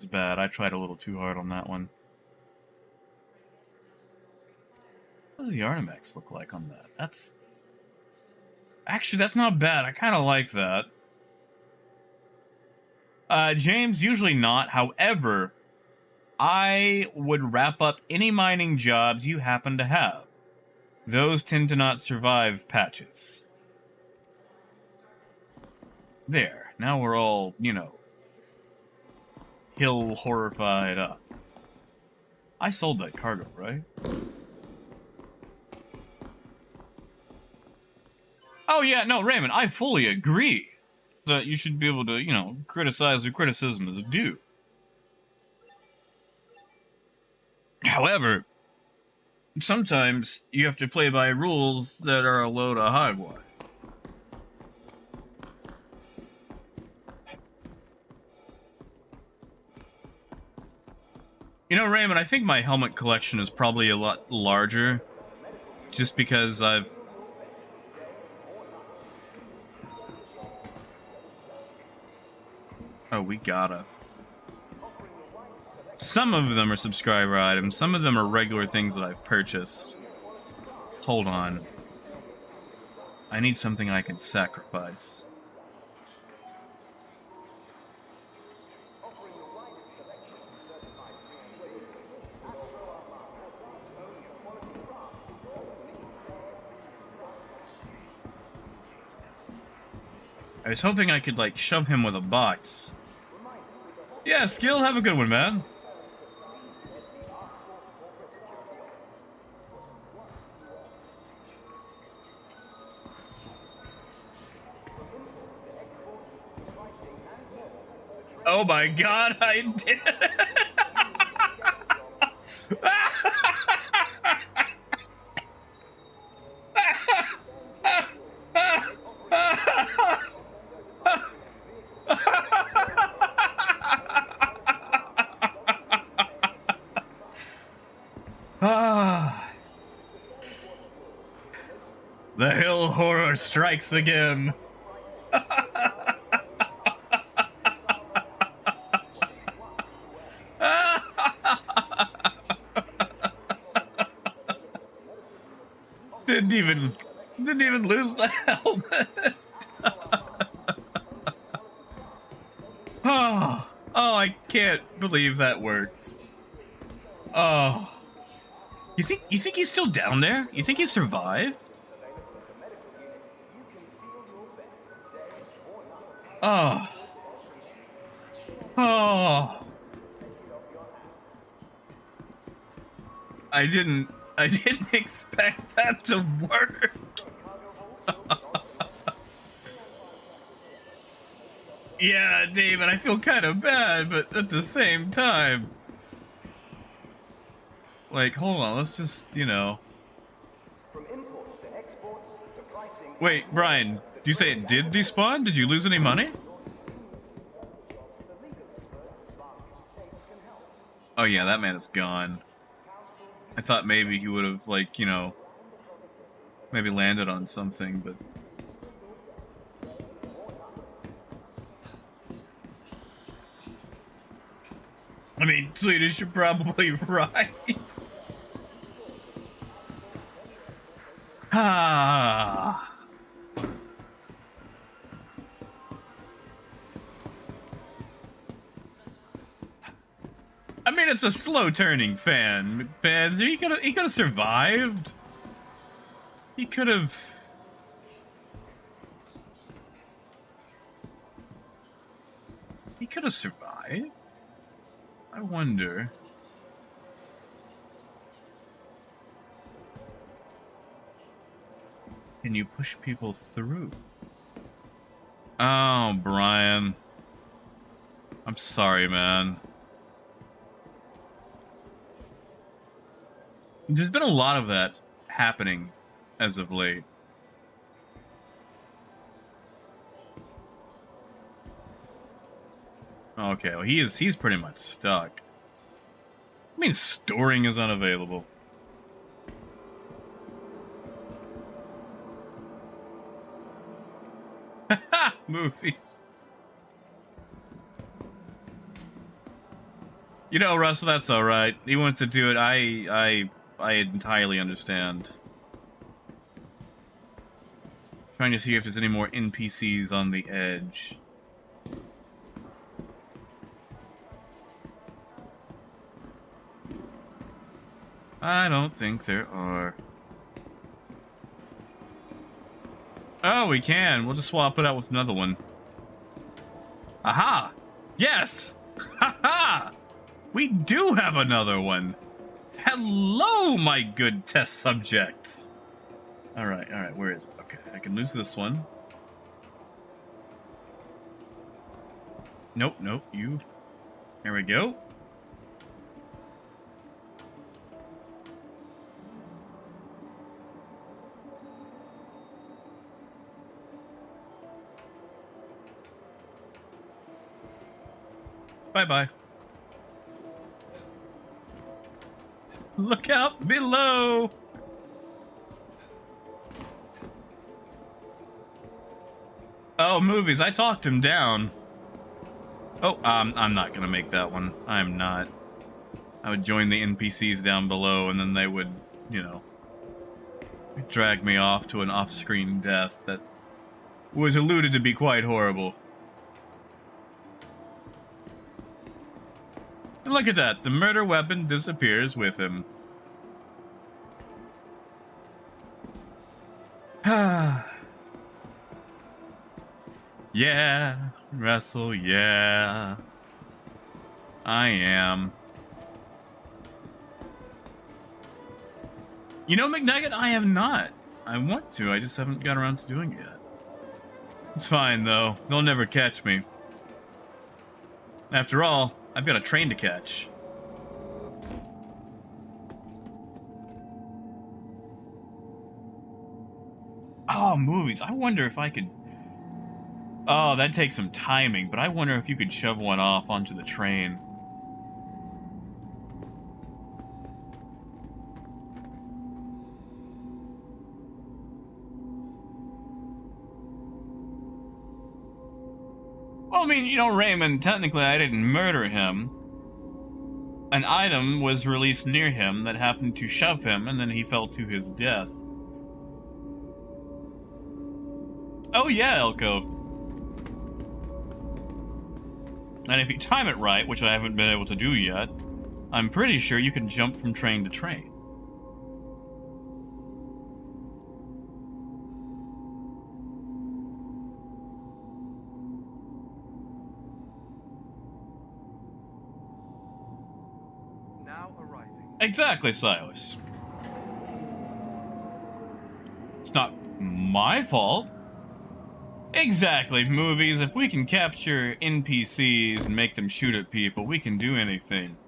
bad. I tried a little too hard on that one. What does the Artimex look like on that? Actually, that's not bad. I kind of like that. James, usually not. However, I would wrap up any mining jobs you happen to have. Those tend to not survive patches. There. Now we're all, you know, hill horrified up. I sold that cargo, right? Oh yeah, no, Raymond, I fully agree that you should be able to, you know, criticize where criticism is due. However, sometimes you have to play by rules that are a load of hogwash. You know, Raymond, I think my helmet collection is probably a lot larger, just because I've... Oh, we gotta. Some of them are subscriber items, some of them are regular things that I've purchased. Hold on. I need something I can sacrifice. I was hoping I could, like, shove him with a box. Yeah, Skill, have a good one, man. Oh my god, I did. The hill horror strikes again. Didn't even lose the helmet. Oh, I can't believe that works. Oh. You think he's still down there? You think he survived? Oh. Oh. I didn't expect that to work. Yeah, David, I feel kind of bad, but at the same time, like, hold on, let's just, you know. Wait, Brian, do you say it did despawn? Did you lose any money? Oh yeah, that man is gone. I thought maybe he would have, like, you know, maybe landed on something, but... I mean, Swedish, you're probably right. Ah. I mean, it's a slow turning fan. Fans, he could have survived. He could have. He could have survived. I wonder. Can you push people through? Oh, Brian. I'm sorry, man. There's been a lot of that happening as of late. Okay, well he's pretty much stuck. I mean, storing is unavailable. Haha, movies. You know, Russell, that's all right. He wants to do it. I entirely understand. Trying to see if there's any more NPCs on the edge. I don't think there are. Oh, we can. We'll just swap it out with another one. Aha! Yes! Ha-ha! We do have another one! Hello, my good test subjects! Alright, where is it? Okay, I can lose this one. Nope, you. There we go. Bye-bye. Look out below! Oh, movies. I talked him down. Oh, I'm not gonna make that one. I'm not. I would join the NPCs down below, and then they would, you know, drag me off to an off-screen death that was alluded to be quite horrible. And look at that. The murder weapon disappears with him. Yeah, Russell, yeah. I am. You know, McNugget, I have not. I want to, I just haven't got around to doing it yet. It's fine, though. They'll never catch me. After all, I've got a train to catch. Oh, movies. I wonder if I could... Oh, that takes some timing, but I wonder if you could shove one off onto the train. Well, I mean, you know, Raymond, technically I didn't murder him. An item was released near him that happened to shove him, and then he fell to his death. Oh yeah, Elko. And if you time it right, which I haven't been able to do yet, I'm pretty sure you can jump from train to train. Now arriving. Exactly, Silas. It's not my fault. Exactly, movies. If we can capture NPCs and make them shoot at people, we can do anything.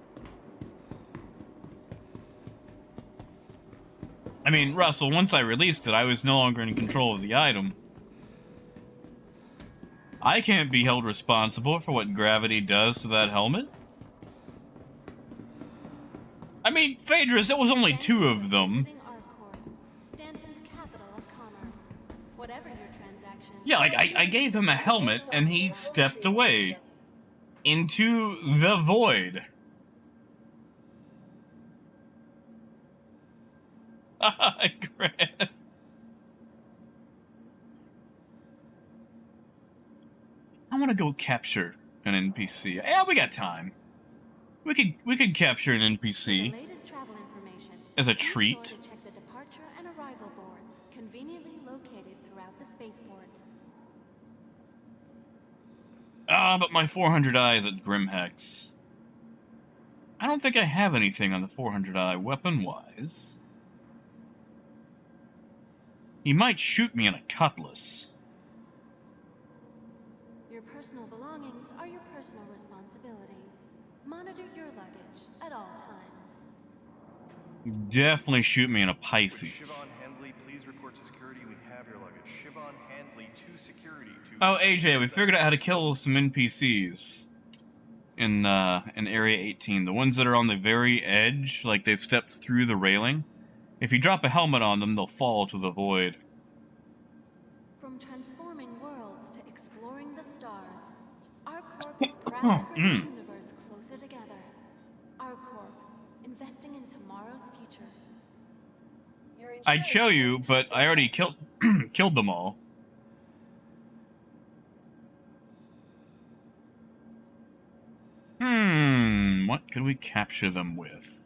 I mean, Russell, once I released it, I was no longer in control of the item. I can't be held responsible for what gravity does to that helmet. I mean, Phaedrus, it was only 2 of them. Yeah, like, I gave him a helmet, and he stepped away into the void. Grant. I want to go capture an NPC. Yeah, we got time. We could capture an NPC as a treat. Check the departure and arrival boards, conveniently located throughout the spaceport. Ah, but my 400i is at Grimhex. I don't think I have anything on the 400i weapon-wise. He might shoot me in a cutlass. Your personal belongings are your personal responsibility. Monitor your luggage at all times. Definitely shoot me in a Pisces. Siobhan Handley, please report to security. We have your luggage. Siobhan Handley to security. Oh, AJ, we figured out how to kill some NPCs. in Area 18. The ones that are on the very edge, like they've stepped through the railing. If you drop a helmet on them, they'll fall to the void. From transforming worlds to exploring the stars, our corp is proud to bring the universe closer together. Our corp, investing in tomorrow's future. I'd show you, but I already killed them all. What could we capture them with?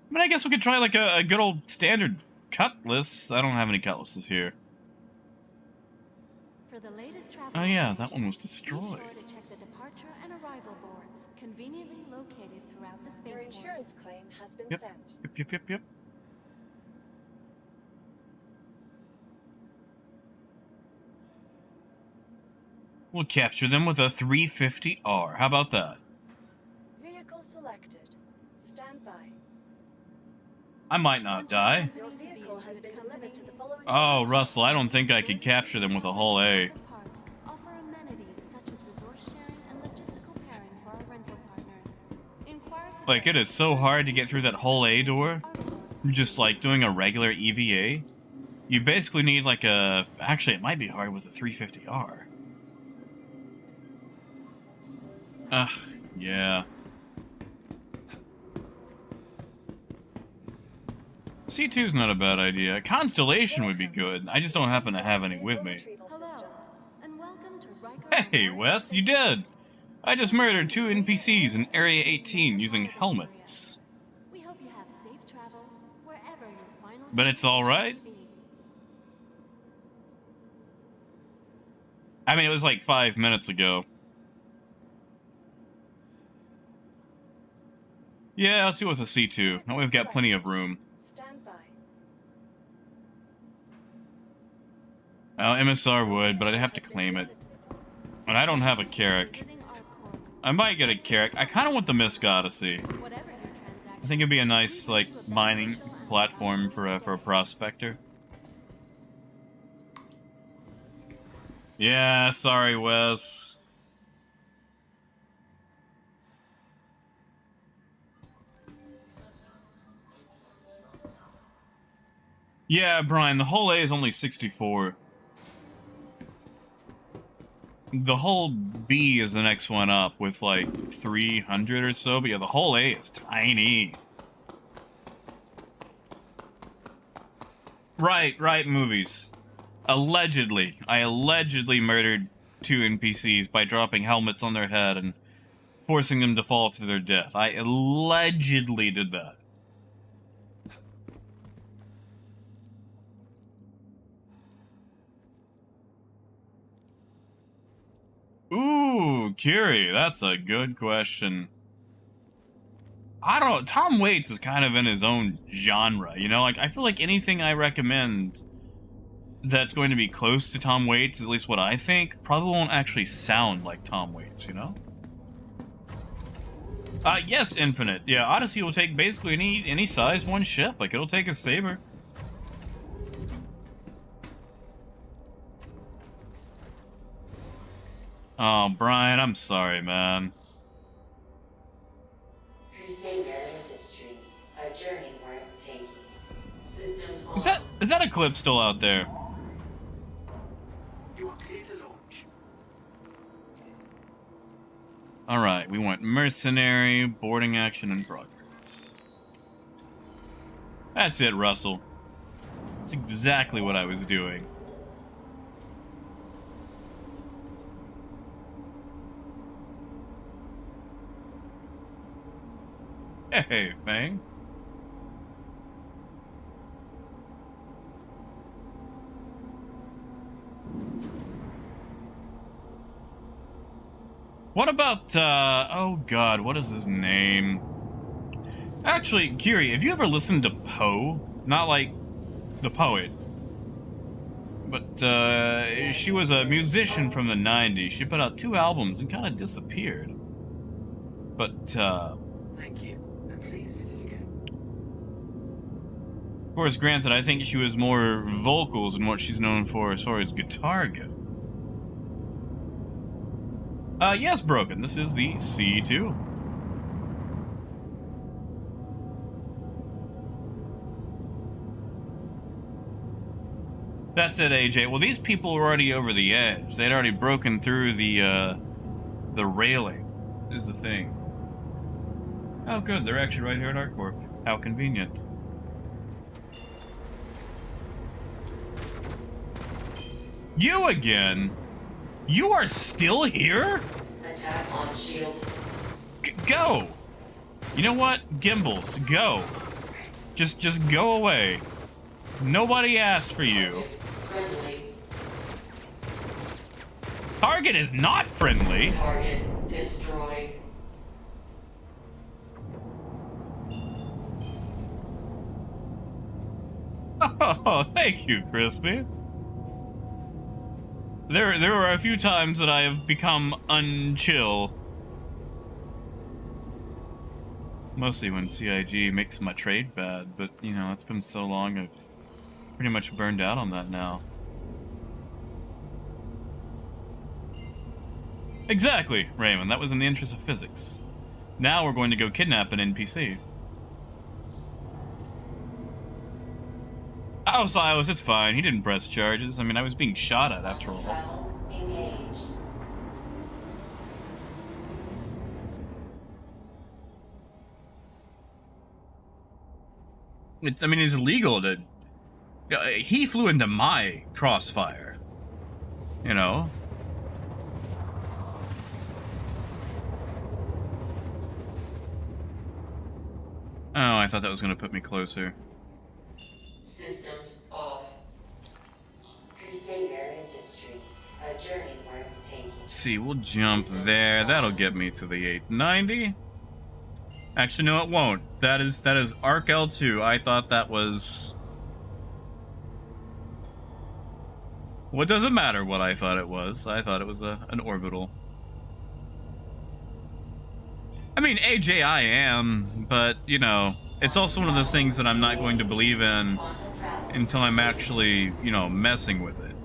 I mean, I guess we could try like a good old standard cutlass. I don't have any cutlasses here. For the latest travel Oh yeah, that one was be destroyed. sure to check the departure and arrival boards, conveniently located throughout the Your spaceport. insurance claim has been Yep. sent. Yep. We'll capture them with a 350R. How about that? Vehicle selected. Stand by. I might not die. Your vehicle has been delivered to the following. Oh, Russell, I don't think I could capture them with a hull A. Parks offer amenities such as resource sharing and logistical pairing for our rental partners. Inquire today. Like, it is so hard to get through that hull A door. Our corp Just like doing a regular EVA. You basically need like a... Actually, it might be hard with a 350R. Ugh, yeah. C2's not a bad idea. Constellation would be good. I just don't happen to have any with me. Hello, and welcome to Riker. Hey, Wes, you did! I just murdered 2 NPCs in Area 18 using helmets. We hope you have safe travels wherever your final. But it's alright. destination may be. I mean, it was like 5 minutes ago. Yeah, let's do it with a C2. Now we've got plenty of room. Stand by. Well, MSR would, but I'd have to claim it. And I don't have a Carrack. Visiting our corp. I might get a Carrack. I kind of want the Mist Odyssey. Whatever your transaction. I think it'd be a nice, like, mining platform for a prospector. Yeah, sorry, Wes. Yeah, Brian, the whole A is only 64. The whole B is the next one up with like 300 or so, but yeah, the whole A is tiny. Right, movies. Allegedly, I allegedly murdered 2 NPCs by dropping helmets on their head and forcing them to fall to their death. I allegedly did that. Ooh, Curie, that's a good question. I don't know, Tom Waits is kind of in his own genre, you know? Like, I feel like anything I recommend that's going to be close to Tom Waits, at least what I think, probably won't actually sound like Tom Waits, you know? Yes, Infinite. Yeah, Odyssey will take basically any size one ship. Like, it'll take a Saber. Oh, Brian, I'm sorry, man. Crusader Industries, a journey worth taking. Systems Is that Eclipse still out there? You are clear to launch. Alright, we want mercenary, boarding action, and progress. That's it, Russell. That's exactly what I was doing. Hey, Fang. What about, oh god, what is his name? Actually, Kiri, have you ever listened to Poe? Not like the poet. But, she was a musician from the 90s. She put out 2 albums and kind of disappeared. But, Thank you, and please visit again. of course, granted, I think she was more vocals than what she's known for as far as guitar goes. Yes, Broken. This is the C2. That's it, AJ. Well, these people were already over the edge. They'd already broken through the railing, is the thing. Oh, good. They're actually right here at our corp. How convenient. You again? You are still here? Attack on shields. Go! You know what? Gimbals, go. Just go away. Nobody asked for you. Friendly. Target is not friendly. Target destroyed. Oh, thank you, Crispy. There were a few times that I have become unchill. Mostly when CIG makes my trade bad, but, you know, it's been so long I've pretty much burned out on that now. Exactly, Raymond. That was in the interest of physics. Now we're going to go kidnap an NPC. Oh, Silas, it's fine. He didn't press charges. I mean, I was being shot at after all. Travel engaged. I mean, it's illegal to... He flew into my crossfire. You know? Oh, I thought that was going to put me closer. Systems off. Crusader Industries. A journey worth taking. Let's see, we'll jump there. That'll get me to the 890. Actually, no, it won't. That is Arc L2. I thought that was... Well, it doesn't matter what I thought it was. I thought it was an orbital. I mean, AJ I am, but, you know, it's also one of those things that I'm not going to believe in until I'm actually, you know, messing with it.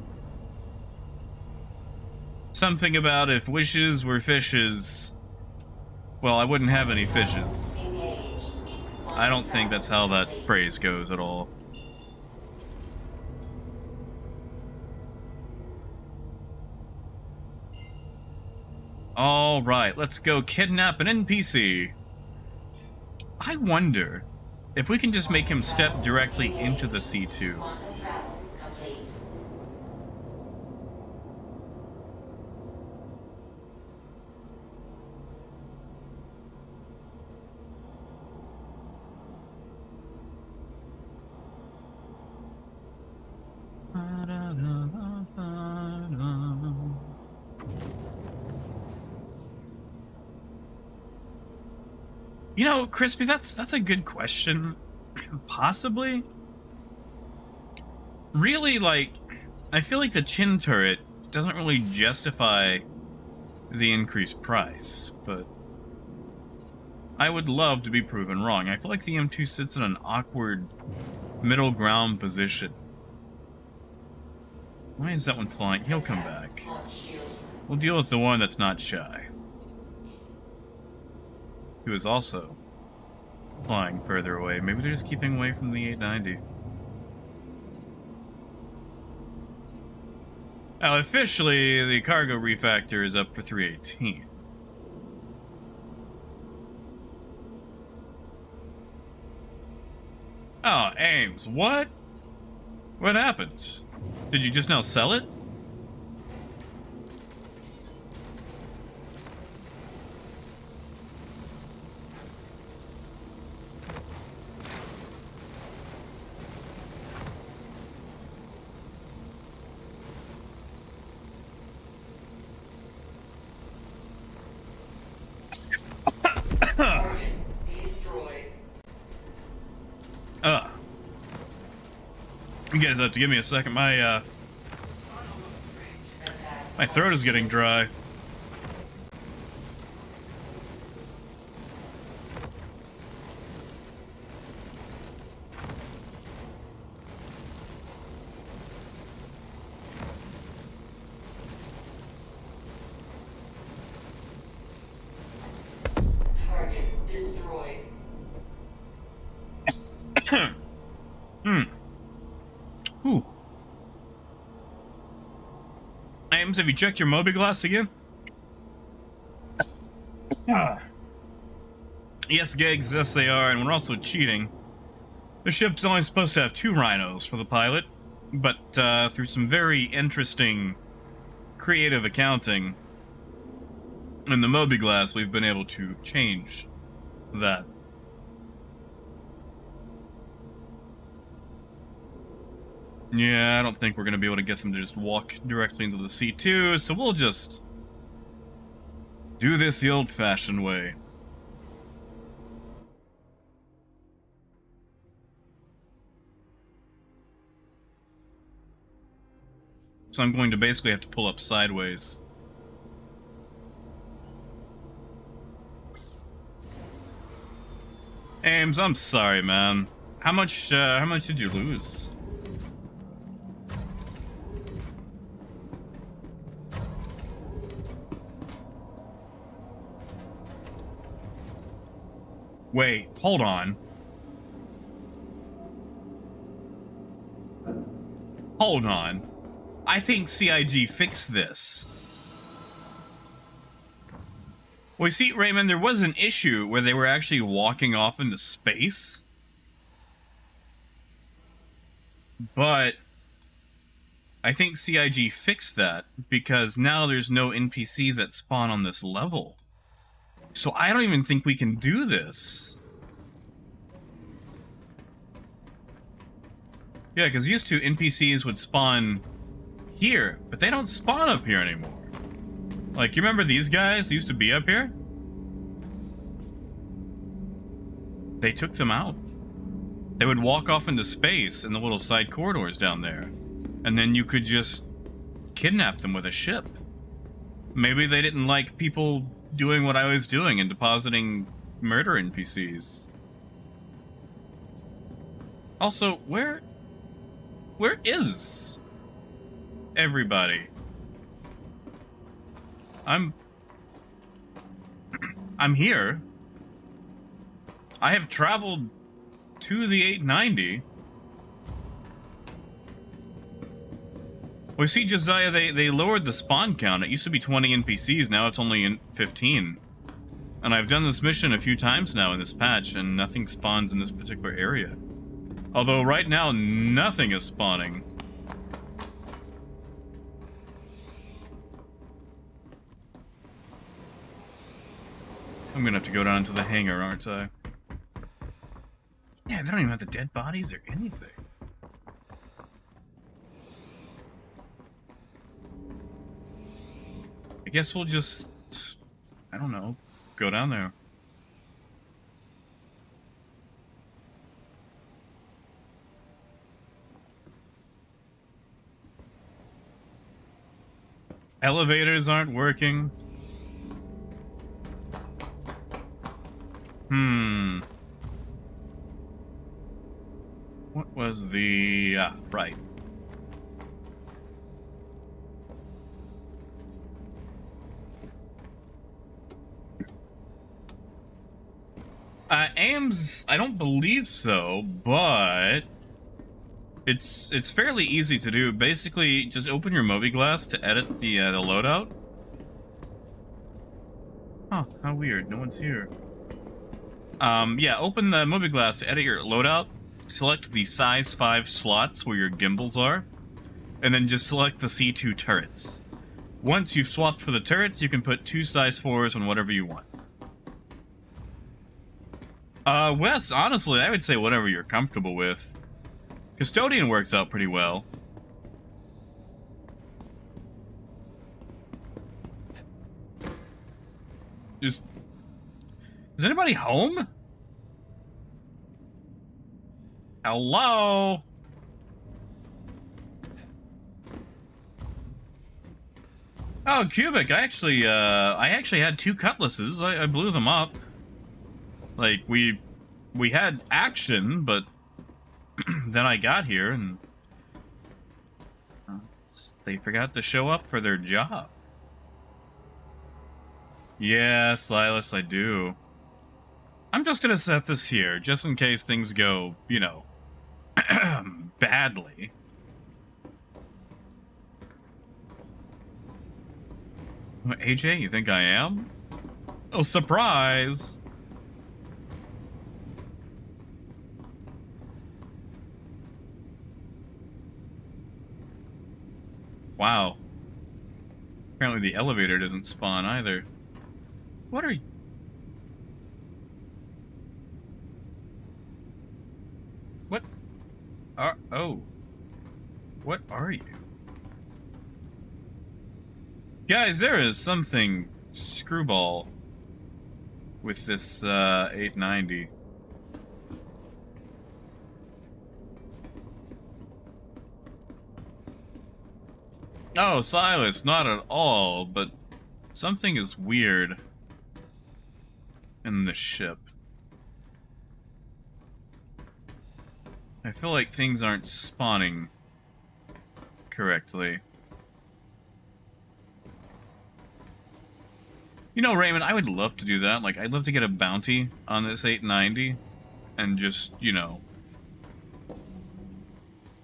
Something about if wishes were fishes, well, I wouldn't have any fishes. I don't think that's how that phrase goes at all. All right, let's go kidnap an NPC. I wonder if we can just make him step directly into the C2. Quantum travel complete. You know, Crispy, that's a good question. Possibly. Really, like, I feel like the chin turret doesn't really justify the increased price, but I would love to be proven wrong. I feel like the M2 sits in an awkward middle ground position. Why is that one flying? He'll come back. On shields. We'll deal with the one that's not shy. Who is also flying further away. Maybe they're just keeping away from the 890. Now, officially, the cargo refactor is up for 318. Oh, Ames, what? What happened? Did you just now sell it? Target destroyed. You guys have to give me a second. My Attack. my throat is getting dry. Ames, have you checked your Moby Glass again? Yes, Gigs, yes they are, and we're also cheating. The ship's only supposed to have 2 rhinos for the pilot, but through some very interesting creative accounting in the Moby Glass, we've been able to change that. Yeah, I don't think we're going to be able to get them to just walk directly into the C2, so we'll just do this the old-fashioned way. So I'm going to basically have to pull up sideways. Ames, I'm sorry, man. How much did you lose? Wait, hold on. Hold on. I think CIG fixed this. Well, you see, Raymond, there was an issue where they were actually walking off into space. But I think CIG fixed that because now there's no NPCs that spawn on this level. So I don't even think we can do this. Yeah, because used to NPCs would spawn here, but they don't spawn up here anymore. Like, you remember these guys who used to be up here? They took them out. They would walk off into space in the little side corridors down there. And then you could just kidnap them with a ship. Maybe they didn't like people doing what I was doing and depositing murder NPCs. Also, where is everybody? I'm here. I have traveled to the 890. Well, see, Josiah, they lowered the spawn count. It used to be 20 NPCs, now it's only 15. And I've done this mission a few times now in this patch, and nothing spawns in this particular area. Although right now, nothing is spawning. I'm gonna have to go down to the hangar, aren't I? Yeah, they don't even have the dead bodies or anything. I guess we'll just, I don't know, go down there. Elevators aren't working. What was the... right. Ames, I don't believe so, but... It's fairly easy to do. Basically, just open your Moby Glass to edit the loadout. Huh, how weird. No one's here. Yeah, open the Moby Glass to edit your loadout. Select the size 5 slots where your gimbals are. And then just select the C2 turrets. Once you've swapped for the turrets, you can put 2 size 4s on whatever you want. Wes, honestly, I would say whatever you're comfortable with. Custodian works out pretty well. Is anybody home? Hello? Oh, Cubic, I actually had 2 cutlasses. I blew them up. Like, we had action, but then I got here and they forgot to show up for their job. Yeah, Silas, I do. I'm just gonna set this here, just in case things go, you know, badly. AJ, you think I am? Oh, surprise! Wow. Apparently the elevator doesn't spawn either. What are you? What are... Oh. What are you? Guys, there is something screwball with this 890. Oh, Silas, not at all, but something is weird in the ship. I feel like things aren't spawning correctly. You know, Raymond, I would love to do that. Like, I'd love to get a bounty on this 890 and just, you know,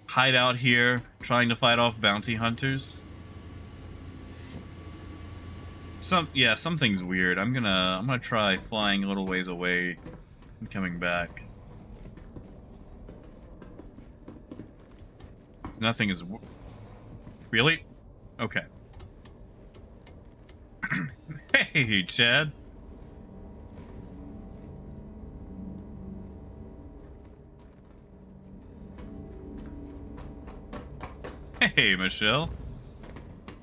hide out here trying to fight off bounty hunters. Yeah, something's weird. I'm gonna try flying a little ways away and coming back. Nothing is... Really? Okay. Hey, Chad. Hey, Michelle.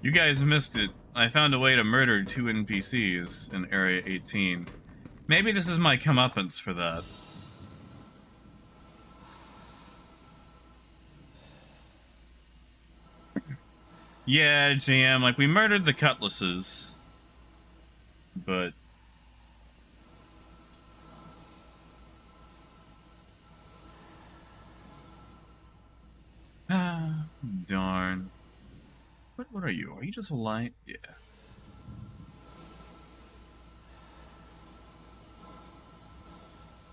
You guys missed it. I found a way to murder 2 NPCs in Area 18. Maybe this is my comeuppance for that. Yeah, GM, like, we murdered the Cutlasses. But... Ah, darn. What are you? Are you just a light? Yeah.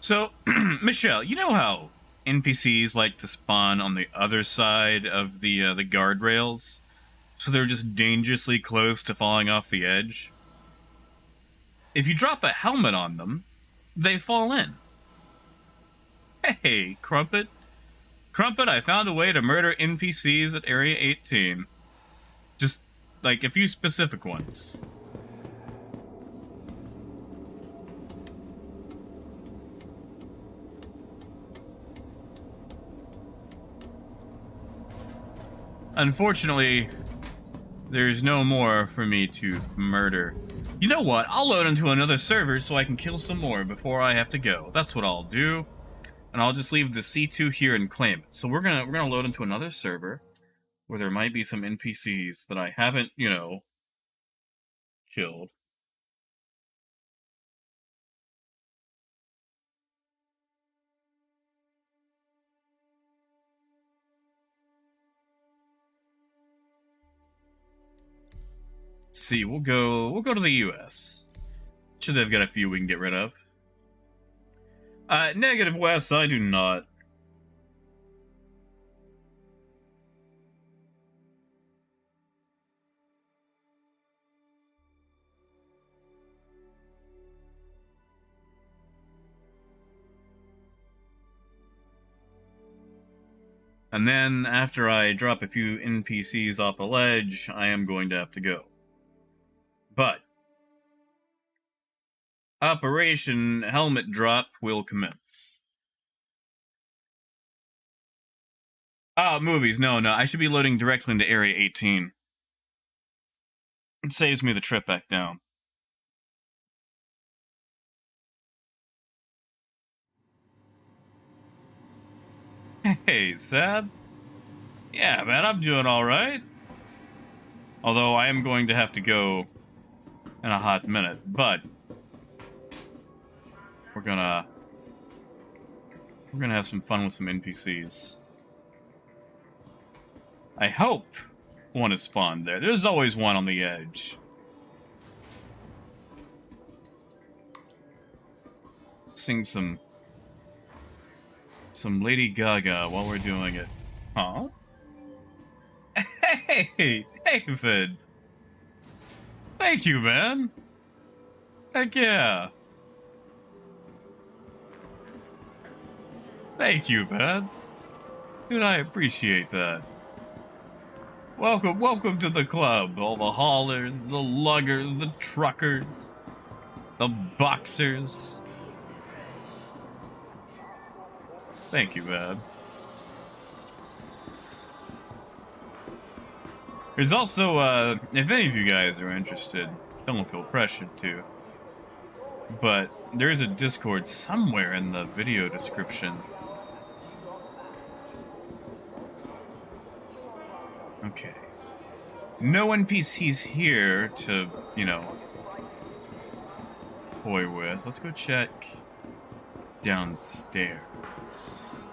So, Michelle, you know how NPCs like to spawn on the other side of the guardrails? So they're just dangerously close to falling off the edge? If you drop a helmet on them, they fall in. Hey, Crumpet. Crumpet, I found a way to murder NPCs at Area 18. Just, like, a few specific ones. Unfortunately, there's no more for me to murder. You know what? I'll load into another server so I can kill some more before I have to go. That's what I'll do. And I'll just leave the C2 here and claim it. So we're gonna load into another server where there might be some NPCs that I haven't, you know, killed. Let's see, we'll go to the US. Should have got a few we can get rid of. Negative, Wes, I do not. And then, after I drop a few NPCs off a ledge, I am going to have to go. But Operation Helmet Drop will commence. Ah, movies. No, I should be loading directly into Area 18. It saves me the trip back down. Hey, Sad. Yeah, man, I'm doing alright. Although I am going to have to go in a hot minute, but we're gonna have some fun with some NPCs. I hope one is spawned there. There's always one on the edge. Sing some Lady Gaga while we're doing it. Huh? Hey, David. Thank you, man. Heck yeah. Thank you, man. Dude, I appreciate that. Welcome to the club. All the haulers, the luggers, the truckers, the boxers. Thank you, man. There's also, if any of you guys are interested, don't feel pressured to, but there's a Discord somewhere in the video description. Okay. No NPCs here to, you know, toy with. Let's go check downstairs.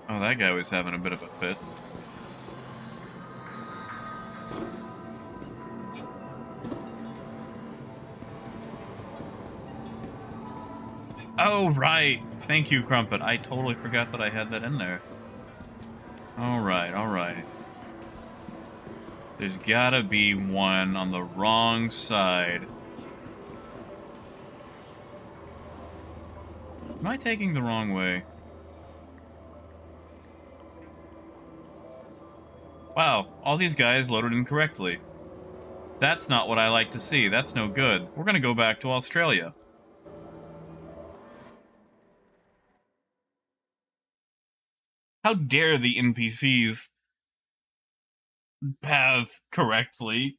Oh, that guy was having a bit of a fit. Oh, right. Thank you, Crumpet. I totally forgot that I had that in there. Alright, alright. There's gotta be one on the wrong side. Am I taking the wrong way? Wow, all these guys loaded incorrectly. That's not what I like to see. That's no good. We're gonna go back to Australia. How dare the NPCs path correctly?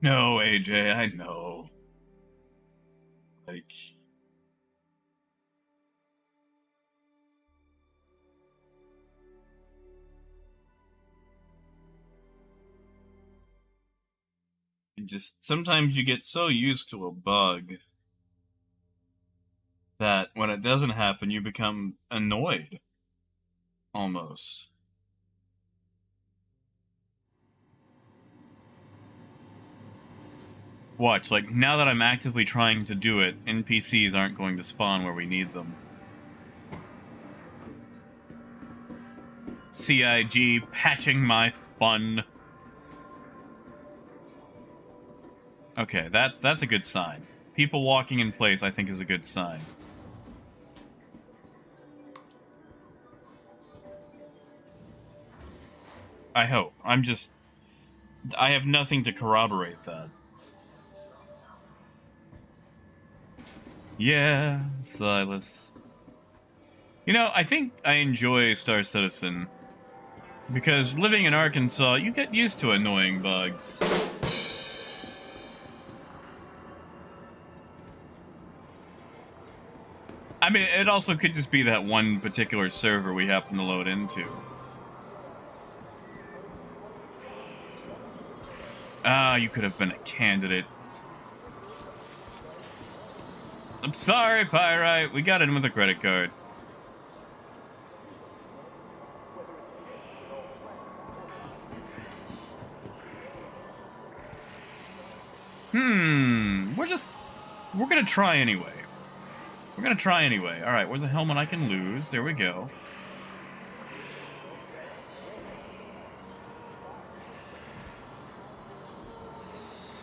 No, AJ, I know. Like... Just, sometimes you get so used to a bug that when it doesn't happen, you become annoyed. Almost. Watch, like, now that I'm actively trying to do it, NPCs aren't going to spawn where we need them. CIG patching my fun. Okay, that's a good sign. People walking in place, I think, is a good sign. I hope. I have nothing to corroborate that. Yeah, Silas. You know, I think I enjoy Star Citizen. Because living in Arkansas, you get used to annoying bugs. I mean, it also could just be that one particular server we happen to load into. Ah, you could have been a candidate. I'm sorry, Pyrite. We got in with a credit card. We're gonna try anyway. Alright, where's a helmet I can lose? There we go.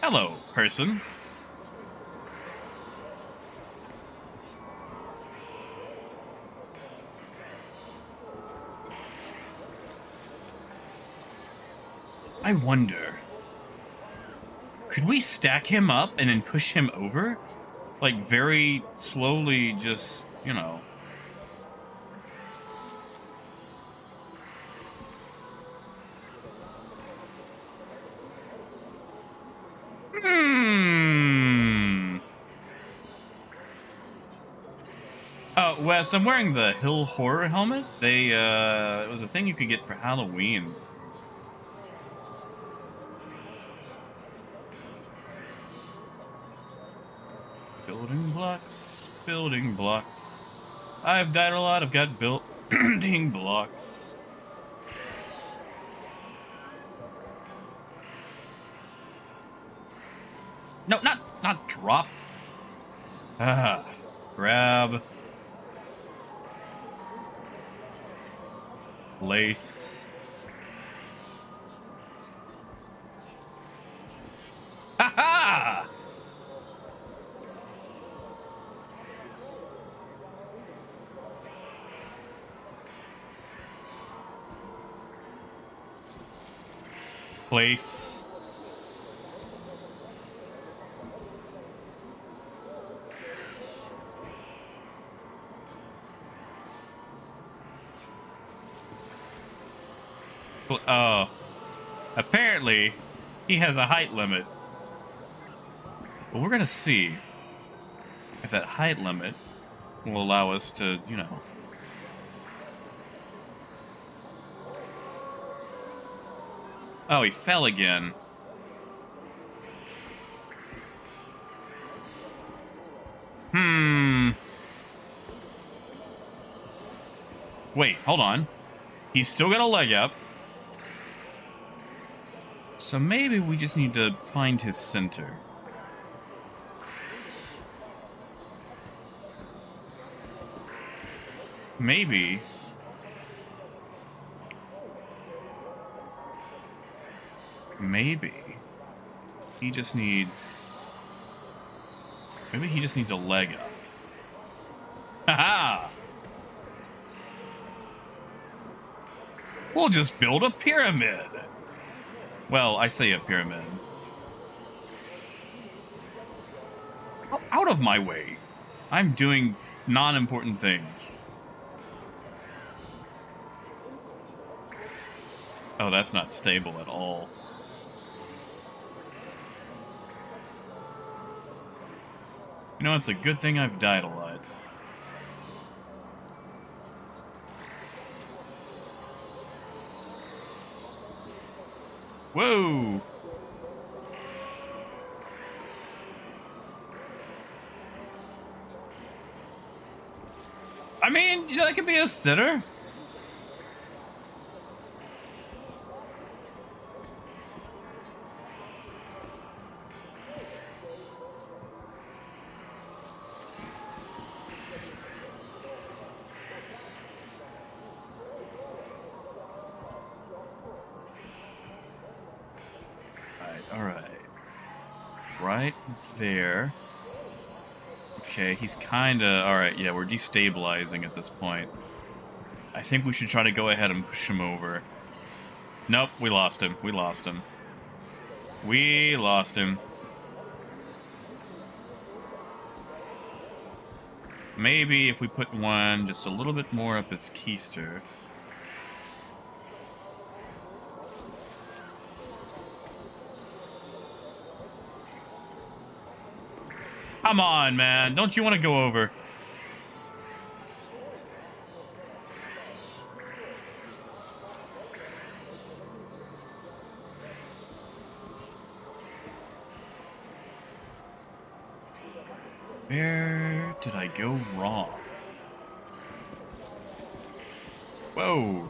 Hello, person. I wonder, could we stack him up and then push him over? Like, very slowly, just, you know. Oh, Wes, I'm wearing the Hill Horror helmet. It was a thing you could get for Halloween. blocks. Building blocks. I've died a lot. I've got building blocks. No, not drop. Ah, grab. Place. Ha ha! Place. Oh. Apparently, he has a height limit. But we're gonna see if that height limit will allow us to, you know... Oh, he fell again. Wait, hold on. He's still got a leg up. So maybe we just need to find his center. Maybe. Maybe. He just needs... Maybe he just needs a leg up. Haha! We'll just build a pyramid! Well, I say a pyramid. Out of my way! I'm doing non-important things. Oh, that's not stable at all. You know, it's a good thing I've died a lot. Whoa! I mean, you know, that could be a sitter. Right there. Okay, he's kinda... Alright, yeah, we're destabilizing at this point. I think we should try to go ahead and push him over. Nope, we lost him. We lost him. We lost him. Maybe if we put one just a little bit more up his keister. Come on, man. Don't you want to go over? Where did I go wrong? Whoa.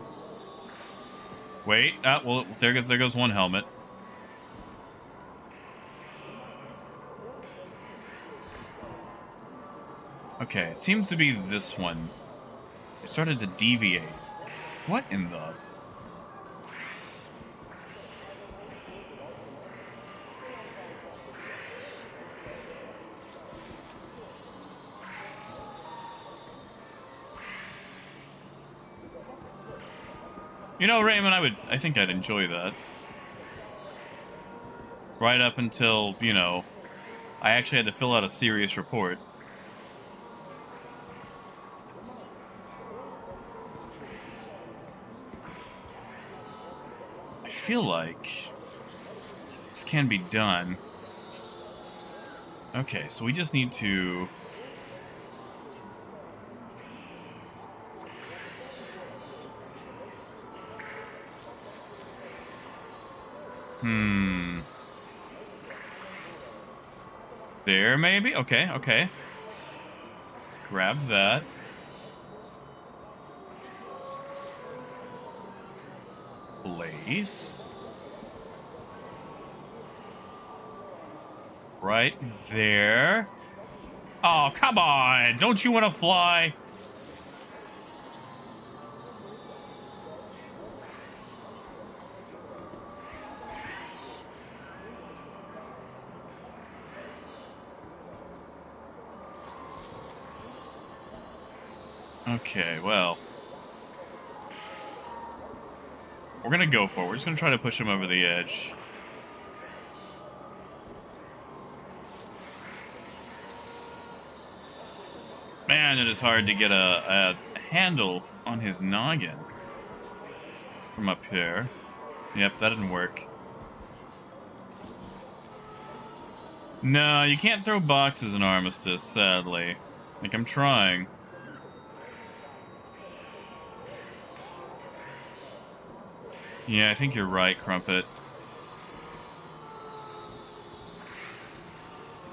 Wait. Well, there goes one helmet. Okay, it seems to be this one. It started to deviate. What in the... You know, Raymond, I think I'd enjoy that. Right up until, you know, I actually had to fill out a serious report. I feel like this can be done. Okay, so we just need to... There, maybe? Okay, okay. grab that. Place. Right there. Oh, come on. Don't you want to fly? Okay, well. We're gonna go for it. We're just gonna try to push him over the edge. Man, it is hard to get a handle on his noggin from up here. Yep, that didn't work. No, you can't throw boxes in Armistice, sadly. Like, I'm trying. Yeah, I think you're right, Crumpet.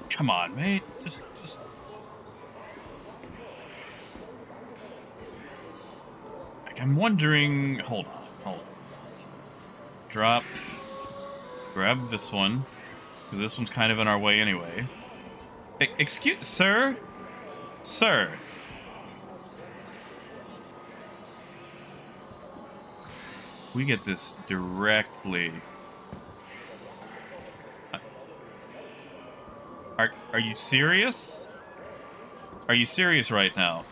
Come on, mate. Just... Like, I'm wondering... Hold on. Drop. Grab this one. Because this one's kind of in our way anyway. Excuse... Sir? Sir. We get this directly. Are you serious? Are you serious right now?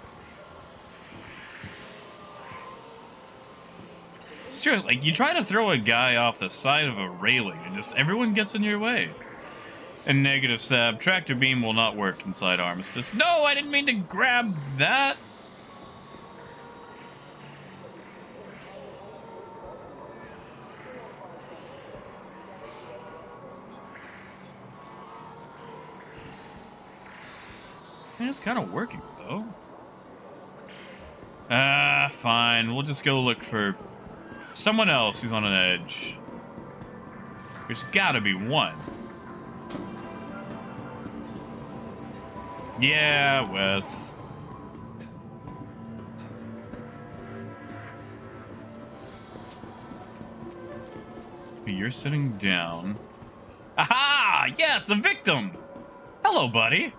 Seriously, like, you try to throw a guy off the side of a railing and just everyone gets in your way. And negative Sab, tractor beam will not work inside Armistice. No, I didn't mean to grab that. It's kind of working, though. Fine. We'll just go look for someone else who's on an edge. There's gotta be one. Yeah, Wes. You're sitting down. Aha! Yes, a victim! Hello, buddy.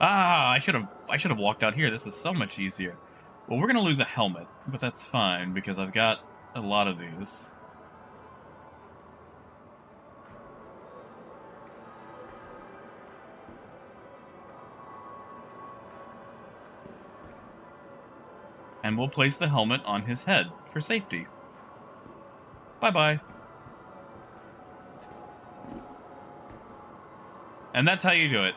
Ah, I should have walked out here. This is so much easier. Well, we're gonna lose a helmet, but that's fine because I've got a lot of these. And we'll place the helmet on his head for safety. Bye-bye. And that's how you do it.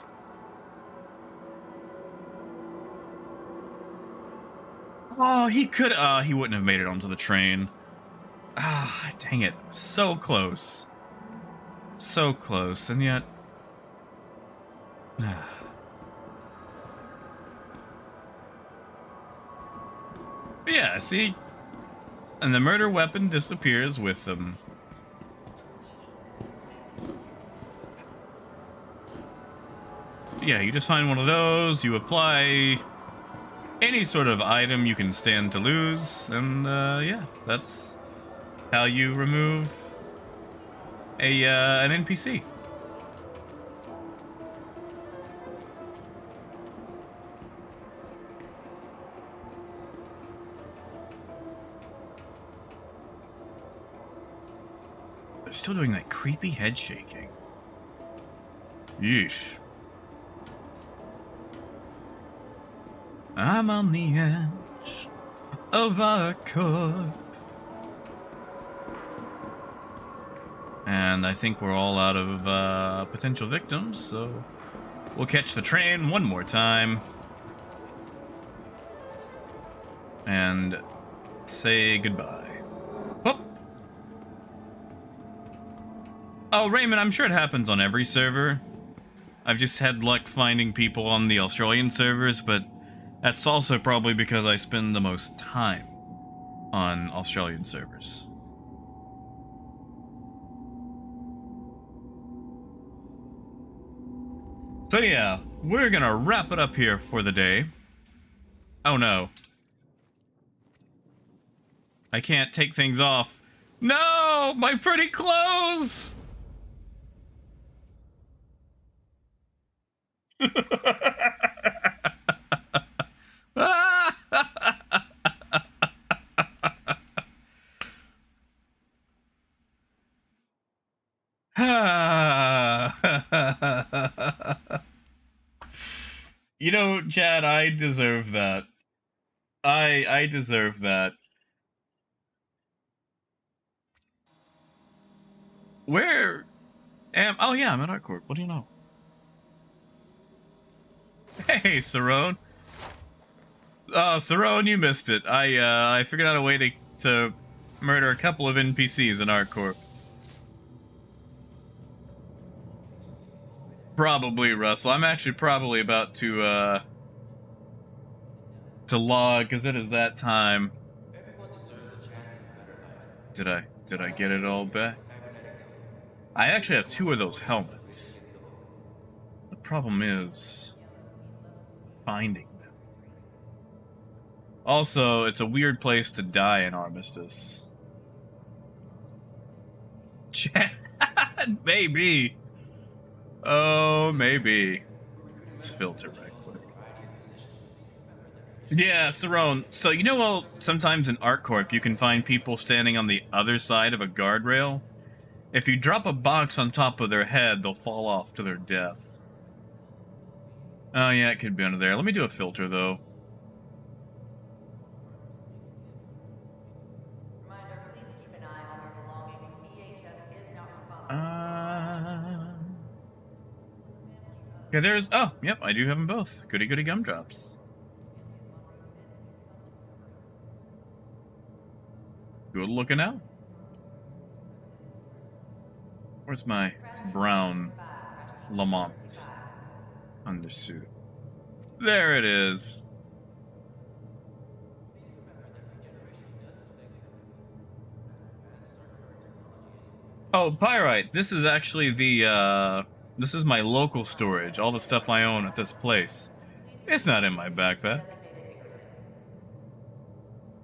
Oh, he could... he wouldn't have made it onto the train. Ah, dang it. So close. So close, and yet... Yeah, see? And the murder weapon disappears with them. Yeah, you just find one of those, you apply any sort of item you can stand to lose, and yeah, that's how you remove an NPC. They're still doing that creepy head shaking. Yeesh. I'm on the edge of our corp. And I think we're all out of potential victims, so we'll catch the train one more time. And say goodbye. Whoop! Oh, Raymond, I'm sure it happens on every server. I've just had luck finding people on the Australian servers, but that's also probably because I spend the most time on Australian servers. So yeah, we're gonna wrap it up here for the day. Oh no. I can't take things off. No! My pretty clothes! You know, Chad, I deserve that. I deserve that. Where am... Oh, yeah, I'm at ArtCorp. What do you know? Hey, Cerrone. Oh, Cerrone, you missed it. I figured out a way to murder a couple of NPCs in ArtCorp. Probably, Russell. I'm actually probably about to log, because it is that time. Did I get it all back? I actually have 2 of those helmets. The problem is finding them. Also, it's a weird place to die in Armistice. Maybe. Oh, maybe. Let's filter right quick. Yeah, Cerrone. So, you know how sometimes in ArtCorp you can find people standing on the other side of a guardrail? If you drop a box on top of their head, they'll fall off to their death. Oh yeah, it could be under there. Let me do a filter, though. Reminder, please keep an eye on your belongings. VHS is not responsible. Okay, there's... Oh, yep, I do have them both. Goody goody gumdrops. Good looking out. Where's my brown Lamont undersuit? There it is. Oh, Pyrite, this is actually the, this is my local storage, all the stuff I own at this place. It's not in my backpack.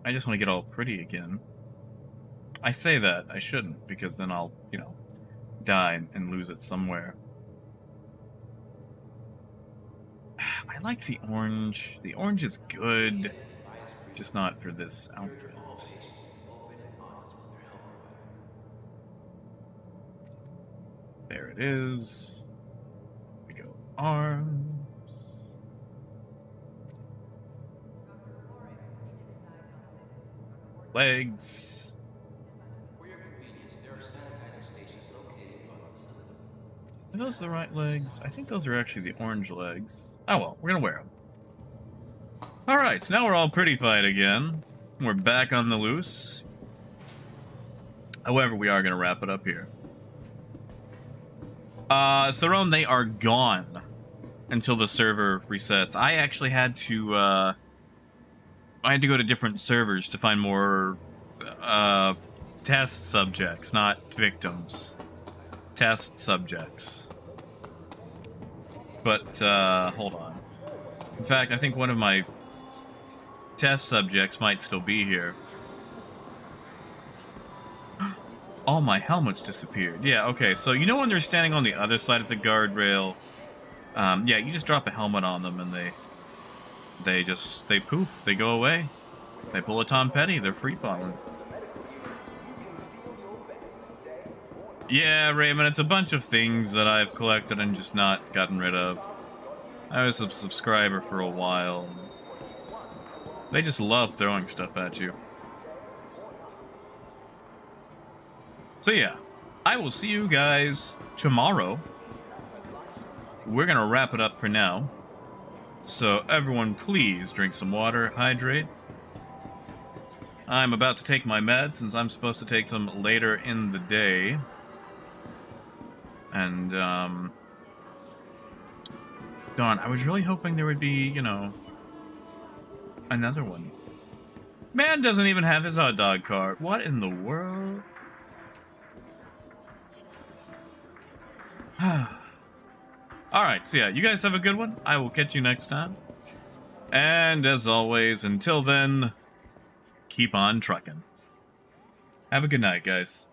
I just want to get all pretty again. I say that, I shouldn't, because then I'll, you know, die and lose it somewhere. I like the orange. The orange is good, just not for this outfit. There it is. We go arms. Legs. Are those the right legs? I think those are actually the orange legs. Oh well, we're gonna wear them. Alright, so now we're all pretty-fied again. We're back on the loose. However, we are gonna wrap it up here. Cerrone, they are gone until the server resets. I actually had to, I had to go to different servers to find more, test subjects, not victims. Test subjects. But, hold on. In fact, I think one of my test subjects might still be here. All my helmets disappeared. Yeah, okay, so you know when they're standing on the other side of the guardrail? Yeah, you just drop a helmet on them and they poof, they go away. They pull a Tom Petty, they're free falling. Yeah, Raymond, it's a bunch of things that I've collected and just not gotten rid of. I was a subscriber for a while. They just love throwing stuff at you. So yeah, I will see you guys tomorrow. We're gonna wrap it up for now. So everyone please drink some water, hydrate. I'm about to take my meds since I'm supposed to take some later in the day. And, darn, I was really hoping there would be, you know, another one. Man doesn't even have his hot dog cart. What in the world? Alright, so yeah, you guys have a good one. I will catch you next time. And as always, until then, keep on trucking. Have a good night, guys.